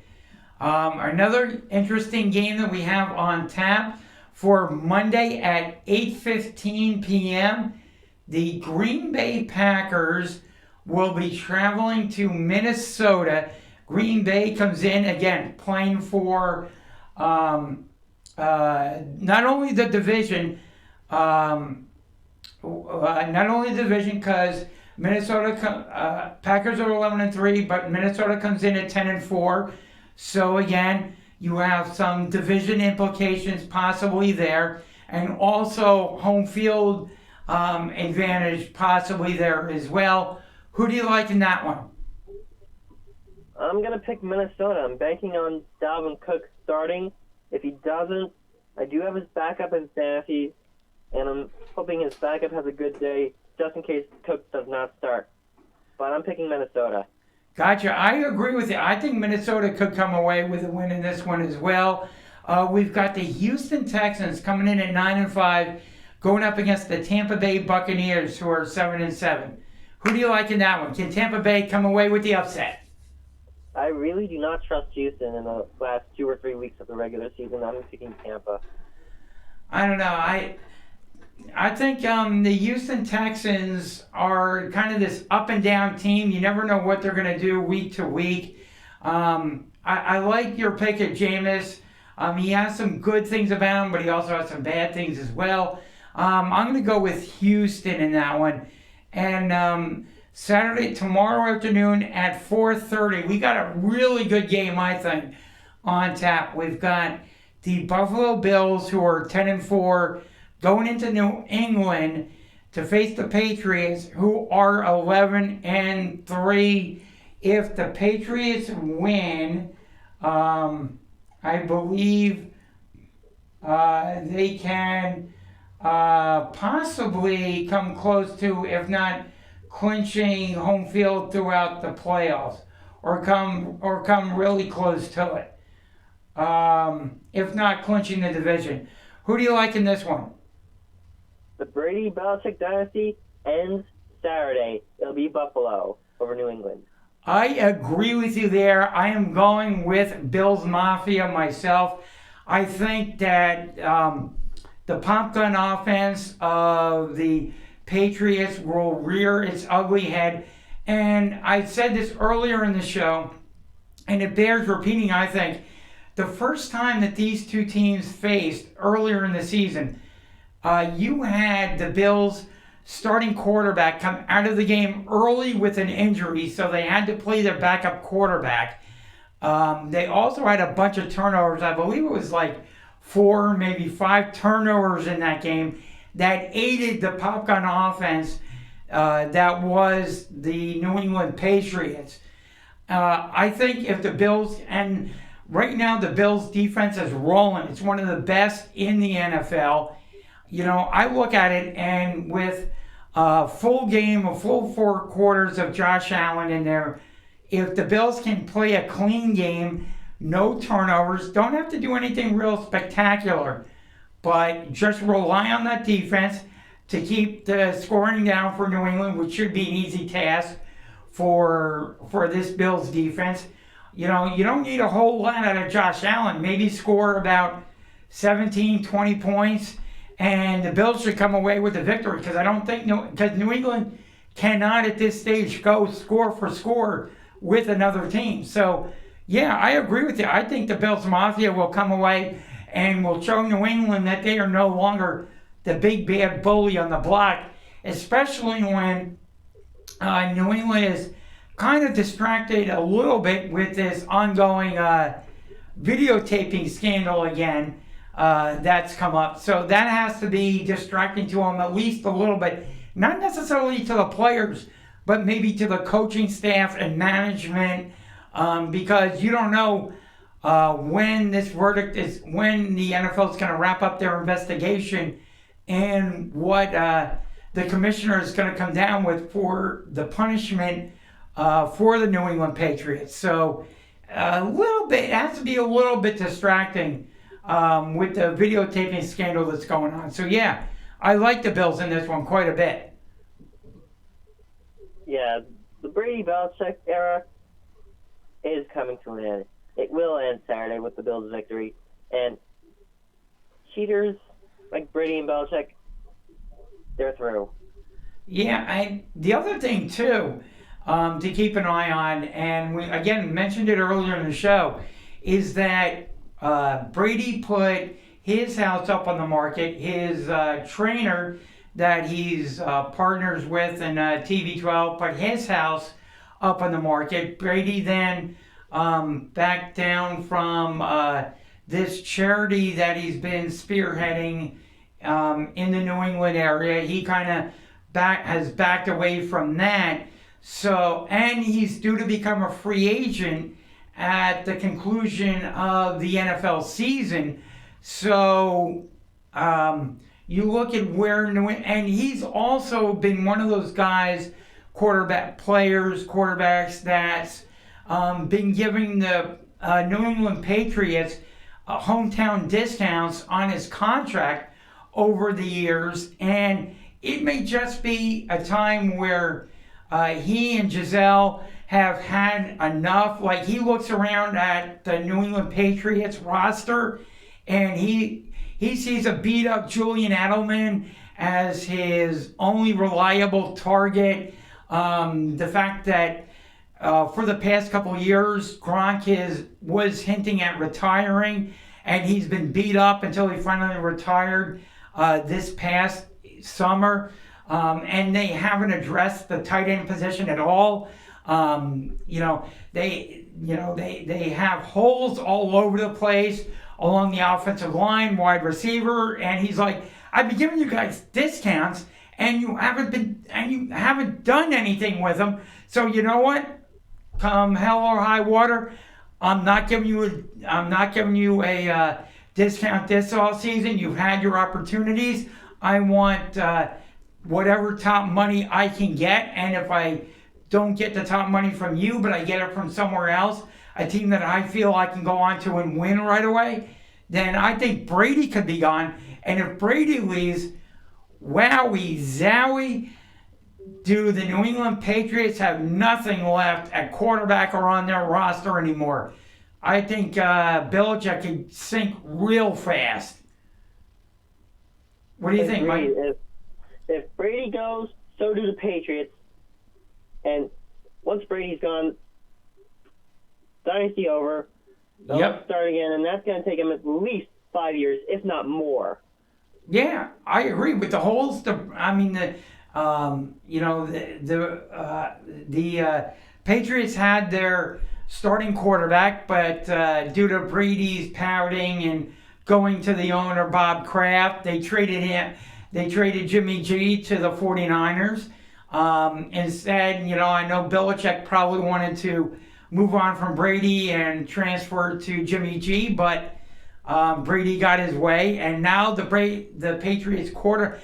Another interesting game that we have on tap for Monday at 8:15 p.m., the Green Bay Packers will be traveling to Minnesota. Green Bay comes in, again, playing for not only the division, because Minnesota Packers are 11-3, but Minnesota comes in at 10-4. So again, you have some division implications possibly there, and also home field advantage possibly there as well. Who do you like in that one? I'm going to pick Minnesota. I'm banking on Dalvin Cook starting. If he doesn't, I do have his backup in fantasy, and I'm hoping his backup has a good day just in case Cook does not start. But I'm picking Minnesota. Gotcha. I agree with you. I think Minnesota could come away with a win in this one as well. We've got the Houston Texans coming in at 9-5, going up against the Tampa Bay Buccaneers, who are 7-7. Who do you like in that one? Can Tampa Bay come away with the upset? I really do not trust Houston in the last 2 or 3 weeks of the regular season. I'm picking Tampa. I don't know. I think the Houston Texans are kind of this up and down team. You never know what they're going to do week to week. I like your pick at Jameis. He has some good things about him, but he also has some bad things as well. I'm going to go with Houston in that one. And Saturday, tomorrow afternoon at 4:30, we got a really good game, I think, on tap. We've got the Buffalo Bills, who are 10-4, going into New England to face the Patriots, who are 11-3. If the Patriots win, I believe they can possibly come close to, if not clinching home field throughout the playoffs, or come really close to it. If not clinching the division. Who do you like in this one? The Brady-Belichick dynasty ends Saturday. It'll be Buffalo over New England. I agree with you there. I am going with Bills Mafia myself. I think that the pop gun offense of the Patriots will rear its ugly head. And I said this earlier in the show, and it bears repeating, I think. The first time that these two teams faced earlier in the season, you had the Bills starting quarterback come out of the game early with an injury, so they had to play their backup quarterback. They also had a bunch of turnovers. I believe it was like 4, maybe 5 turnovers in that game that aided the pop gun offense that was the New England Patriots. I think if the Bills, and right now the Bills defense is rolling. It's one of the best in the NFL. You know, I look at it, and with a full game, a full 4 quarters of Josh Allen in there, if the Bills can play a clean game, no turnovers, don't have to do anything real spectacular, but just rely on that defense to keep the scoring down for New England, which should be an easy task for this Bills defense. You know, you don't need a whole lot out of Josh Allen. Maybe score about 17, 20 points, and the Bills should come away with the victory, because I don't think because New England cannot at this stage go score for score with another team. So, yeah, I agree with you. I think the Bills Mafia will come away and will show New England that they are no longer the big bad bully on the block, especially when New England is kind of distracted a little bit with this ongoing videotaping scandal again that's come up. So that has to be distracting to them at least a little bit. Not necessarily to the players, but maybe to the coaching staff and management, because you don't know when this verdict is, when the NFL is going to wrap up their investigation and what the commissioner is going to come down with for the punishment for the New England Patriots. So a little bit, it has to be a little bit distracting with the videotaping scandal that's going on. So yeah, I like the Bills in this one quite a bit. Yeah, the Brady Belichick era is coming to an end. It will end Saturday with the Bills' victory. And cheaters like Brady and Belichick, they're through. Yeah, the other thing too, to keep an eye on, and we again mentioned it earlier in the show, is that Brady put his house up on the market. His trainer that he's partners with in TV12 put his house up on the market. Brady then backed down from this charity that he's been spearheading in the New England area. He kind of has backed away from that. So, and he's due to become a free agent at the conclusion of the NFL season. So, you look at where and he's also been one of those guys, quarterbacks that's been giving the New England Patriots hometown discounts on his contract over the years, and it may just be a time where he and Giselle have had enough. Like, he looks around at the New England Patriots roster and he sees a beat up Julian Edelman as his only reliable target. The fact that for the past couple of years, Gronk was hinting at retiring, and he's been beat up until he finally retired this past summer. And they haven't addressed the tight end position at all. They have holes all over the place along the offensive line, wide receiver, and he's like, I've been giving you guys discounts, and you haven't done anything with them. So you know what? Come hell or high water, I'm not giving you a discount this all season. You've had your opportunities. I want whatever top money I can get, and if I don't get the top money from you, but I get it from somewhere else, a team that I feel I can go on to and win right away, then I think Brady could be gone. And if Brady leaves, wowie zowie, do the New England Patriots have nothing left at quarterback or on their roster anymore. I think Belichick can sink real fast. What do you think, Mike? If Brady goes, so do the Patriots. And once Brady's gone, dynasty over. They'll start again, and that's going to take him at least 5 years, if not more. Yeah, I agree with the holes. The Patriots had their starting quarterback, but due to Brady's pouting and going to the owner, Bob Kraft, they traded Jimmy G to the 49ers. Instead, I know Belichick probably wanted to move on from Brady and transfer to Jimmy G, but Brady got his way, and now the Patriots quarterback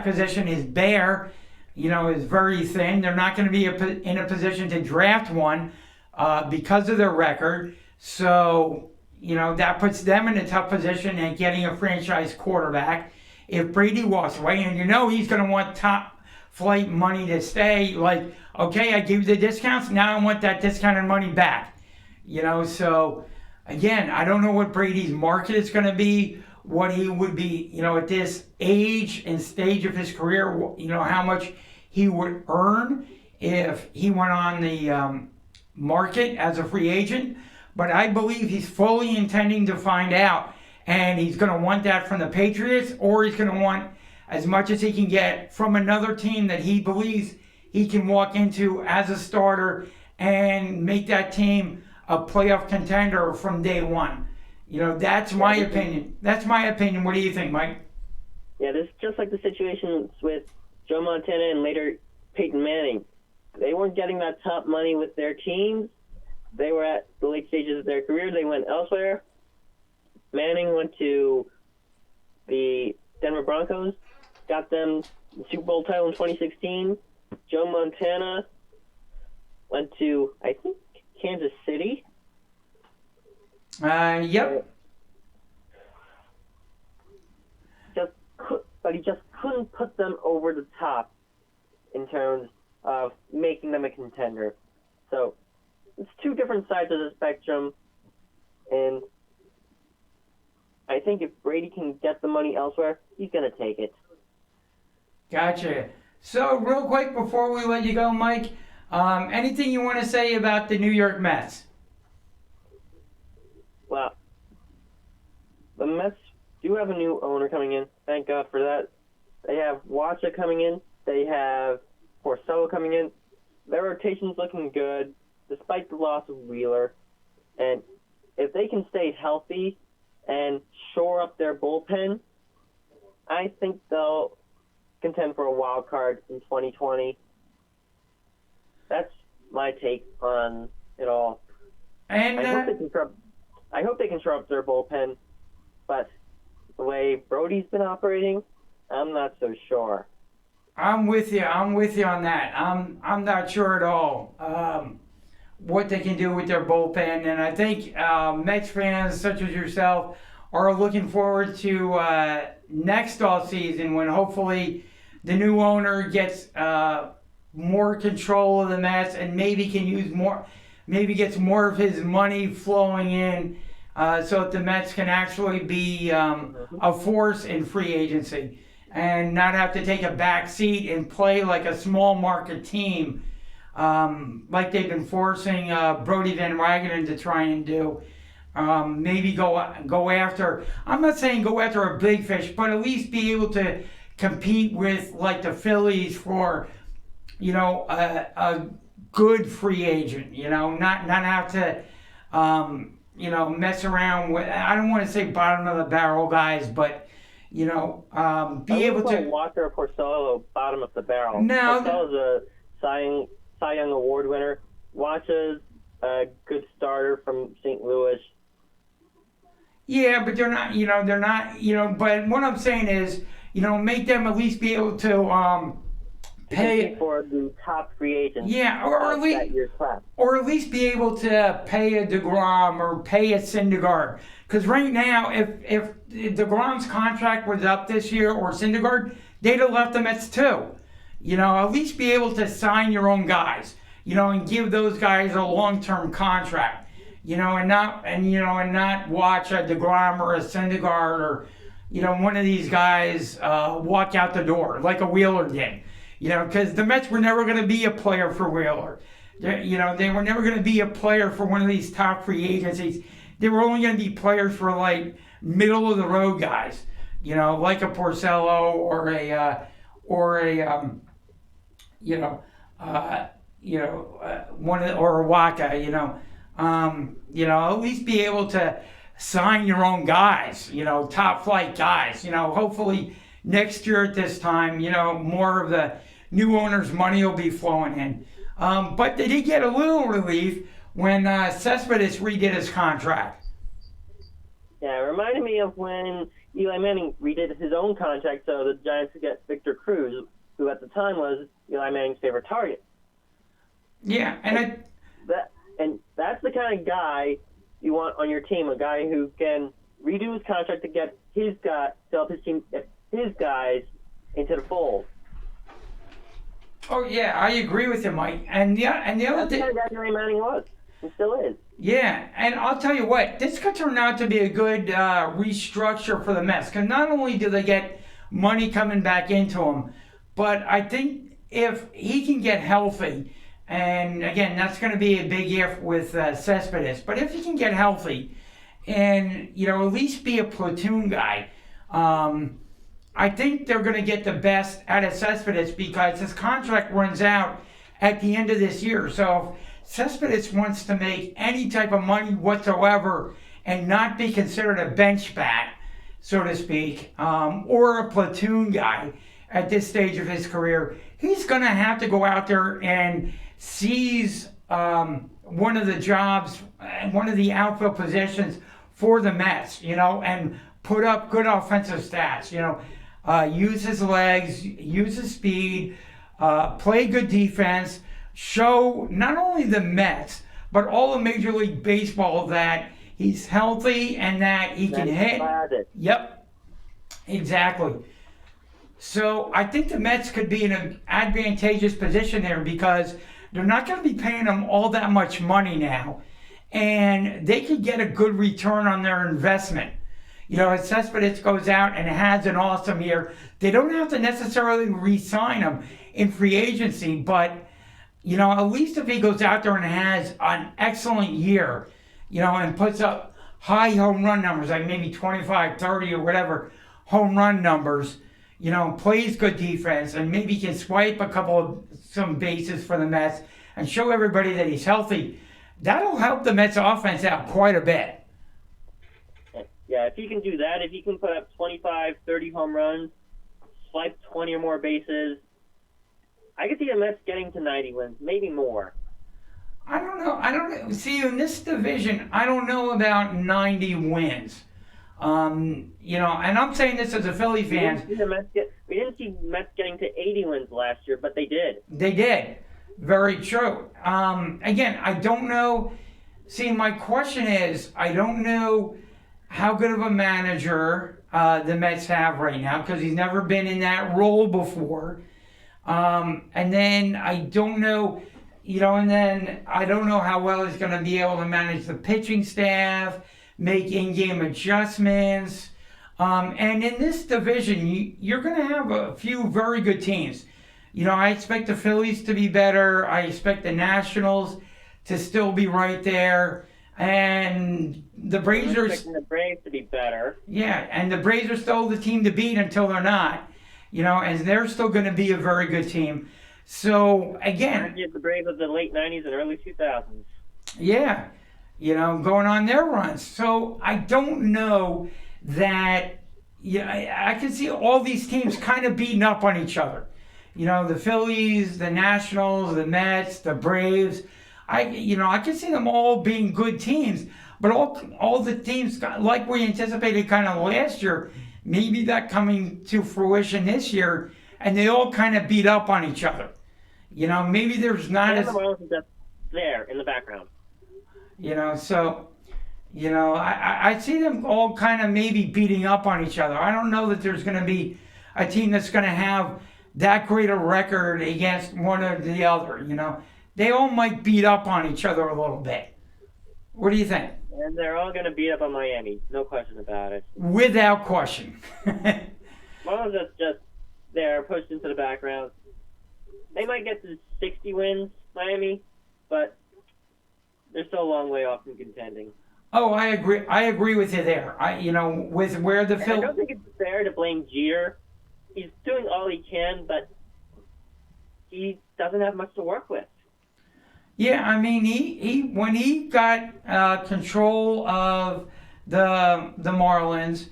position is bare. Is very thin. They're not going to be in a position to draft one because of their record. So, that puts them in a tough position in getting a franchise quarterback. If Brady walks away, and he's going to want top flight money to stay, like, okay, I give you the discounts, now I want that discounted money back. So, again, I don't know what Brady's market is going to be, what he would be, at this age and stage of his career, how much he would earn if he went on the market as a free agent. But I believe he's fully intending to find out, and he's going to want that from the Patriots, or he's going to want as much as he can get from another team that he believes he can walk into as a starter and make that team a playoff contender from day one. That's my opinion. That's my opinion. What do you think, Mike? Yeah, this is just like the situations with Joe Montana and later Peyton Manning. They weren't getting that top money with their teams, they were at the late stages of their career. They went elsewhere. Manning went to the Denver Broncos, got them the Super Bowl title in 2016. Joe Montana went to, I think, Kansas City. Yep. But he just couldn't put them over the top in terms of making them a contender. So it's two different sides of the spectrum, and I think if Brady can get the money elsewhere, he's going to take it. Gotcha. So real quick before we let you go, Mike, anything you want to say about the New York Mets? Well, the Mets do have a new owner coming in. Thank God for that. They have Wacha coming in. They have Porcello coming in. Their rotation's looking good, despite the loss of Wheeler. And if they can stay healthy and shore up their bullpen, I think they'll contend for a wild card in 2020. That's my take on it all. And I hope they can shore up their bullpen, but the way Brody's been operating, I'm not so sure. I'm with you. I'm with you on that. I'm not sure at all what they can do with their bullpen, and I think Mets fans such as yourself are looking forward to next offseason when hopefully the new owner gets more control of the Mets and maybe can use more, maybe gets more of his money flowing in so that the Mets can actually be a force in free agency and not have to take a back seat and play like a small market team like they've been forcing Brody Van Wagenen to try and do. Maybe go after, I'm not saying go after a big fish, but at least be able to compete with like the Phillies for, you know, a good free agent, you know, not have to, you know, mess around with, I don't want to say bottom of the barrel guys, but, you know, be able to. Walker or Porcello bottom of the barrel. No. Porcello's a Cy Young Award winner. Wacha's a good starter from St. Louis. Yeah, but they're not, you know, but what I'm saying is, you know, make them at least be able to pay for the top free agents. Yeah, or at least be able to pay a DeGrom or pay a Syndergaard. Because right now, if DeGrom's contract was up this year or Syndergaard, they'd have left the Mets too. You know, at least be able to sign your own guys. You know, and give those guys a long-term contract. You know, and not watch a DeGrom or a Syndergaard or, you know, one of these guys walk out the door like a Wheeler did. You know, because the Mets were never going to be a player for Wheeler. You know, they were never going to be a player for one of these top free agencies. They were only going to be players for like middle of the road guys. You know, like a Porcello or a Waka. You know, at least be able to sign your own guys. You know, top flight guys. You know, hopefully next year at this time, you know, more of the new owner's money will be flowing in. But they did get a little relief when Cespedes redid his contract. Yeah, it reminded me of when Eli Manning redid his own contract so the Giants could get Victor Cruz, who at the time was Eli Manning's favorite target. Yeah, and that's the kind of guy you want on your team, a guy who can redo his contract to get his guy, to help his team get his guys into the fold. Oh yeah, I agree with you, Mike. And the other thing, that's the kind of guy Eli Manning was, and still is. Yeah, and I'll tell you what, this could turn out to be a good restructure for the Mets, because not only do they get money coming back into them, but I think if he can get healthy, and again, that's going to be a big if with Cespedes, but if he can get healthy and, you know, at least be a platoon guy, I think they're going to get the best out of Cespedes because his contract runs out at the end of this year. So if Cespedes wants to make any type of money whatsoever and not be considered a bench bat, so to speak, or a platoon guy at this stage of his career, he's going to have to go out there and seize one of the jobs, one of the outfield positions for the Mets, and put up good offensive stats, use his legs, use his speed, play good defense, show not only the Mets, but all of Major League Baseball that he's healthy and that he can hit. Yep, exactly. So I think the Mets could be in an advantageous position there because they're not going to be paying him all that much money now. And they could get a good return on their investment. If Cespedes goes out and has an awesome year, they don't have to necessarily re-sign him in free agency, but at least if he goes out there and has an excellent year, and puts up high home run numbers, like maybe 25, 30 or whatever home run numbers, plays good defense and maybe can swipe some bases for the Mets and show everybody that he's healthy, that'll help the Mets offense out quite a bit. Yeah, if he can do that, if he can put up 25, 30 home runs, swipe 20 or more bases, I could see the Mets getting to 90 wins, maybe more. I don't know. See, in this division, I don't know about 90 wins. And I'm saying this as a Philly fan. We didn't see Mets getting to 80 wins last year, but they did. They did. Very true. Again, I don't know. See, my question is, I don't know how good of a manager the Mets have right now because he's never been in that role before. And then I don't know, and then I don't know how well he's going to be able to manage the pitching staff, make in-game adjustments. And in this division, you're going to have a few very good teams. I expect the Phillies to be better. I expect the Nationals to still be right there. And the Braves are... I'm expecting the Braves to be better. Yeah, and the Braves are still the team to beat until they're not. And they're still going to be a very good team. So, again... The Braves of the late 90s and early 2000s. Yeah, going on their runs. So, I don't know that... I can see all these teams kind of beating up on each other. The Phillies, the Nationals, the Mets, the Braves. I can see them all being good teams. But all the teams, like we anticipated kind of last year, maybe that coming to fruition this year, and they all kind of beat up on each other. Maybe there's not as... just there in the background. I see them all kind of maybe beating up on each other. I don't know that there's going to be a team that's going to have that great a record against one or the other. They all might beat up on each other a little bit. What do you think? And they're all going to beat up on Miami. No question about it. Without question. Marlins are just there, pushed into the background. They might get to 60 wins, Miami, but they're still a long way off from contending. Oh, I agree. I agree with you there. With where the I don't think it's fair to blame Jeter. He's doing all he can, but he doesn't have much to work with. Yeah, I mean, he when he got control of the Marlins,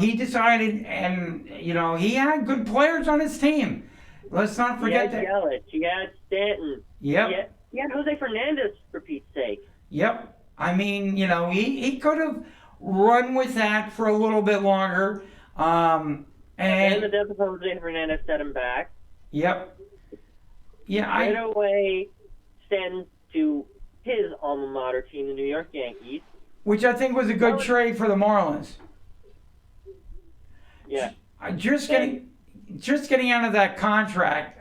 he decided, and he had good players on his team. Let's not forget that. He had Skillet, he had Stanton. Yep. He had Jose Fernandez, for Pete's sake. Yep. I mean, he could have run with that for a little bit longer. And the death of Jose Fernandez set him back. Yep. Yeah, Right away, Stanton to his alma mater team, the New York Yankees. Which I think was a good trade for the Marlins. Yeah. Just getting out of that contract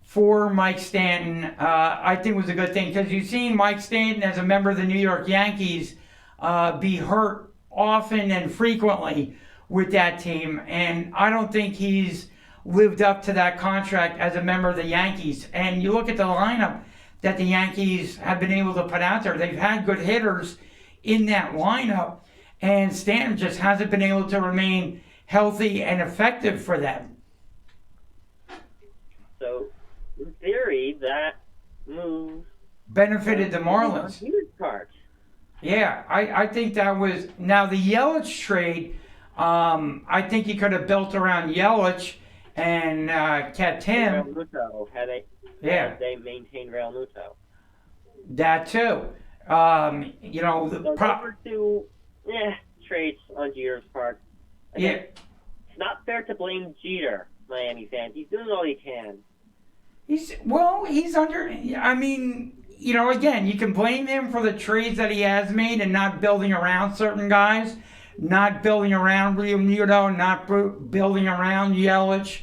for Mike Stanton, I think was a good thing because you've seen Mike Stanton as a member of the New York Yankees be hurt often and frequently with that team, and I don't think he's lived up to that contract as a member of the Yankees. And you look at the lineup that the Yankees have been able to put out there. They've had good hitters in that lineup, and Stanton just hasn't been able to remain healthy and effective for them. So, in theory, that move benefited the Marlins. Yeah, I think that was... Now, the Yelich trade, I think he could have built around Yelich and kept him. Had they maintained Real Muto. That too. You know, So those are two traits on Jeter's part. Again, it's not fair to blame Jeter, Miami fans. He's doing all he can. He's under. I mean, you know, again, you can blame him for the trades that he has made and not building around certain guys, not building around Real Muto, not building around Yelich,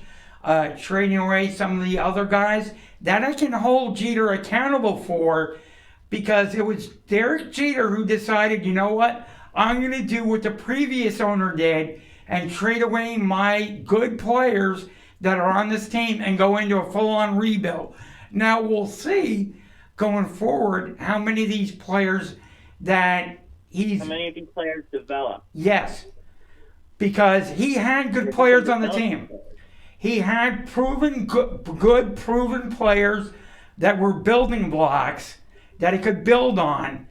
trading away some of the other guys. That I can hold Jeter accountable for, because it was Derek Jeter who decided, you know what, I'm going to do what the previous owner did and trade away my good players that are on this team and go into a full-on rebuild. Now we'll see going forward how many of these players that How many of these players develop? Yes, because he had good players on the team. He had good proven players that were building blocks that he could build on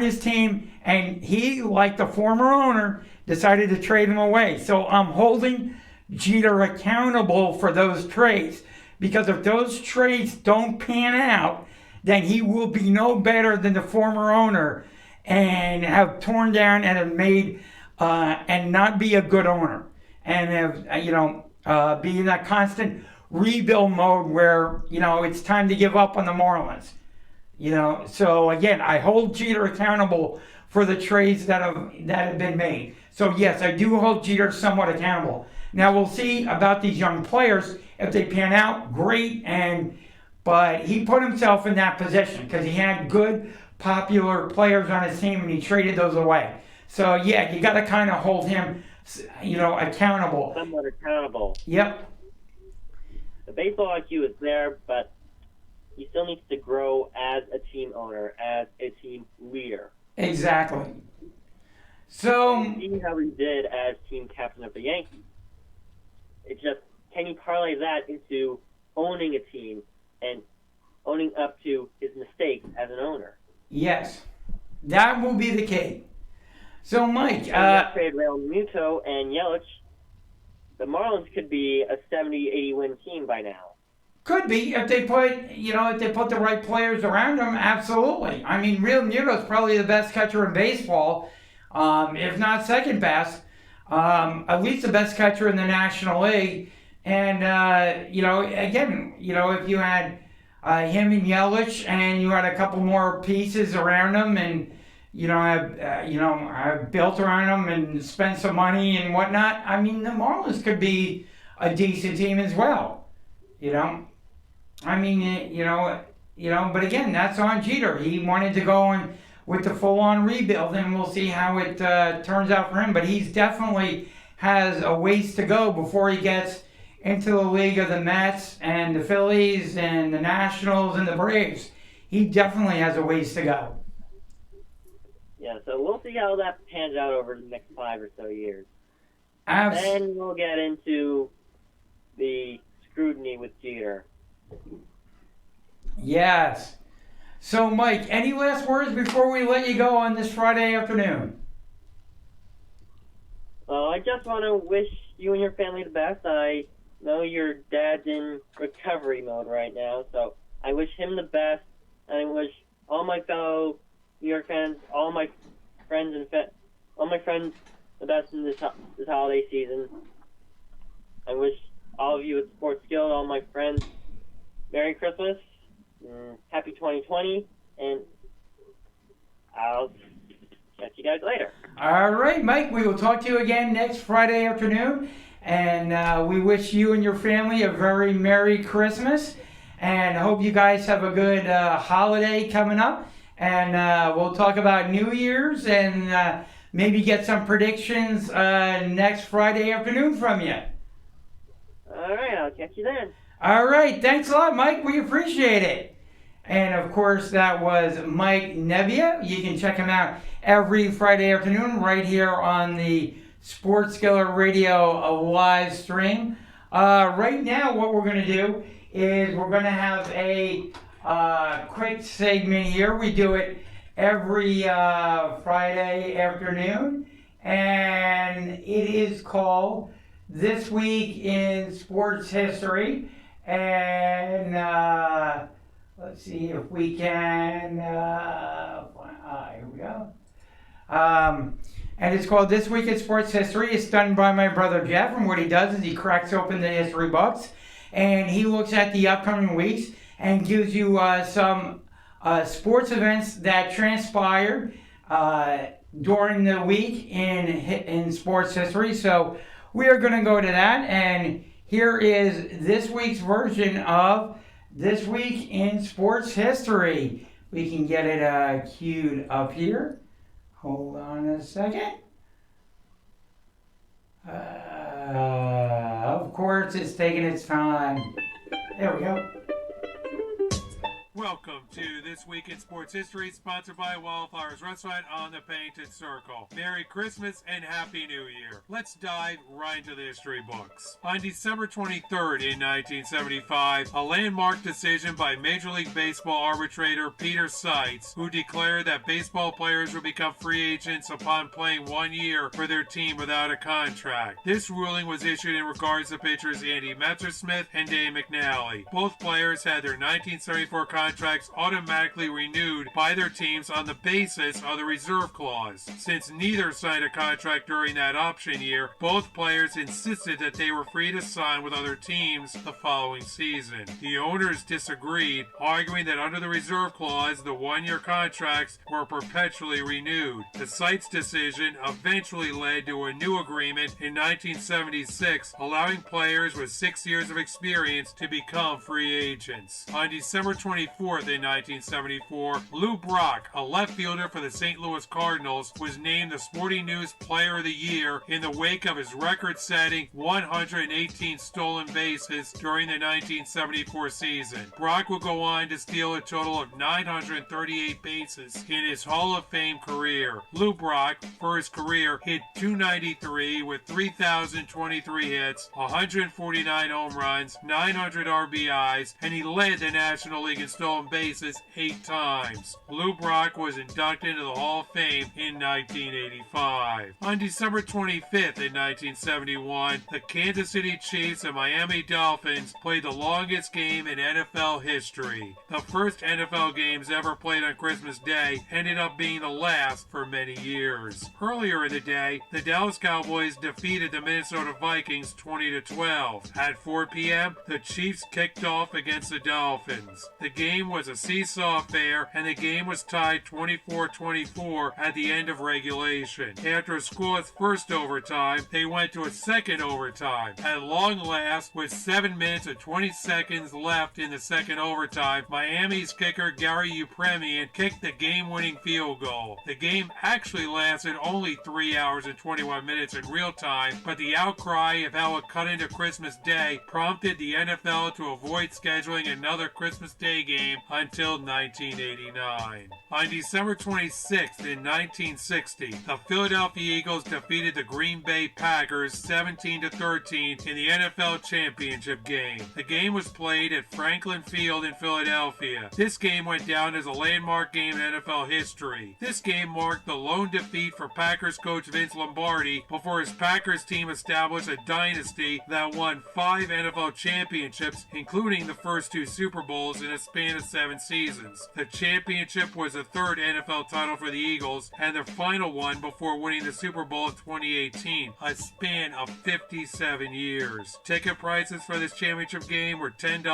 his team, and he, like the former owner, decided to trade him away. So I'm holding Jeter accountable for those trades, because if those trades don't pan out, then he will be no better than the former owner and have torn down and have made and not be a good owner, and have be in that constant rebuild mode where it's time to give up on the Marlins. So again, I hold Jeter accountable for the trades that have been made. So yes, I do hold Jeter somewhat accountable. Now we'll see about these young players. If they pan out, great. But he put himself in that position because he had good, popular players on his team, and he traded those away. So yeah, you got to kind of hold him, accountable. Somewhat accountable. Yep. The baseball IQ is there, but he still needs to grow as a team owner, as a team leader. Exactly. So see how he did as team captain of the Yankees. It's just, can you parlay that into owning a team and owning up to his mistakes as an owner? Yes, that will be the key. So Mike, trade Real Muto and Yelich, the Marlins could be a 70-80 win team by now. Could be if they put the right players around them. Absolutely. I mean, Real Muto is probably the best catcher in baseball, if not second best. At least the best catcher in the National League. And again, if you had him and Yelich, and you had a couple more pieces around them, and have built around them and spent some money and whatnot, I mean, the Marlins could be a decent team as well. I mean, but again, that's on Jeter. He wanted to go on with the full-on rebuild, and we'll see how it turns out for him. But he's definitely has a ways to go before he gets into the league of the Mets and the Phillies and the Nationals and the Braves. He definitely has a ways to go. Yeah, so we'll see how that pans out over the next 5 or so years. Then we'll get into the scrutiny with Jeter. Yes. So, Mike, any last words before we let you go on this Friday afternoon? Well, I just want to wish you and your family the best. I know your dad's in recovery mode right now, so I wish him the best. And I wish all my fellow New York fans, all my friends the best in this holiday season. I wish all of you at Sports Skillet, all my friends, Merry Christmas, Happy 2020, and I'll catch you guys later. All right, Mike, we will talk to you again next Friday afternoon, and we wish you and your family a very Merry Christmas, and hope you guys have a good holiday coming up, and we'll talk about New Year's and maybe get some predictions next Friday afternoon from you. All right, I'll catch you then. All right, thanks a lot, Mike. We appreciate it. And, of course, that was Mike Nebbia. You can check him out every Friday afternoon right here on the Sports Skillet Radio live stream. Right now, what we're going to do is we're going to have a quick segment here. We do it every Friday afternoon, and it is called This Week in Sports History. And Let's see if we can. Here we go. And it's called This Week in Sports History. It's done by my brother Jeff, and what he does is he cracks open the history books, and he looks at the upcoming weeks and gives you some sports events that transpired during the week in sports history. So we are going to go to that, and here is this week's version of This Week in Sports History. We can get it queued up here. Hold on a second. Of course, it's taking its time. There we go. Welcome to This Week in Sports History, sponsored by Wildflowers Restaurant on the Painted Circle. Merry Christmas and Happy New Year. Let's dive right into the history books. On December 23rd in 1975, a landmark decision by Major League Baseball arbitrator Peter Seitz, who declared that baseball players would become free agents upon playing 1 year for their team without a contract. This ruling was issued in regards to pitchers Andy Messersmith and Dave McNally. Both players had their 1974 contracts automatically renewed by their teams on the basis of the reserve clause. Since neither signed a contract during that option year, both players insisted that they were free to sign with other teams the following season. The owners disagreed, arguing that under the reserve clause, the one-year contracts were perpetually renewed. The Seitz decision eventually led to a new agreement in 1976, allowing players with 6 years of experience to become free agents. On December 24th in 1974, Lou Brock, a left fielder for the St. Louis Cardinals, was named the Sporting News Player of the Year in the wake of his record-setting 118 stolen bases during the 1974 season. Brock will go on to steal a total of 938 bases in his Hall of Fame career. Lou Brock, for his career, hit .293 with 3,023 hits, 149 home runs, 900 RBIs, and he led the National League in stolen bases 8 times. Lou Brock was inducted into the Hall of Fame in 1985. On December 25th in 1971, the Kansas City Chiefs and Miami Dolphins played the longest game in NFL history. The first NFL games ever played on Christmas Day ended up being the last for many years. Earlier in the day, the Dallas Cowboys defeated the Minnesota Vikings 20-12. At 4 p.m., the Chiefs kicked off against the Dolphins. The game was a seesaw affair, and the game was tied 24-24 at the end of regulation. After a scoreless first overtime, they went to a second overtime. At long last, with 7 minutes and 20 seconds left in the second overtime, Miami's kicker Gary Upremian kicked the game-winning field goal. The game actually lasted only 3 hours and 21 minutes in real time, but the outcry of how it cut into Christmas Day prompted the NFL to avoid scheduling another Christmas Day game until 1989. On December 26th in 1960, the Philadelphia Eagles defeated the Green Bay Packers 17-13 in the NFL Championship game. The game was played at Franklin Field in Philadelphia. This game went down as a landmark game in NFL history. This game marked the lone defeat for Packers coach Vince Lombardi before his Packers team established a dynasty that won 5 NFL championships, including the first 2 Super Bowls in a span of 7 seasons. The championship was the third NFL title for the Eagles and their final one before winning the Super Bowl in 2018, a span of 57 years. Ticket prices for this championship game were $10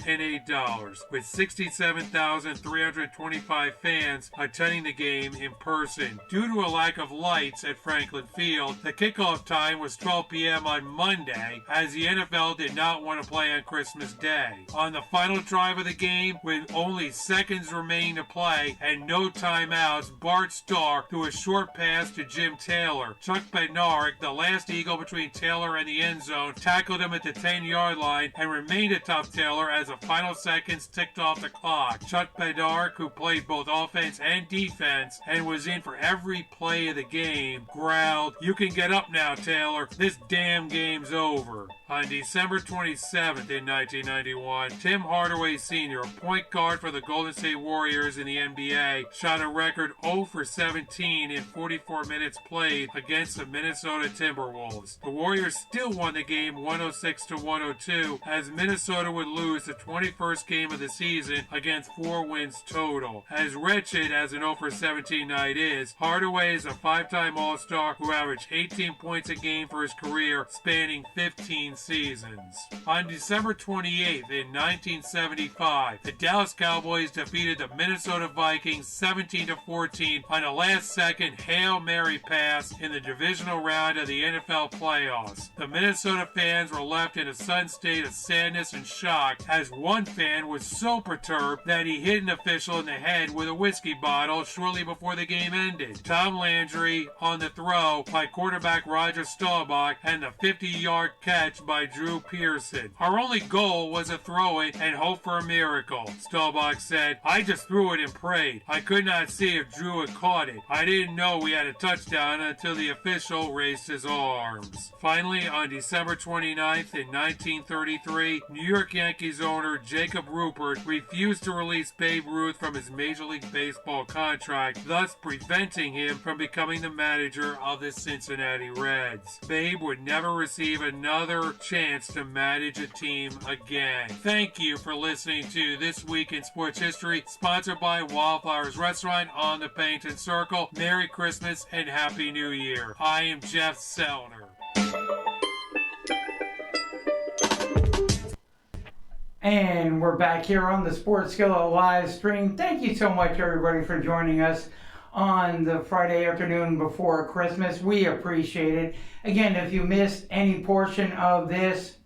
and $8, with 67,325 fans attending the game in person. Due to a lack of lights at Franklin Field, the kickoff time was 12 p.m. on Monday, as the NFL did not want to play on Christmas Day. On the final drive of the game, with only seconds remaining to play and no timeouts, Bart Starr threw a short pass to Jim Taylor. Chuck Bednarik, the last Eagle between Taylor and the end zone, tackled him at the 10-yard line and remained atop Taylor as the final seconds ticked off the clock. Chuck Bednarik, who played both offense and defense and was in for every play of the game, growled, "You can get up now, Taylor. This damn game's over." On December 27th in 1991, Tim Hardaway Sr., a point point guard for the Golden State Warriors in the NBA, shot a record 0 for 17 in 44 minutes played against the Minnesota Timberwolves. The Warriors still won the game 106-102, as Minnesota would lose the 21st game of the season against 4 wins total. As wretched as an 0 for 17 night is, Hardaway is a 5-time All-Star who averaged 18 points a game for his career, spanning 15 seasons. On December 28th in 1975, the Dallas Cowboys defeated the Minnesota Vikings 17-14 on a last-second Hail Mary pass in the divisional round of the NFL playoffs. The Minnesota fans were left in a sudden state of sadness and shock, as one fan was so perturbed that he hit an official in the head with a whiskey bottle shortly before the game ended. Tom Landry on the throw by quarterback Roger Staubach and the 50-yard catch by Drew Pearson. Our only goal was to throw it and hope for a miracle. Staubach said, "I just threw it and prayed. I could not see if Drew had caught it. I didn't know we had a touchdown until the official raised his arms." Finally, on December 29th in 1933, New York Yankees owner Jacob Ruppert refused to release Babe Ruth from his Major League Baseball contract, thus preventing him from becoming the manager of the Cincinnati Reds. Babe would never receive another chance to manage a team again. Thank you for listening to This Week in Sports History, sponsored by Wildflowers Restaurant on the Pennington Circle. Merry Christmas and Happy New Year. I am Jeff Sellner. And we're back here on the Sports Skillet live stream. Thank you so much, everybody, for joining us on the Friday afternoon before Christmas. We appreciate it. Again, if you missed any portion of this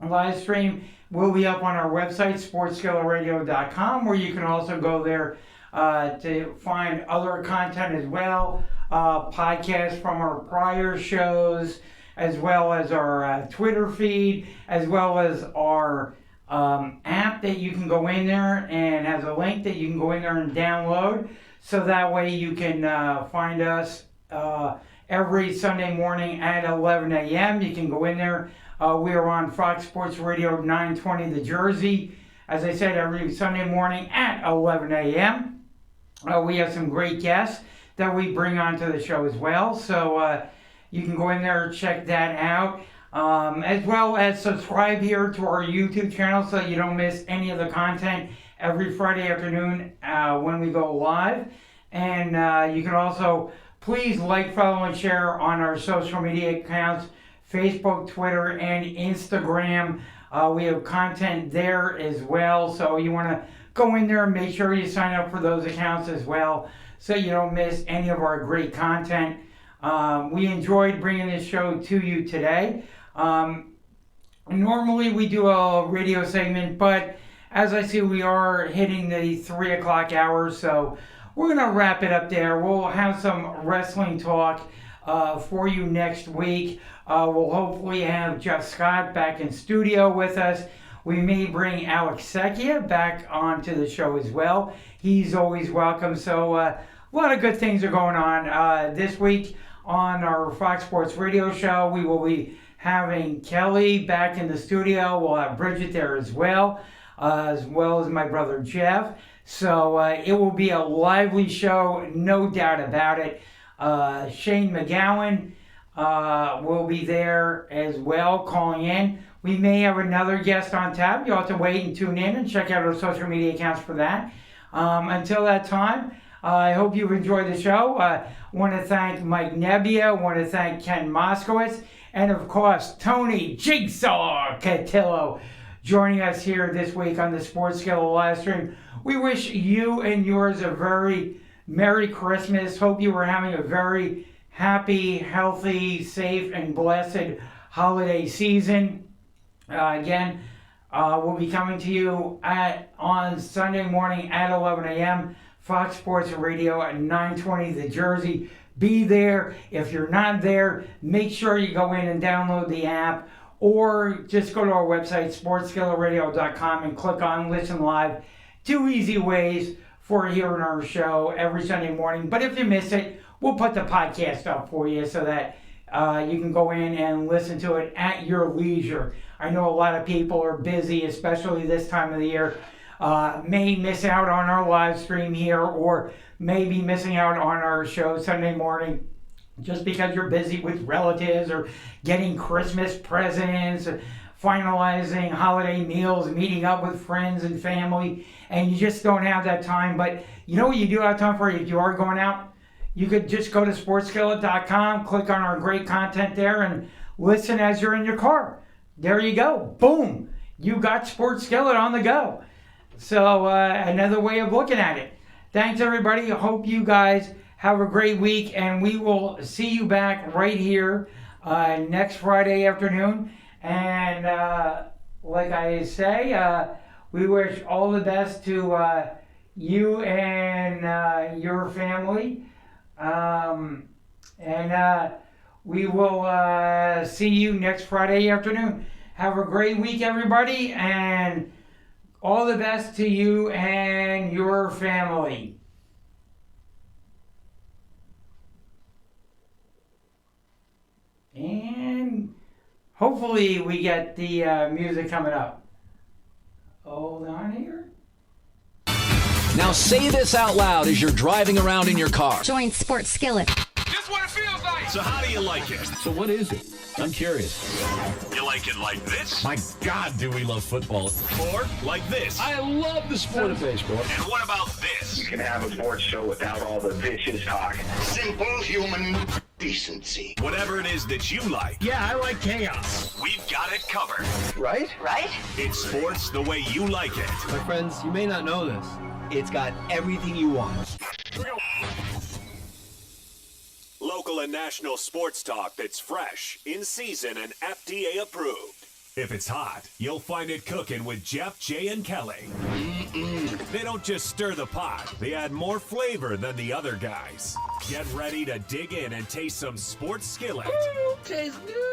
live stream, we'll be up on our website, sportsskilletradio.com, where you can also go there to find other content as well, podcasts from our prior shows, as well as our Twitter feed, as well as our app that you can go in there and has a link that you can go in there and download. So that way you can find us every Sunday morning at 11 a.m. You can go in there. We are on Fox Sports Radio 920 The Jersey. As I said, every Sunday morning at 11 a.m. We have some great guests that we bring onto the show as well. So you can go in there and check that out. As well as subscribe here to our YouTube channel so you don't miss any of the content every Friday afternoon when we go live. And you can also please like, follow, and share on our social media accounts, Facebook, Twitter, and Instagram. We have content there as well, so you want to go in there and make sure you sign up for those accounts as well so you don't miss any of our great content. We enjoyed bringing this show to you today. Normally we do a radio segment, but as I see, we are hitting the 3 o'clock hour, so we're going to wrap it up there. We'll have some wrestling talk for you next week. We'll hopefully have Jeff Scott back in studio with us. We may bring Alex Secchia back onto the show as well. He's always welcome. So a lot of good things are going on. This week on our Fox Sports Radio show, we will be having Kelly back in the studio. We'll have Bridget there as well as my brother Jeff. So it will be a lively show, no doubt about it. Shane McGowan will be there as well, calling in. We may have another guest on tap. You'll have to wait and tune in and check out our social media accounts for that. Until that time, I hope you've enjoyed the show. Want to thank Mike Nebbia, want to thank Ken Moskowitz, and of course, Tony Jigsaw Cotillo joining us here this week on the Sports Skillet live stream. We wish you and yours a very Merry Christmas. Hope you were having a very happy, healthy, safe, and blessed holiday season. Again, we'll be coming to you on Sunday morning at 11 a.m. Fox Sports Radio at 920 The Jersey. Be there. If you're not there, make sure you go in and download the app, or just go to our website, sportsskilletradio.com, and click on Listen Live. 2 easy ways for hearing our show every Sunday morning. But if you miss it, we'll put the podcast up for you so that you can go in and listen to it at your leisure. I know a lot of people are busy, especially this time of the year. may miss out on our live stream here, or may be missing out on our show Sunday morning just because you're busy with relatives or getting Christmas presents, finalizing holiday meals, meeting up with friends and family, and you just don't have that time. But you know what you do have time for if you are going out? You could just go to sportskillet.com, click on our great content there, and listen as you're in your car. There you go. Boom. You got Sports Skillet on the go. So another way of looking at it. Thanks, everybody. Hope you guys have a great week, and we will see you back right here next Friday afternoon. And like I say, we wish all the best to you and your family. We will see you next Friday afternoon. Have a great week, everybody, and all the best to you and your family. And hopefully we get the music coming up. Hold on here. Now say this out loud as you're driving around in your car. Join Sports Skillet. Just what it feels like. So how do you like it? So what is it? I'm curious. You like it like this? My God, do we love football. Or like this? I love the sport of baseball. And what about this? You can have a sports show without all the vicious talk. Simple human decency. Whatever it is that you like. Yeah, I like chaos. We've got it covered. Right? Right? It's sports the way you like it. My friends, you may not know this. It's got everything you want. Local and national sports talk that's fresh, in season, and FDA approved. If it's hot, you'll find it cooking with Jeff, Jay, and Kelly. They don't just stir the pot, they add more flavor than the other guys. Get ready to dig in and taste some Sports Skillet. Tastes good.